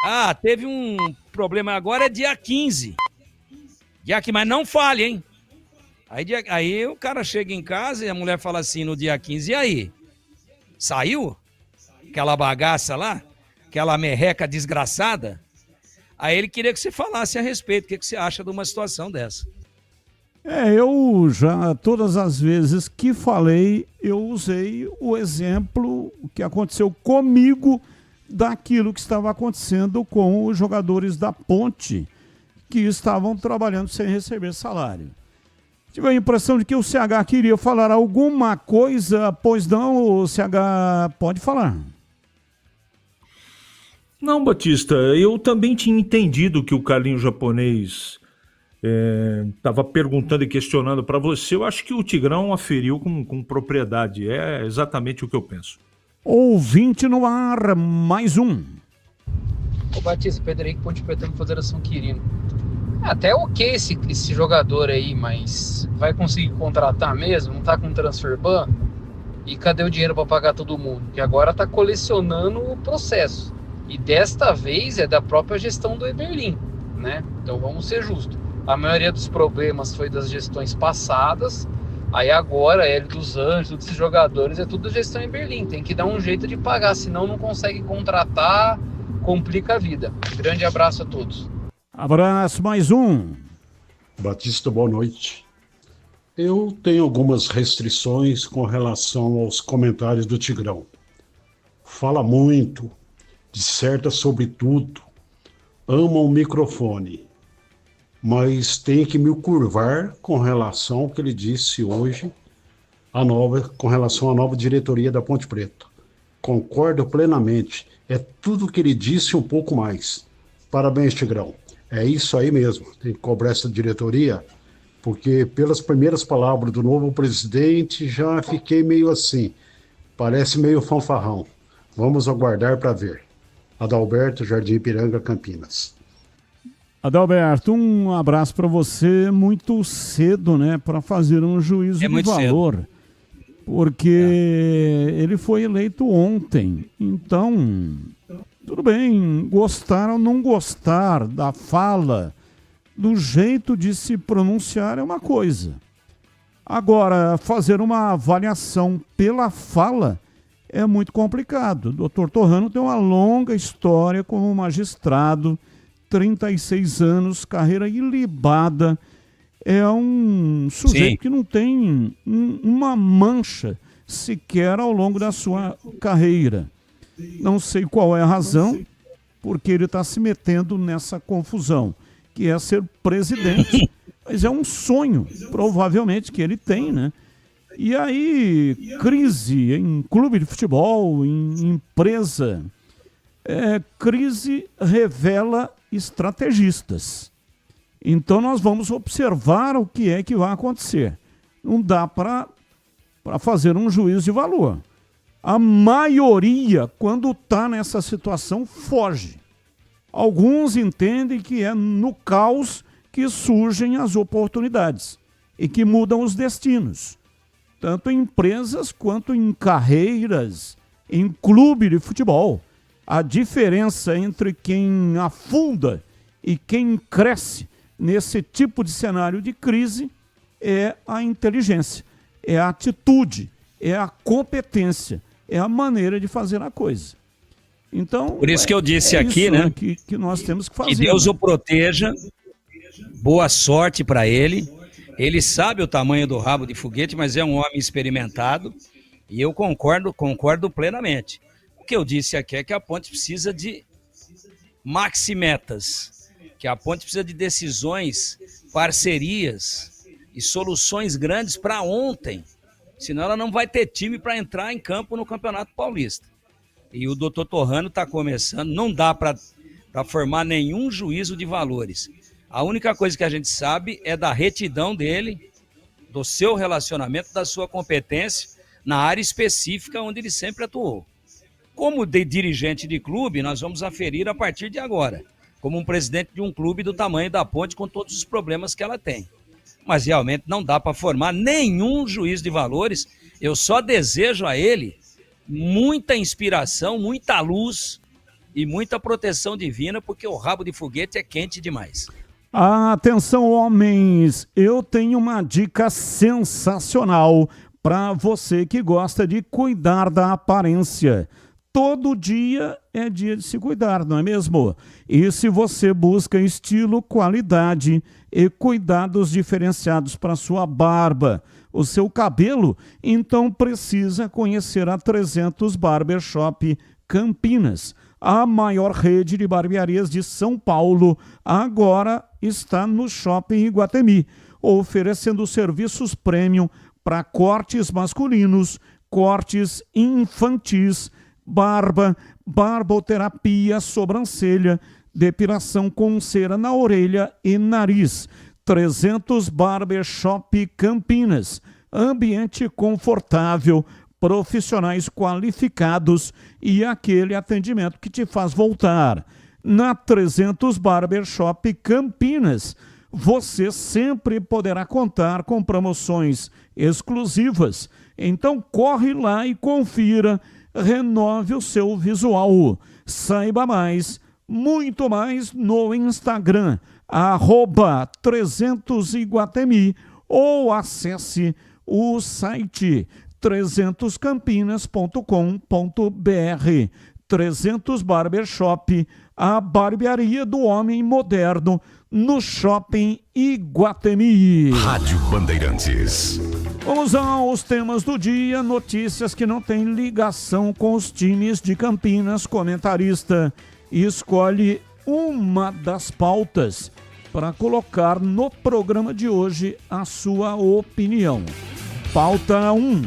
Ah, teve um problema, agora é dia 15. Dia 15, mas não fale, hein? Aí o cara chega em casa e a mulher fala assim no dia 15, e aí? Saiu? Aquela bagaça lá? Aquela merreca desgraçada? Aí ele queria que você falasse a respeito, o que você acha de uma situação dessa?
Eu já, todas as vezes que falei, eu usei o exemplo que aconteceu comigo daquilo que estava acontecendo com os jogadores da Ponte, que estavam trabalhando sem receber salário. Tive a impressão de que o CH queria falar alguma coisa, pois não, o CH pode falar.
Não, Batista, eu também tinha entendido que o Carlinhos japonês estava perguntando e questionando para você. Eu acho que o Tigrão aferiu com propriedade. É exatamente o que eu penso.
Ouvinte no ar, mais um.
Ô Batista, Pedro Henrique, Ponte Preta, Federação Quirino. Até ok esse jogador aí, mas vai conseguir contratar mesmo? Não tá com transfer ban? E cadê o dinheiro para pagar todo mundo? Que agora tá colecionando o processo. E desta vez é da própria gestão do Eberlin, né? Então vamos ser justos. A maioria dos problemas foi das gestões passadas. Aí agora, Hélio dos Anjos, todos esses jogadores, é tudo gestão em Berlim. Tem que dar um jeito de pagar, senão não consegue contratar, complica a vida. Grande abraço a todos.
Abraço, mais um.
Batista, boa noite. Eu tenho algumas restrições com relação aos comentários do Tigrão. Fala muito, disserta sobre tudo, ama o microfone, mas tem que me curvar com relação ao que ele disse hoje, com relação à nova diretoria da Ponte Preta. Concordo plenamente, é tudo que ele disse e um pouco mais. Parabéns, Tigrão. É isso aí mesmo, tem que cobrar essa diretoria, porque pelas primeiras palavras do novo presidente já fiquei meio assim, parece meio fanfarrão. Vamos aguardar para ver. Adalberto, Jardim Ipiranga, Campinas.
Adalberto, um abraço para você. Muito cedo, né, para fazer um juízo de valor. Cedo. Porque ele foi eleito ontem. Então, tudo bem, gostar ou não gostar da fala, do jeito de se pronunciar é uma coisa. Agora, fazer uma avaliação pela fala é muito complicado. O Dr. Torrano tem uma longa história como magistrado, 36 anos, carreira ilibada. É um sujeito que não tem uma mancha sequer ao longo da sua carreira. Não sei qual é a razão, porque ele está se metendo nessa confusão, que é ser presidente. Mas é um sonho, provavelmente, que ele tem, né? E aí, crise em clube de futebol, em empresa, crise revela estrategistas. Então nós vamos observar o que é que vai acontecer. Não dá para fazer um juízo de valor. A maioria, quando está nessa situação, foge. Alguns entendem que é no caos que surgem as oportunidades e que mudam os destinos. Tanto em empresas quanto em carreiras, em clube de futebol. A diferença entre quem afunda e quem cresce nesse tipo de cenário de crise é a inteligência, é a atitude, é a competência, é a maneira de fazer a coisa. Então,
por isso que eu disse aqui,
isso,
né?
Que nós temos que fazer.
Que Deus o proteja, boa sorte para ele. Ele sabe o tamanho do rabo de foguete, mas é um homem experimentado e eu concordo plenamente. O que eu disse aqui é que a Ponte precisa de maximetas, que a Ponte precisa de decisões, parcerias e soluções grandes para ontem, senão ela não vai ter time para entrar em campo no Campeonato Paulista. E o doutor Torrano está começando, não dá para formar nenhum juízo de valores. A única coisa que a gente sabe é da retidão dele, do seu relacionamento, da sua competência na área específica onde ele sempre atuou. Como dirigente de clube, nós vamos aferir a partir de agora, como um presidente de um clube do tamanho da Ponte, com todos os problemas que ela tem. Mas realmente não dá para formar nenhum juízo de valores. Eu só desejo a ele muita inspiração, muita luz e muita proteção divina, porque o rabo de foguete é quente demais.
Atenção, homens, eu tenho uma dica sensacional para você que gosta de cuidar da aparência. Todo dia é dia de se cuidar, não é mesmo? E se você busca estilo, qualidade e cuidados diferenciados para sua barba, o seu cabelo, então precisa conhecer a 300 Barbershop Campinas. A maior rede de barbearias de São Paulo agora está no Shopping Iguatemi, oferecendo serviços premium para cortes masculinos, cortes infantis, barba, barboterapia, sobrancelha, depilação com cera na orelha e nariz. 300 Barbershop Campinas, ambiente confortável, profissionais qualificados e aquele atendimento que te faz voltar. Na 300 Barbershop Campinas, você sempre poderá contar com promoções exclusivas. Então corre lá e confira, renove o seu visual. Saiba mais, muito mais no Instagram, @300iguatemi ou acesse o site 300campinas.com.br. 300 Barbershop, a barbearia do homem moderno no Shopping Iguatemi.
Rádio Bandeirantes.
Vamos aos temas do dia, notícias que não têm ligação com os times de Campinas. Comentarista escolhe uma das pautas para colocar no programa de hoje a sua opinião. Pauta 1.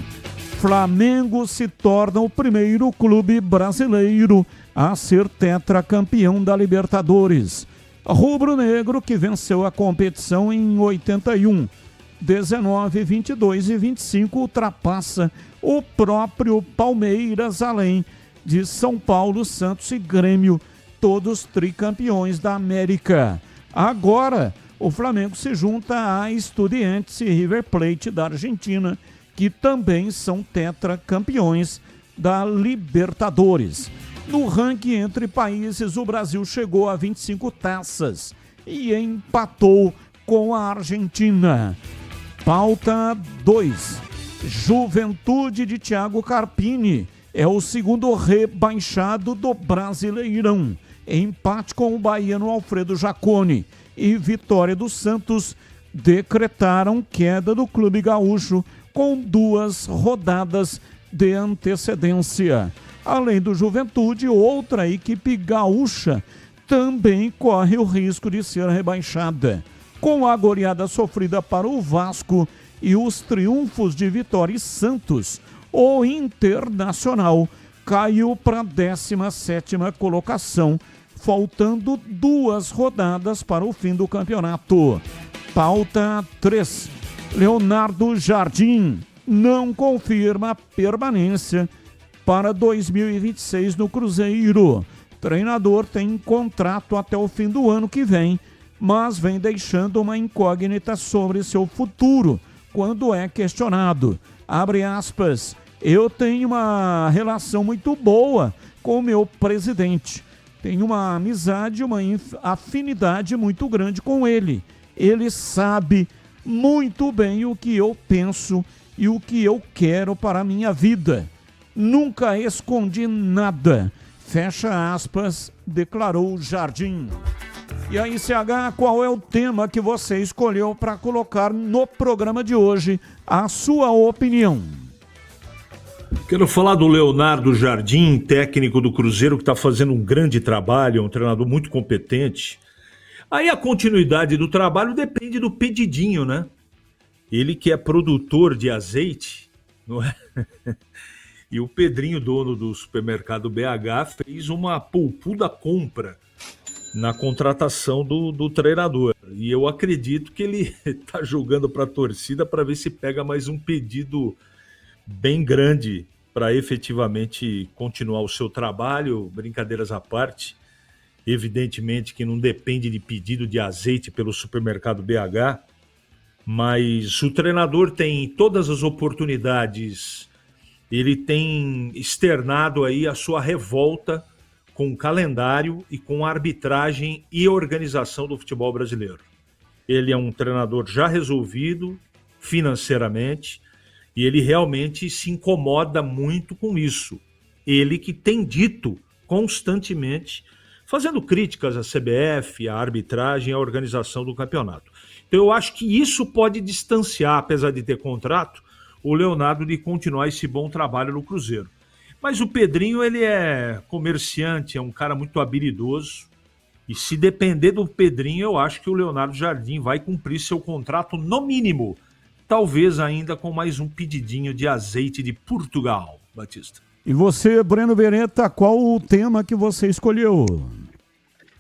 Flamengo se torna o primeiro clube brasileiro a ser tetracampeão da Libertadores. Rubro-negro, que venceu a competição em 81, 19, 22 e 25, ultrapassa o próprio Palmeiras, além de São Paulo, Santos e Grêmio, todos tricampeões da América. Agora, o Flamengo se junta a Estudiantes e River Plate da Argentina, que também são tetracampeões da Libertadores. No ranking entre países, o Brasil chegou a 25 taças e empatou com a Argentina. Pauta 2. Juventude de Thiago Carpini é o segundo rebaixado do Brasileirão. Empate com o baiano Alfredo Jaconi e vitória do Santos decretaram queda do clube gaúcho com 2 rodadas de antecedência. Além do Juventude, outra equipe gaúcha também corre o risco de ser rebaixada. Com a goleada sofrida para o Vasco e os triunfos de Vitória e Santos, o Internacional caiu para a 17ª colocação, faltando 2 rodadas para o fim do campeonato. Pauta 3. Leonardo Jardim não confirma permanência para 2026 no Cruzeiro. Treinador tem contrato até o fim do ano que vem, mas vem deixando uma incógnita sobre seu futuro quando é questionado. Abre aspas, eu tenho uma relação muito boa com o meu presidente. Tenho uma amizade, uma afinidade muito grande com ele. Ele sabe muito bem o que eu penso e o que eu quero para a minha vida. Nunca escondi nada. Fecha aspas, declarou Jardim. E aí, CH, qual é o tema que você escolheu para colocar no programa de hoje? A sua opinião.
Quero falar do Leonardo Jardim, técnico do Cruzeiro, que está fazendo um grande trabalho, é um treinador muito competente. Aí a continuidade do trabalho depende do pedidinho, né? Ele que é produtor de azeite, não é? E o Pedrinho, dono do supermercado BH, fez uma poupuda compra na contratação do treinador. E eu acredito que ele está jogando para a torcida para ver se pega mais um pedido bem grande para efetivamente continuar o seu trabalho, brincadeiras à parte. Evidentemente que não depende de pedido de azeite pelo supermercado BH, mas o treinador tem todas as oportunidades, ele tem externado aí a sua revolta com o calendário e com a arbitragem e organização do futebol brasileiro. Ele é um treinador já resolvido financeiramente e ele realmente se incomoda muito com isso. Ele que tem dito constantemente, fazendo críticas à CBF, à arbitragem e à organização do campeonato. Então eu acho que isso pode distanciar, apesar de ter contrato, o Leonardo de continuar esse bom trabalho no Cruzeiro. Mas o Pedrinho, ele é comerciante, é um cara muito habilidoso, e se depender do Pedrinho, eu acho que o Leonardo Jardim vai cumprir seu contrato no mínimo, talvez ainda com mais um pedidinho de azeite de Portugal, Batista.
E você, Breno Beretta, qual o tema que você escolheu?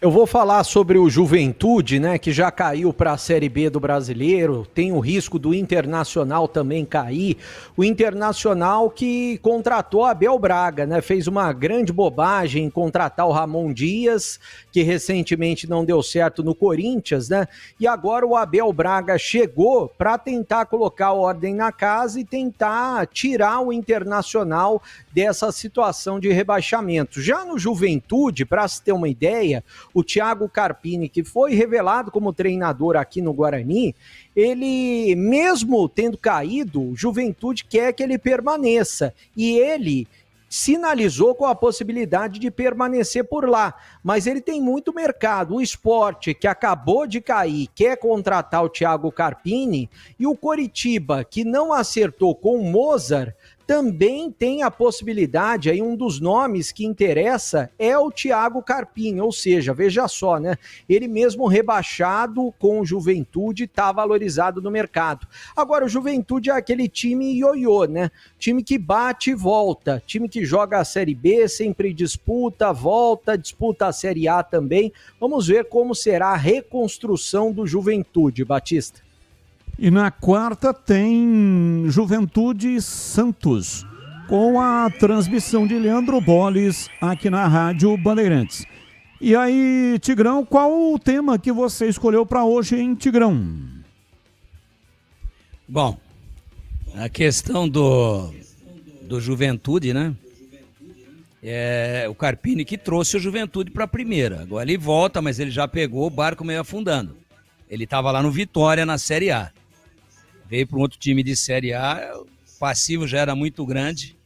Eu vou falar sobre o Juventude, né, que já caiu para a Série B do Brasileiro, tem o risco do Internacional também cair. O Internacional que contratou Abel Braga, né, fez uma grande bobagem em contratar o Ramon Dias, que recentemente não deu certo no Corinthians, né, e agora o Abel Braga chegou para tentar colocar ordem na casa e tentar tirar o Internacional dessa situação de rebaixamento. Já no Juventude, para se ter uma ideia, O Thiago Carpini, que foi revelado como treinador aqui no Guarani, ele, mesmo tendo caído, Juventude quer que ele permaneça. E ele sinalizou com a possibilidade de permanecer por lá, mas ele tem muito mercado. O Sport, que acabou de cair, quer contratar o Thiago Carpini, e o Coritiba, que não acertou com o Mozart, também tem a possibilidade, aí um dos nomes que interessa é o Thiago Carpini, ou seja, veja só, né? Ele mesmo rebaixado com o Juventude está valorizado no mercado. Agora, o Juventude é aquele time ioiô, né? Time que bate e volta, time que joga a Série B, sempre disputa, volta, disputa a Série A também. Vamos ver como será a reconstrução do Juventude, Batista.
E na quarta tem Juventude Santos, com a transmissão de Leandro Bolles aqui na Rádio Bandeirantes. E aí, Tigrão, qual o tema que você escolheu para hoje, hein, Tigrão?
Bom, a questão do Juventude, né? É o Carpini que trouxe o Juventude para a primeira. Agora ele volta, mas ele já pegou o barco meio afundando. Ele estava lá no Vitória, na Série A. Veio para um outro time de Série A, o passivo já era muito grande,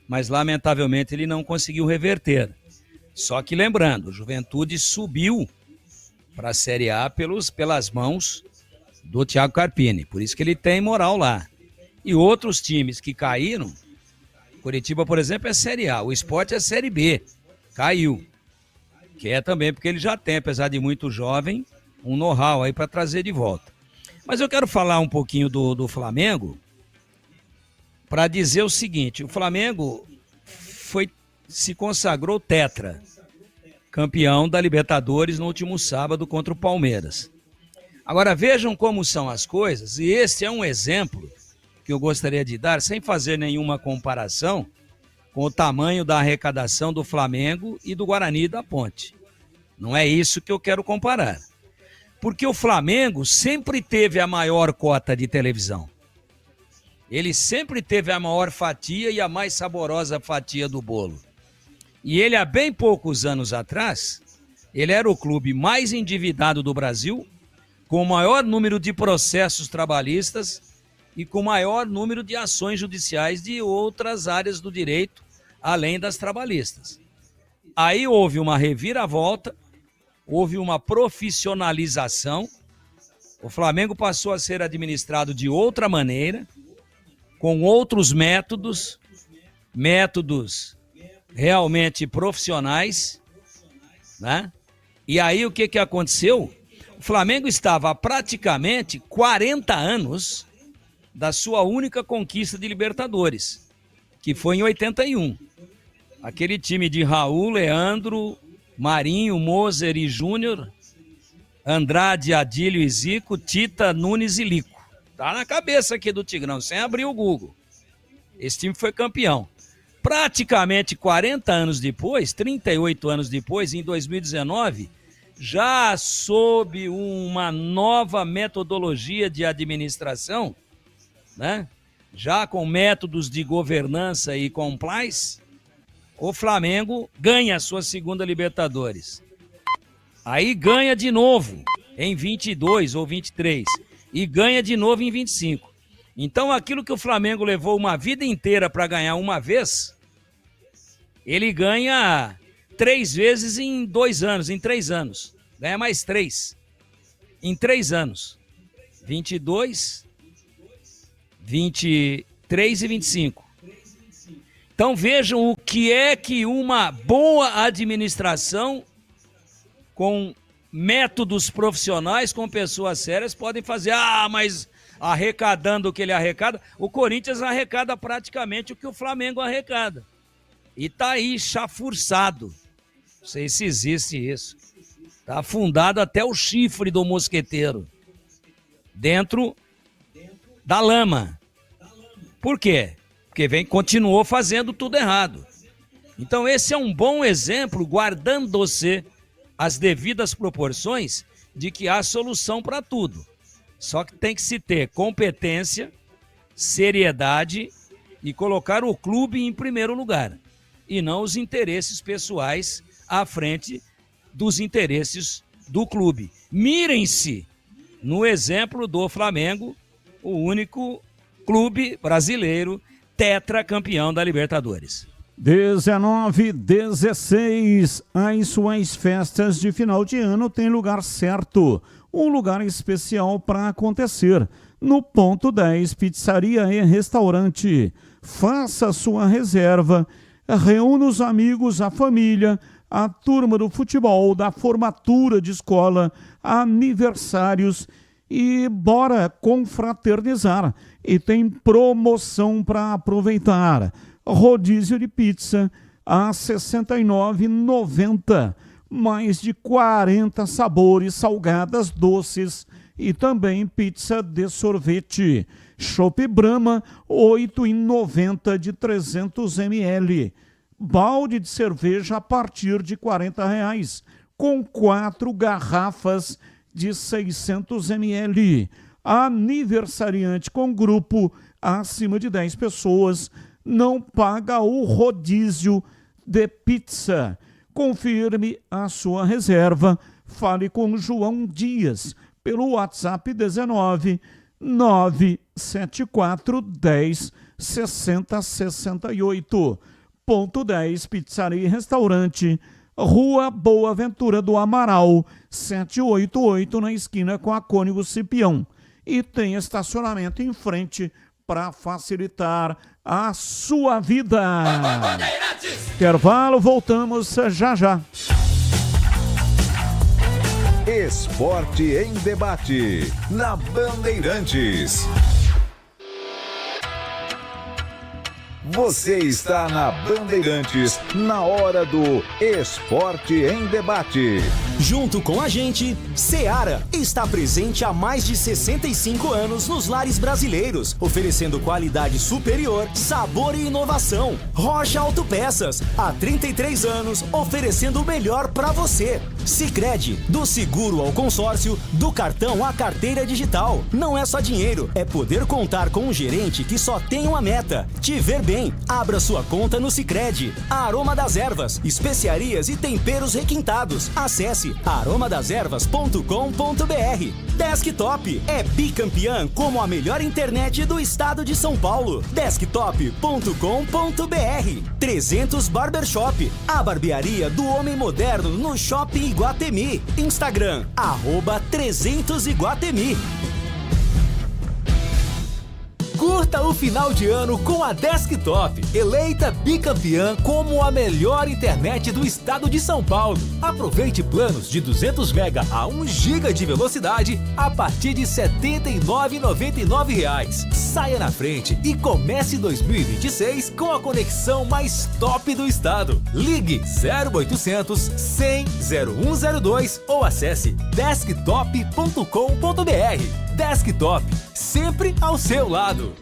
mas lamentavelmente ele não conseguiu reverter. Só que lembrando, o Juventude subiu para a Série A pelas mãos do Thiago Carpini, por isso que ele tem moral lá. E outros times que caíram, Coritiba, por exemplo, é Série A, o Sport é Série B, caiu. Que é também porque ele já tem, apesar de muito jovem, um know-how aí para trazer de volta. Mas eu quero falar um pouquinho do Flamengo para dizer o seguinte: o Flamengo se consagrou tetra, campeão da Libertadores no último sábado contra o Palmeiras. Agora vejam como são as coisas, e esse é um exemplo que eu gostaria de dar, sem fazer nenhuma comparação com o tamanho da arrecadação do Flamengo e do Guarani da Ponte. Não é isso que eu quero comparar. Porque o Flamengo sempre teve a maior cota de televisão. Ele sempre teve a maior fatia e a mais saborosa fatia do bolo. E ele, há bem poucos anos atrás, ele era o clube mais endividado do Brasil, com o maior número de processos trabalhistas e com o maior número de ações judiciais de outras áreas do direito, além das trabalhistas. Aí houve uma reviravolta, houve uma profissionalização, o Flamengo passou a ser administrado de outra maneira, com outros métodos realmente profissionais, né? E aí o que aconteceu? O Flamengo estava há praticamente 40 anos da sua única conquista de Libertadores, que foi em 81. Aquele time de Raul, Leandro, Marinho, Moser e Júnior, Andrade, Adílio e Zico, Tita, Nunes e Lico. Tá na cabeça aqui do Tigrão, sem abrir o Google. Esse time foi campeão. Praticamente 40 anos depois, 38 anos depois, em 2019, já sob uma nova metodologia de administração, né? Já com métodos de governança e compliance, o Flamengo ganha a sua segunda Libertadores. Aí ganha de novo em 22 ou 23 e ganha de novo em 25. Então aquilo que o Flamengo levou uma vida inteira para ganhar uma vez, ele ganha 3 vezes em 2 anos, em 3 anos. Ganha mais 3 em 3 anos. 22, 23 e 25. Então vejam o que é que uma boa administração com métodos profissionais, com pessoas sérias, podem fazer. Ah, mas arrecadando o que ele arrecada, o Corinthians arrecada praticamente o que o Flamengo arrecada. E tá aí chafurçado. Não sei se existe isso. Tá afundado até o chifre do mosqueteiro dentro da lama. Por quê? Porque continuou fazendo tudo errado. Então esse é um bom exemplo, guardando-se as devidas proporções, de que há solução para tudo. Só que tem que se ter competência, seriedade e colocar o clube em primeiro lugar. E não os interesses pessoais à frente dos interesses do clube. Mirem-se no exemplo do Flamengo, o único clube brasileiro tetracampeão da Libertadores.
19:16. As suas festas de final de ano têm lugar certo, um lugar especial para acontecer. No Ponto 10 Pizzaria e Restaurante. Faça sua reserva, reúna os amigos, a família, a turma do futebol, da formatura de escola, aniversários e bora confraternizar. E tem promoção para aproveitar. Rodízio de pizza a R$ 69,90. Mais de 40 sabores, salgadas, doces e também pizza de sorvete. Chopp Brahma, R$ 8,90 de 300 ml. Balde de cerveja a partir de R$ 40,00, com 4 garrafas de 600 ml. Aniversariante com grupo acima de 10 pessoas não paga o rodízio de pizza. Confirme a sua reserva. Fale com João Dias pelo WhatsApp 19 974 10 60 68. Ponto 10 Pizzaria e Restaurante, Rua Boa Ventura do Amaral, 788, na esquina com a Cônigo Cipião. E tem estacionamento em frente para facilitar a sua vida. Intervalo, voltamos já já.
Esporte em debate, na Bandeirantes. Você está na Bandeirantes, na hora do Esporte em Debate.
Junto com a gente, Seara está presente há mais de 65 anos nos lares brasileiros, oferecendo qualidade superior, sabor e inovação. Rocha Autopeças, há 33 anos, oferecendo o melhor para você. Sicredi, do seguro ao consórcio, do cartão à carteira digital. Não é só dinheiro, é poder contar com um gerente que só tem uma meta: te ver bem. Abra sua conta no Sicredi. Aroma das Ervas, especiarias e temperos requintados. Acesse aromadaservas.com.br. Desktop é bicampeã como a melhor internet do estado de São Paulo. Desktop.com.br. 300 Barbershop, a barbearia do homem moderno no Shopping Iguatemi. Instagram, @300Iguatemi.
Curta o final de ano com a Desktop, eleita bicampeã como a melhor internet do estado de São Paulo. Aproveite planos de 200 MB a 1 GB de velocidade a partir de R$ 79,99. Saia na frente e comece 2026 com a conexão mais top do estado. Ligue 0800 100 0102 ou acesse desktop.com.br. Desktop, sempre ao seu lado.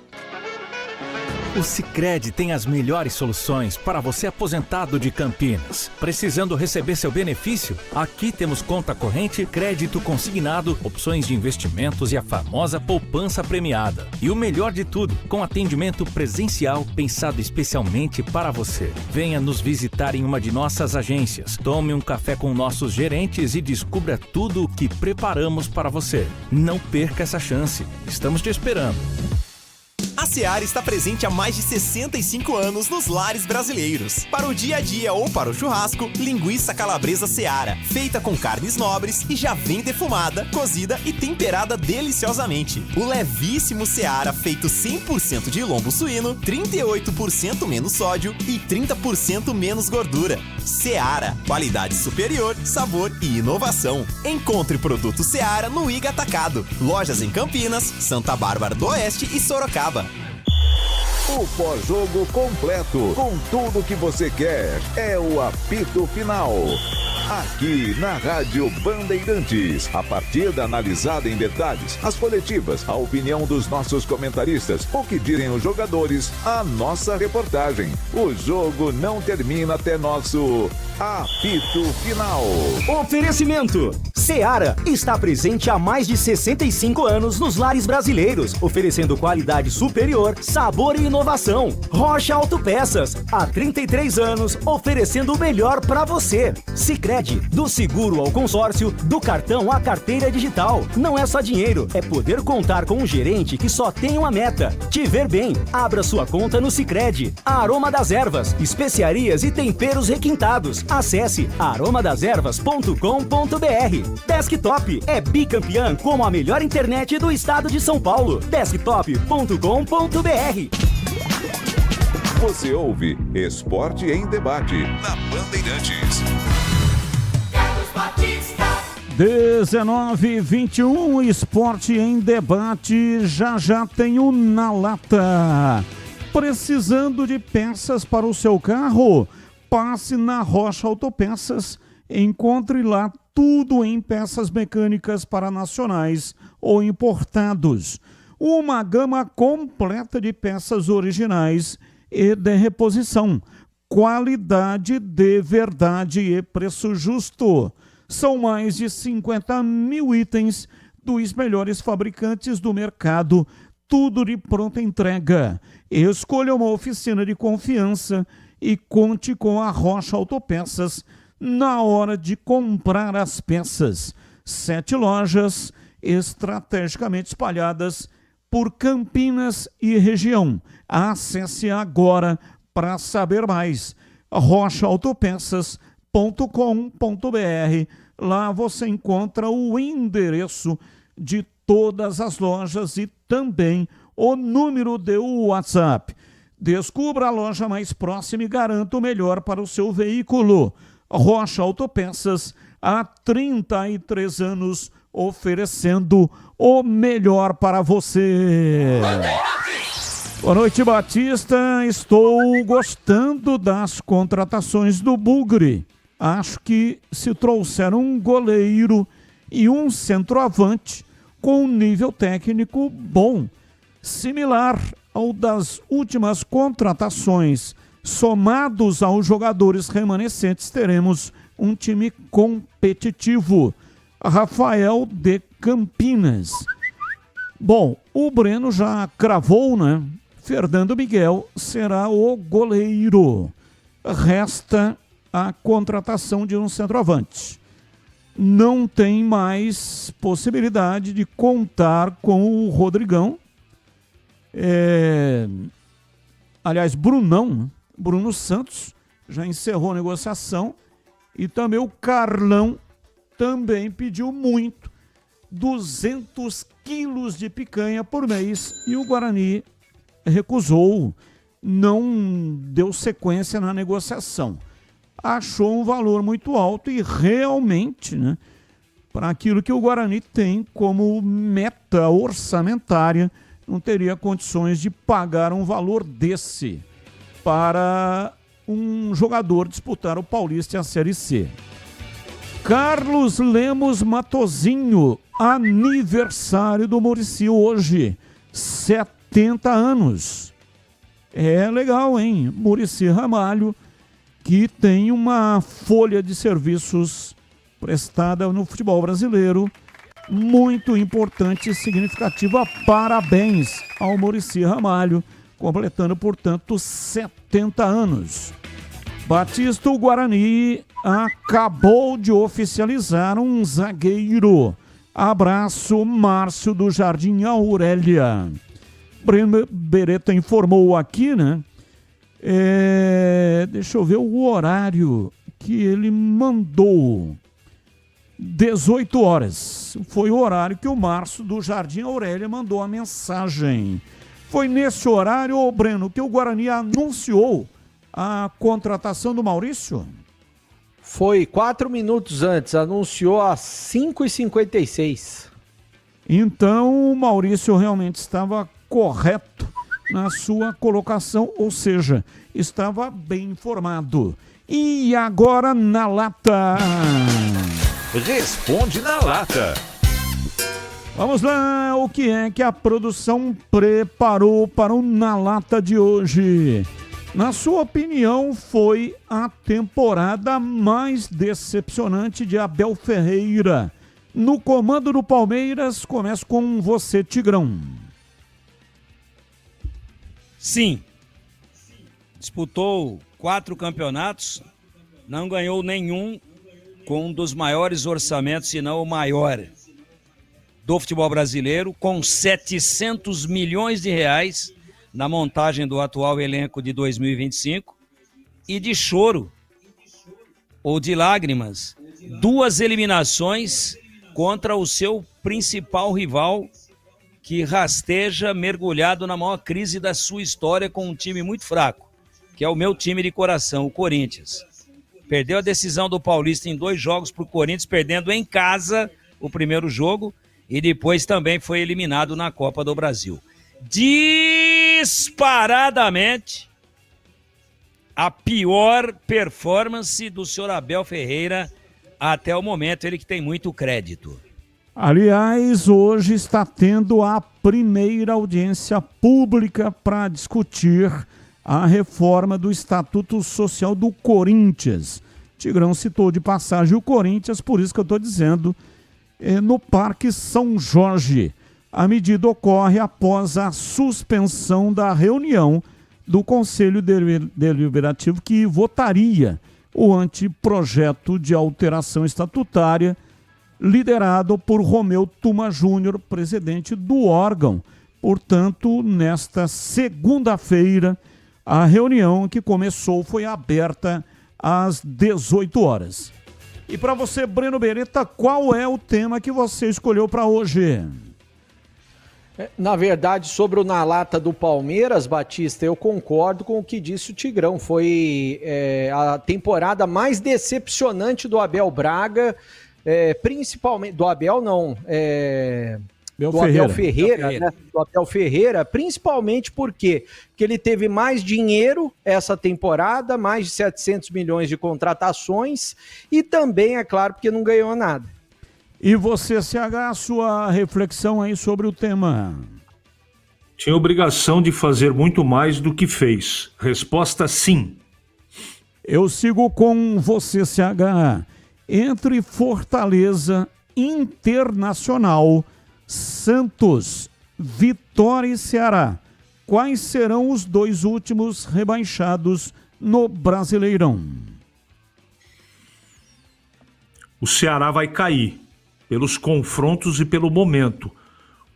O Sicredi tem as melhores soluções para você aposentado de Campinas. Precisando receber seu benefício? Aqui temos conta corrente, crédito consignado, opções de investimentos e a famosa poupança premiada. E o melhor de tudo, com atendimento presencial pensado especialmente para você. Venha nos visitar em uma de nossas agências. Tome um café com nossos gerentes e descubra tudo o que preparamos para você. Não perca essa chance. Estamos te esperando.
A Seara está presente há mais de 65 anos nos lares brasileiros. Para o dia a dia ou para o churrasco, linguiça calabresa Seara, feita com carnes nobres e já vem defumada, cozida e temperada deliciosamente. O levíssimo Seara, feito 100% de lombo suíno, 38% menos sódio e 30% menos gordura. Seara, qualidade superior, sabor e inovação. Encontre produto Seara no Iga Atacado. Lojas em Campinas, Santa Bárbara do Oeste e Sorocaba.
O pós-jogo completo, com tudo que você quer, é o apito final. Aqui na Rádio Bandeirantes, a partida analisada em detalhes, as coletivas, a opinião dos nossos comentaristas, o que dizem os jogadores, a nossa reportagem. O jogo não termina até nosso apito final.
Oferecimento Seara está presente há mais de 65 anos nos lares brasileiros, oferecendo qualidade superior, sabor e inovação. Rocha Autopeças, há 33 anos, oferecendo o melhor para você. Sicredi, do seguro ao consórcio, do cartão à carteira digital. Não é só dinheiro, é poder contar com um gerente que só tem uma meta: te ver bem. Abra sua conta no Sicredi. Aroma das Ervas, especiarias e temperos requintados. Acesse aromadeservas.com.br. Desktop é bicampeã como a melhor internet do estado de São Paulo. Desktop.com.br.
Você ouve Esporte em Debate na Bandeirantes.
19h21, Esporte em Debate. Já tem o Na Lata. Precisando de peças para o seu carro? Passe na Rocha Autopeças. Encontre lá tudo em peças mecânicas para nacionais ou importados. Uma gama completa de peças originais e de reposição. Qualidade de verdade e preço justo. São mais de 50 mil itens dos melhores fabricantes do mercado, tudo de pronta entrega. Escolha uma oficina de confiança e conte com a Rocha Autopeças na hora de comprar as peças. 7 lojas estrategicamente espalhadas por Campinas e região. Acesse agora para saber mais. rochaautopeças.com.br. Lá você encontra o endereço de todas as lojas e também o número de WhatsApp. Descubra a loja mais próxima e garanta o melhor para o seu veículo. Rocha Autopeças, há 33 anos, oferecendo o melhor para você. Boa noite, Batista. Estou gostando das contratações do Bugre. Acho que se trouxer um goleiro e um centroavante com um nível técnico bom, similar ao das últimas contratações, somados aos jogadores remanescentes, teremos um time competitivo. Rafael de Campinas. Bom, o Breno já cravou, né? Fernando Miguel será o goleiro. Resta a contratação de um centroavante. Não tem mais possibilidade de contar com o Rodrigão. Aliás, Bruno Santos já encerrou a negociação. E também o Carlão também pediu muito, 200 quilos de picanha por mês, e o Guarani recusou, não deu sequência na negociação. Achou um valor muito alto e realmente, né, para aquilo que o Guarani tem como meta orçamentária, não teria condições de pagar um valor desse para um jogador disputar o Paulista e a Série C. Carlos Lemos Matozinho, aniversário do Muricy hoje, 70 anos. É legal, hein? Muricy Ramalho, que tem uma folha de serviços prestada no futebol brasileiro muito importante e significativa. Parabéns ao Muricy Ramalho, completando, portanto, 70 anos. Batista, o Guarani acabou de oficializar um zagueiro. Abraço, Márcio do Jardim Aurélia. Breno Beretta informou aqui, né? Deixa eu ver o horário que ele mandou. 18 horas. Foi o horário que o Márcio do Jardim Aurélia mandou a mensagem. Foi nesse horário, ô Breno, que o Guarani anunciou a contratação do Maurício?
Foi 4 minutos antes, anunciou às 5h56.
Então o Maurício realmente estava correto na sua colocação, ou seja, estava bem informado. E agora na lata.
Responde na lata.
Vamos lá, o que é que a produção preparou para o Na Lata de hoje? Na sua opinião, foi a temporada mais decepcionante de Abel Ferreira No comando do Palmeiras, começo com você, Tigrão.
Sim. Disputou 4 campeonatos, não ganhou nenhum, com um dos maiores orçamentos, se não o maior, do futebol brasileiro, com 700 milhões de reais na montagem do atual elenco de 2025, e de choro, ou de lágrimas, 2 eliminações contra o seu principal rival, que rasteja mergulhado na maior crise da sua história com um time muito fraco, que é o meu time de coração, o Corinthians. Perdeu a decisão do Paulista em 2 jogos para o Corinthians, perdendo em casa o primeiro jogo, e depois também foi eliminado na Copa do Brasil. Disparadamente, a pior performance do senhor Abel Ferreira até o momento, ele que tem muito crédito.
Aliás, hoje está tendo a primeira audiência pública para discutir a reforma do Estatuto Social do Corinthians. Tigrão citou de passagem o Corinthians, por isso que eu estou dizendo, no Parque São Jorge. A medida ocorre após a suspensão da reunião do Conselho Deliberativo que votaria o anteprojeto de alteração estatutária liderado por Romeu Tuma Júnior, presidente do órgão. Portanto, nesta segunda-feira, a reunião que começou foi aberta às 18 horas. E para você, Breno Beretta, qual é o tema que você escolheu para hoje?
Na verdade, sobre o Na Lata do Palmeiras, Batista, eu concordo com o que disse o Tigrão. Foi a temporada mais decepcionante do Abel Braga, principalmente... Do Abel, não. Do Abel Ferreira, né? Do Abel Ferreira, principalmente porque ele teve mais dinheiro essa temporada, mais de 700 milhões de contratações, e também, é claro, porque não ganhou nada.
E você, CH, a sua reflexão aí sobre o tema?
Tinha obrigação de fazer muito mais do que fez. Resposta, sim.
Eu sigo com você, CH. Entre Fortaleza, Internacional, Santos, Vitória e Ceará, quais serão os 2 últimos rebaixados no Brasileirão?
O Ceará vai cair, pelos confrontos e pelo momento.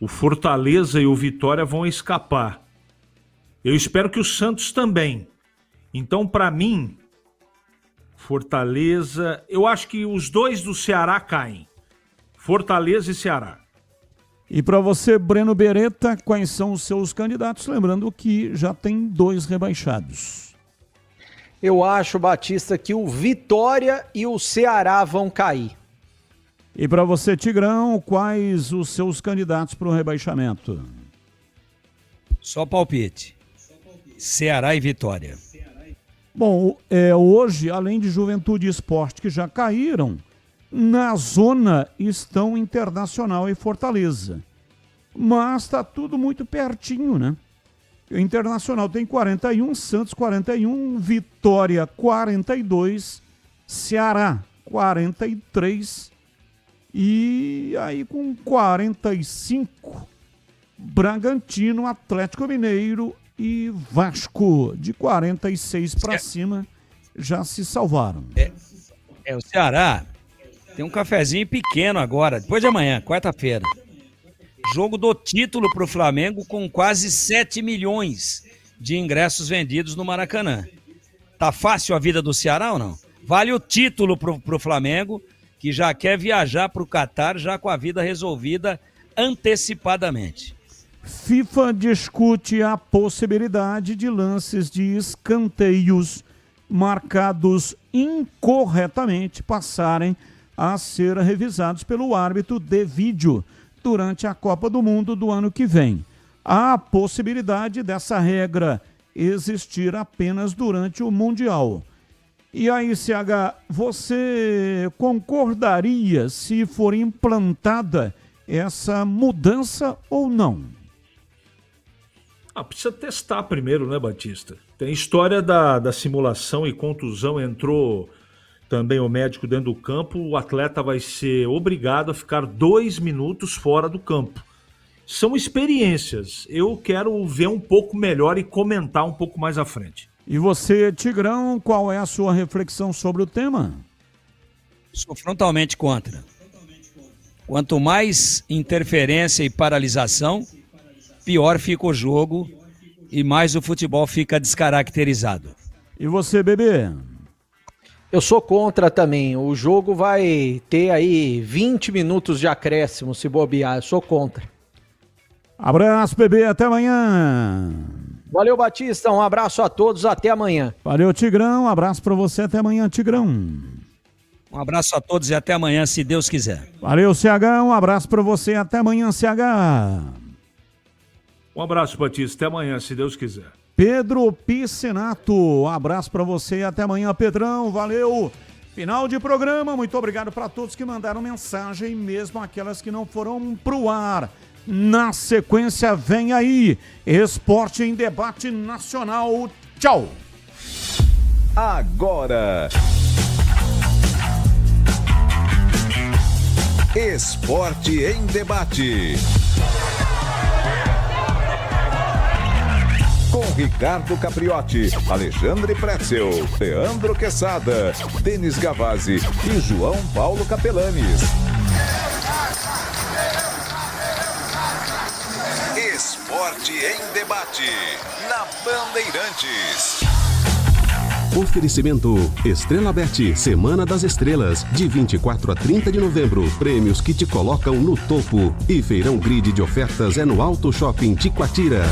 O Fortaleza e o Vitória vão escapar. Eu espero que o Santos também. Então, para mim, Fortaleza... Eu acho que os 2 do Ceará caem. Fortaleza e Ceará.
E para você, Breno Beretta, quais são os seus candidatos? Lembrando que já tem 2 rebaixados.
Eu acho, Batista, que o Vitória e o Ceará vão cair.
E para você, Tigrão, quais os seus candidatos para o rebaixamento?
Só palpite. Ceará e Vitória.
Bom, hoje, além de Juventude e Sport, que já caíram, na zona estão Internacional e Fortaleza. Mas está tudo muito pertinho, né? O Internacional tem 41, Santos 41, Vitória 42, Ceará 43 e aí com 45, Bragantino, Atlético Mineiro e Vasco de 46 para cima já se salvaram.
O Ceará tem um cafezinho pequeno agora, depois de amanhã, quarta-feira. Jogo do título para o Flamengo com quase 7 milhões de ingressos vendidos no Maracanã. Tá fácil a vida do Ceará ou não? Vale o título pro Flamengo, que já quer viajar para o Catar já com a vida resolvida antecipadamente.
FIFA discute a possibilidade de lances de escanteios marcados incorretamente passarem a ser revisados pelo árbitro de vídeo durante a Copa do Mundo do ano que vem. Há a possibilidade dessa regra existir apenas durante o Mundial. E aí, CH, você concordaria se for implantada essa mudança ou não?
Precisa testar primeiro, né, Batista? Tem história da simulação e contusão, entrou também o médico dentro do campo, o atleta vai ser obrigado a ficar 2 minutos fora do campo. São experiências. Eu quero ver um pouco melhor e comentar um pouco mais à frente.
E você, Tigrão, qual é a sua reflexão sobre o tema?
Sou frontalmente contra. Quanto mais interferência e paralisação, pior fica o jogo e mais o futebol fica descaracterizado.
E você, bebê?
Eu sou contra também. O jogo vai ter aí 20 minutos de acréscimo se bobear. Eu sou contra.
Abraço, bebê. Até amanhã.
Valeu, Batista. Um abraço a todos. Até amanhã.
Valeu, Tigrão. Um abraço pra você. Até amanhã, Tigrão.
Um abraço a todos e até amanhã, se Deus quiser.
Valeu, CH. Um abraço pra você. Até amanhã, CH.
Um abraço, Batista. Até amanhã, se Deus quiser.
Pedro Piscinato, um abraço para você e até amanhã, Pedrão, valeu. Final de programa, muito obrigado para todos que mandaram mensagem, mesmo aquelas que não foram pro ar. Na sequência vem aí, Esporte em Debate Nacional. Tchau.
Agora, Esporte em Debate. Com Ricardo Capriotti, Alexandre Pretzel, Leandro Quesada, Denis Gavazzi e João Paulo Capelanes. Esporte em Debate, na Bandeirantes.
Oferecimento Estrela Bet, Semana das Estrelas, de 24 a 30 de novembro. Prêmios que te colocam no topo. E Feirão Grid de ofertas é no Auto Shopping Ticoatira.